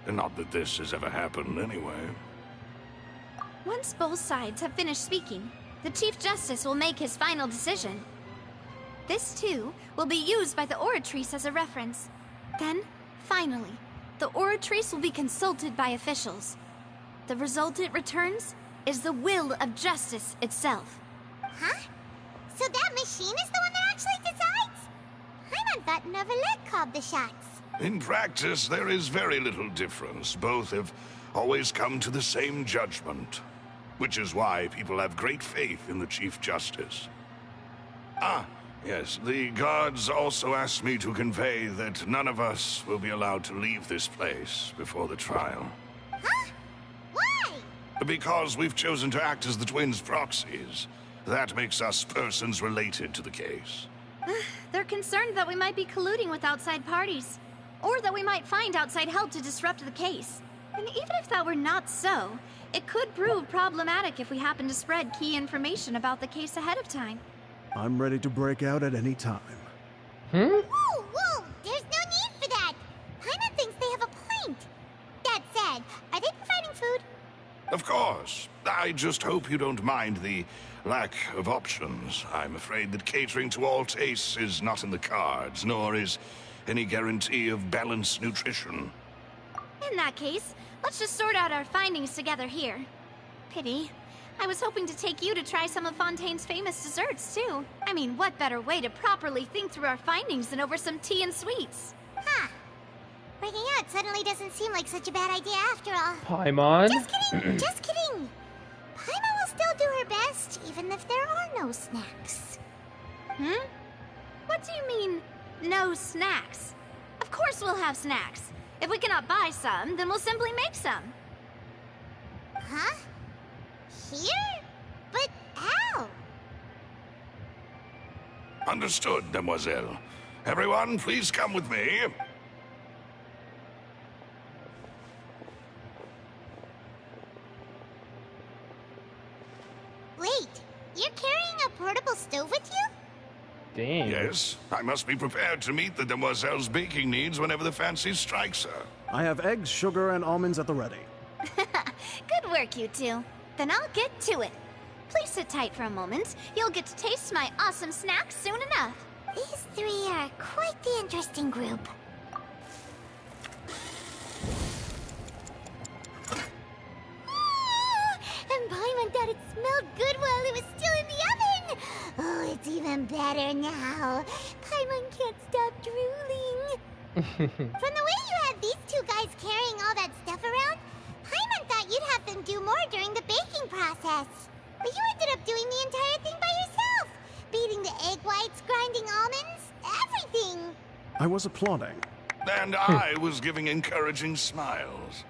And not that this has ever happened anyway. Once both sides have finished speaking, the Chief Justice will make his final decision. This, too, will be used by the Oratrice as a reference. Then, finally, the Oratrice will be consulted by officials. The result it returns is the will of justice itself. Huh? So that machine is the one that actually decides? Paimon thought Neverlet called the shots. In practice, there is very little difference. Both have always come to the same judgment. Which is why people have great faith in the Chief Justice. Ah, yes. The guards also asked me to convey that none of us will be allowed to leave this place before the trial. Huh? Why? Because we've chosen to act as the twins' proxies. That makes us persons related to the case. They're concerned that we might be colluding with outside parties, or that we might find outside help to disrupt the case. And even if that were not so, it could prove problematic if we happen to spread key information about the case ahead of time. I'm ready to break out at any time. Whoa, whoa! There's no need for that! Paimon thinks they have a point. That said, are they providing food? Of course. I just hope you don't mind the lack of options. I'm afraid that catering to all tastes is not in the cards, nor is any guarantee of balanced nutrition. In that case, let's just sort out our findings together here. Pity. I was hoping to take you to try some of Fontaine's famous desserts, too. I mean, what better way to properly think through our findings than over some tea and sweets? Huh. Breaking out suddenly doesn't seem like such a bad idea after all. Paimon? Just kidding, just kidding. Paimon will still do her best, even if there are no snacks. Hmm? What do you mean, no snacks? Of course we'll have snacks. If we cannot buy some, then we'll simply make some. Huh? Here? But how? Understood, Demoiselle. Everyone, please come with me. Wait, you're carrying a portable stove with you? Dang. Yes, I must be prepared to meet the Demoiselle's baking needs whenever the fancy strikes her. I have eggs, sugar, and almonds at the ready. Good work, you two. Then I'll get to it. Please sit tight for a moment. You'll get to taste my awesome snacks soon enough. These three are quite the interesting group. And Paimon thought it smelled good while it was still in the oven! Oh, it's even better now. Paimon can't stop drooling. From the way you had these two guys carrying all that stuff around, Paimon thought you'd have them do more during the baking process. But you ended up doing the entire thing by yourself. Beating the egg whites, grinding almonds, everything. I was applauding. And I was giving encouraging smiles.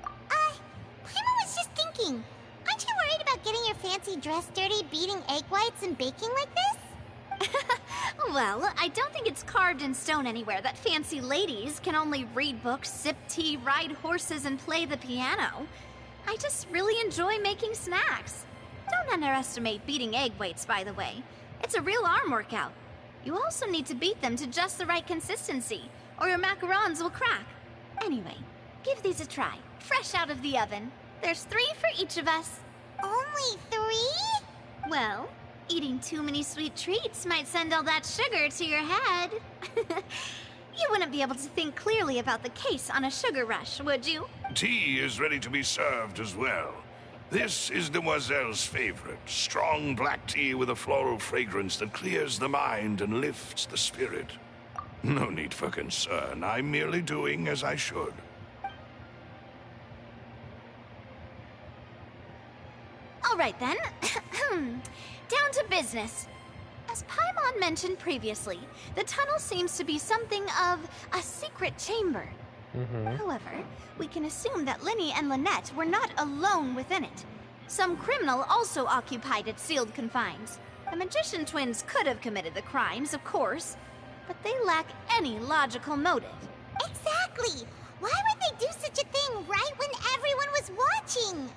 Paimon was just thinking. Aren't you worried about getting your fancy dress dirty, beating egg whites and baking like this? Well, I don't think it's carved in stone anywhere that fancy ladies can only read books, sip tea, ride horses, and play the piano. I just really enjoy making snacks. Don't underestimate beating egg whites, by the way. It's a real arm workout. You also need to beat them to just the right consistency, or your macarons will crack. Anyway, give these a try, fresh out of the oven. There's 3 for each of us. Only 3? Well, eating too many sweet treats might send all that sugar to your head. You wouldn't be able to think clearly about the case on a sugar rush, would you? Tea is ready to be served as well. This is Demoiselle's favorite, strong black tea with a floral fragrance that clears the mind and lifts the spirit. No need for concern. I'm merely doing as I should. All right then. Down to business. As Paimon mentioned previously, the tunnel seems to be something of a secret chamber. However, we can assume that Linny and Lynette were not alone within it. Some criminal also occupied its sealed confines. The magician twins could have committed the crimes, of course, but they lack any logical motive. Exactly! Why would they do such a thing right when everyone was watching?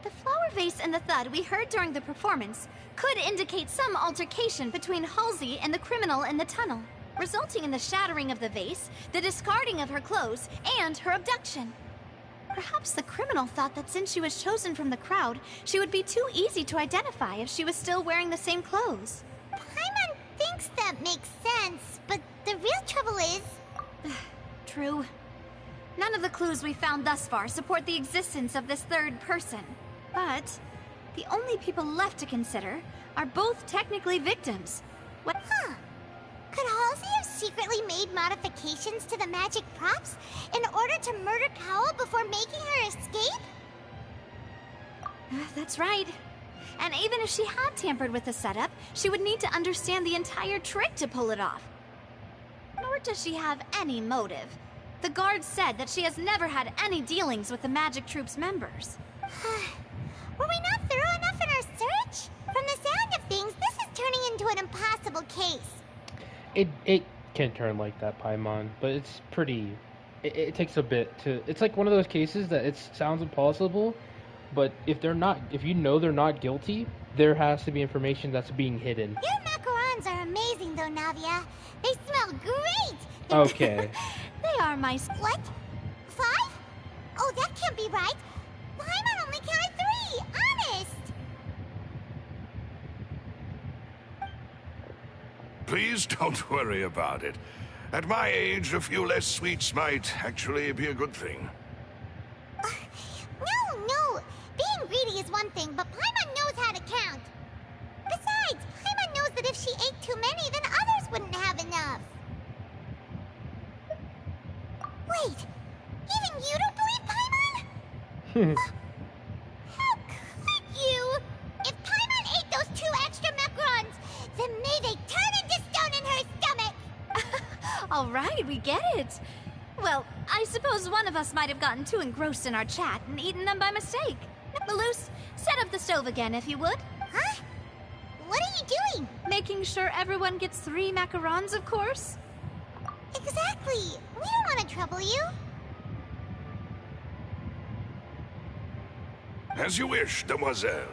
The flower vase and the thud we heard during the performance could indicate some altercation between Halsey and the criminal in the tunnel, resulting in the shattering of the vase, the discarding of her clothes, and her abduction. Perhaps the criminal thought that since she was chosen from the crowd, she would be too easy to identify if she was still wearing the same clothes. Paimon thinks that makes sense, but the real trouble is... True. None of the clues we found thus far support the existence of this third person. But the only people left to consider are both technically victims. What? Huh. Could Halsey have secretly made modifications to the magic props in order to murder Cowell before making her escape? That's right. And even if she had tampered with the setup, she would need to understand the entire trick to pull it off. Nor does she have any motive. The guard said that she has never had any dealings with the Magic Troop's members. Were we not thorough enough in our search? From the sound of things, this is turning into an impossible case. It can turn like that, Paimon, but it's pretty... It takes a bit to... It's like one of those cases that it sounds impossible, but if you know they're not guilty, there has to be information that's being hidden. Your macarons are amazing, though, Navia. They smell great! Okay. They are my... What? 5? Oh, that can't be right. Paimon only counted 3, honest! Please don't worry about it. At my age, a few less sweets might actually be a good thing. No. Being greedy is one thing, but Paimon knows how to count. Besides, Paimon knows that if she ate too many, then others wouldn't have enough. Wait, even you don't believe Paimon? How could you? If Paimon ate those 2 extra macarons, then may they turn into stone in her stomach! All right, we get it. Well, I suppose one of us might have gotten too engrossed in our chat and eaten them by mistake. Malus, set up the stove again if you would. Huh? What are you doing? Making sure everyone gets 3 macarons, of course. Exactly. We don't want to trouble you. As you wish, demoiselle.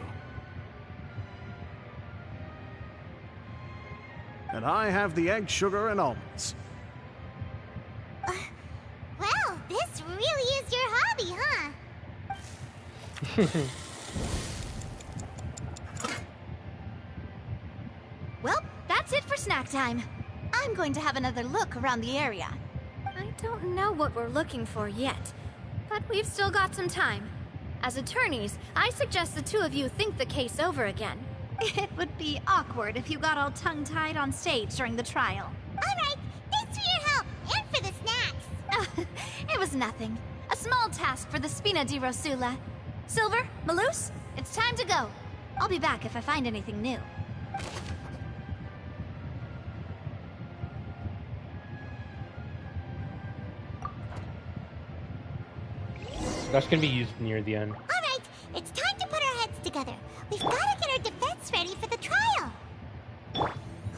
And I have the egg, sugar, and almonds. Well, this really is your hobby, huh? Well, that's it for snack time. I'm going to have another look around the area. I don't know what we're looking for yet, but we've still got some time. As attorneys, I suggest the 2 of you think the case over again. It would be awkward if you got all tongue-tied on stage during the trial. All right, thanks for your help, and for the snacks. It was nothing. A small task for the Spina di Rosula. Silver, Malus, it's time to go. I'll be back if I find anything new. That's gonna be used near the end. All right, it's time to put our heads together. We've got to get our defense ready for the trial.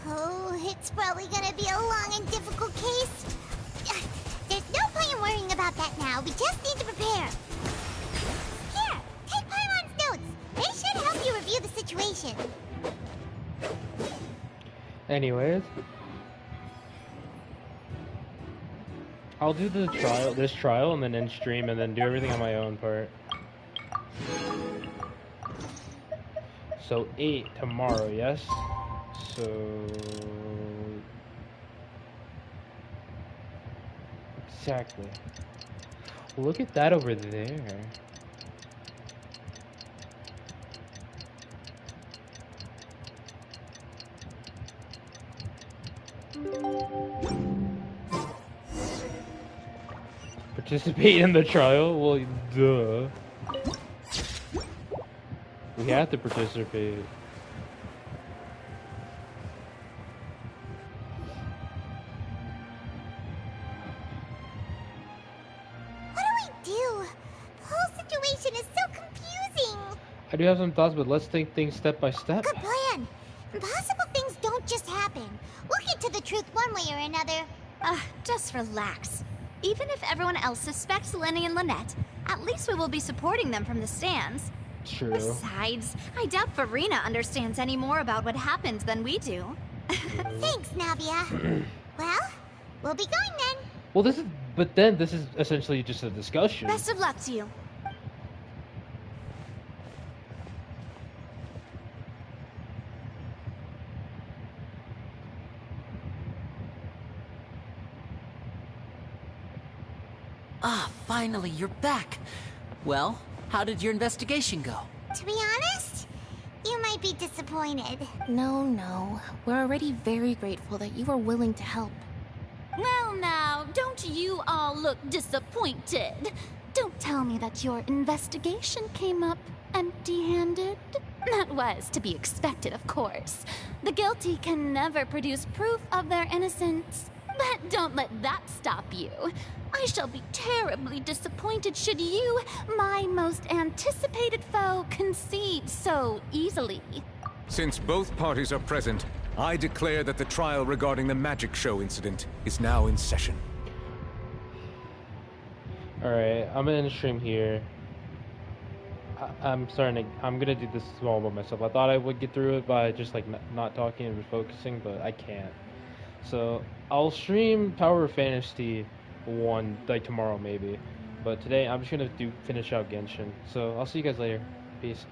Oh, it's probably gonna be a long and difficult case. There's no point in worrying about that now. We just need to prepare. Here, take Paimon's notes. They should help you review the situation. Anyways, I'll do this trial, and then end stream, and then do everything on my own part. So 8 tomorrow, yes? So... Exactly. Look at that over there. Participate in the trial? Well, duh. We have to participate. What do we do? The whole situation is so confusing. I do have some thoughts, but let's take things step by step. Good plan. Impossible things don't just happen. We'll get to the truth one way or another. Just relax. Even if everyone else suspects Lenny and Lynette, at least we will be supporting them from the stands. True. Besides, I doubt Farina understands any more about what happened than we do. Thanks, Navia. Well, we'll be going then. Well, this is essentially just a discussion. Best of luck to you. Ah, finally, you're back. Well, how did your investigation go? To be honest, you might be disappointed. No. We're already very grateful that you were willing to help. Well now, don't you all look disappointed. Don't tell me that your investigation came up empty-handed. That was to be expected, of course. The guilty can never produce proof of their innocence. But don't let that stop you. I shall be terribly disappointed should you, my most anticipated foe, concede so easily. Since both parties are present, I declare that the trial regarding the magic show incident is now in session. Alright, I'm gonna end the stream here. I'm gonna do this all by myself. I thought I would get through it by just like not talking and focusing, but I can't. So I'll stream Tower of Fantasy 1 like tomorrow maybe, but today I'm just gonna finish out Genshin. So I'll see you guys later. Peace.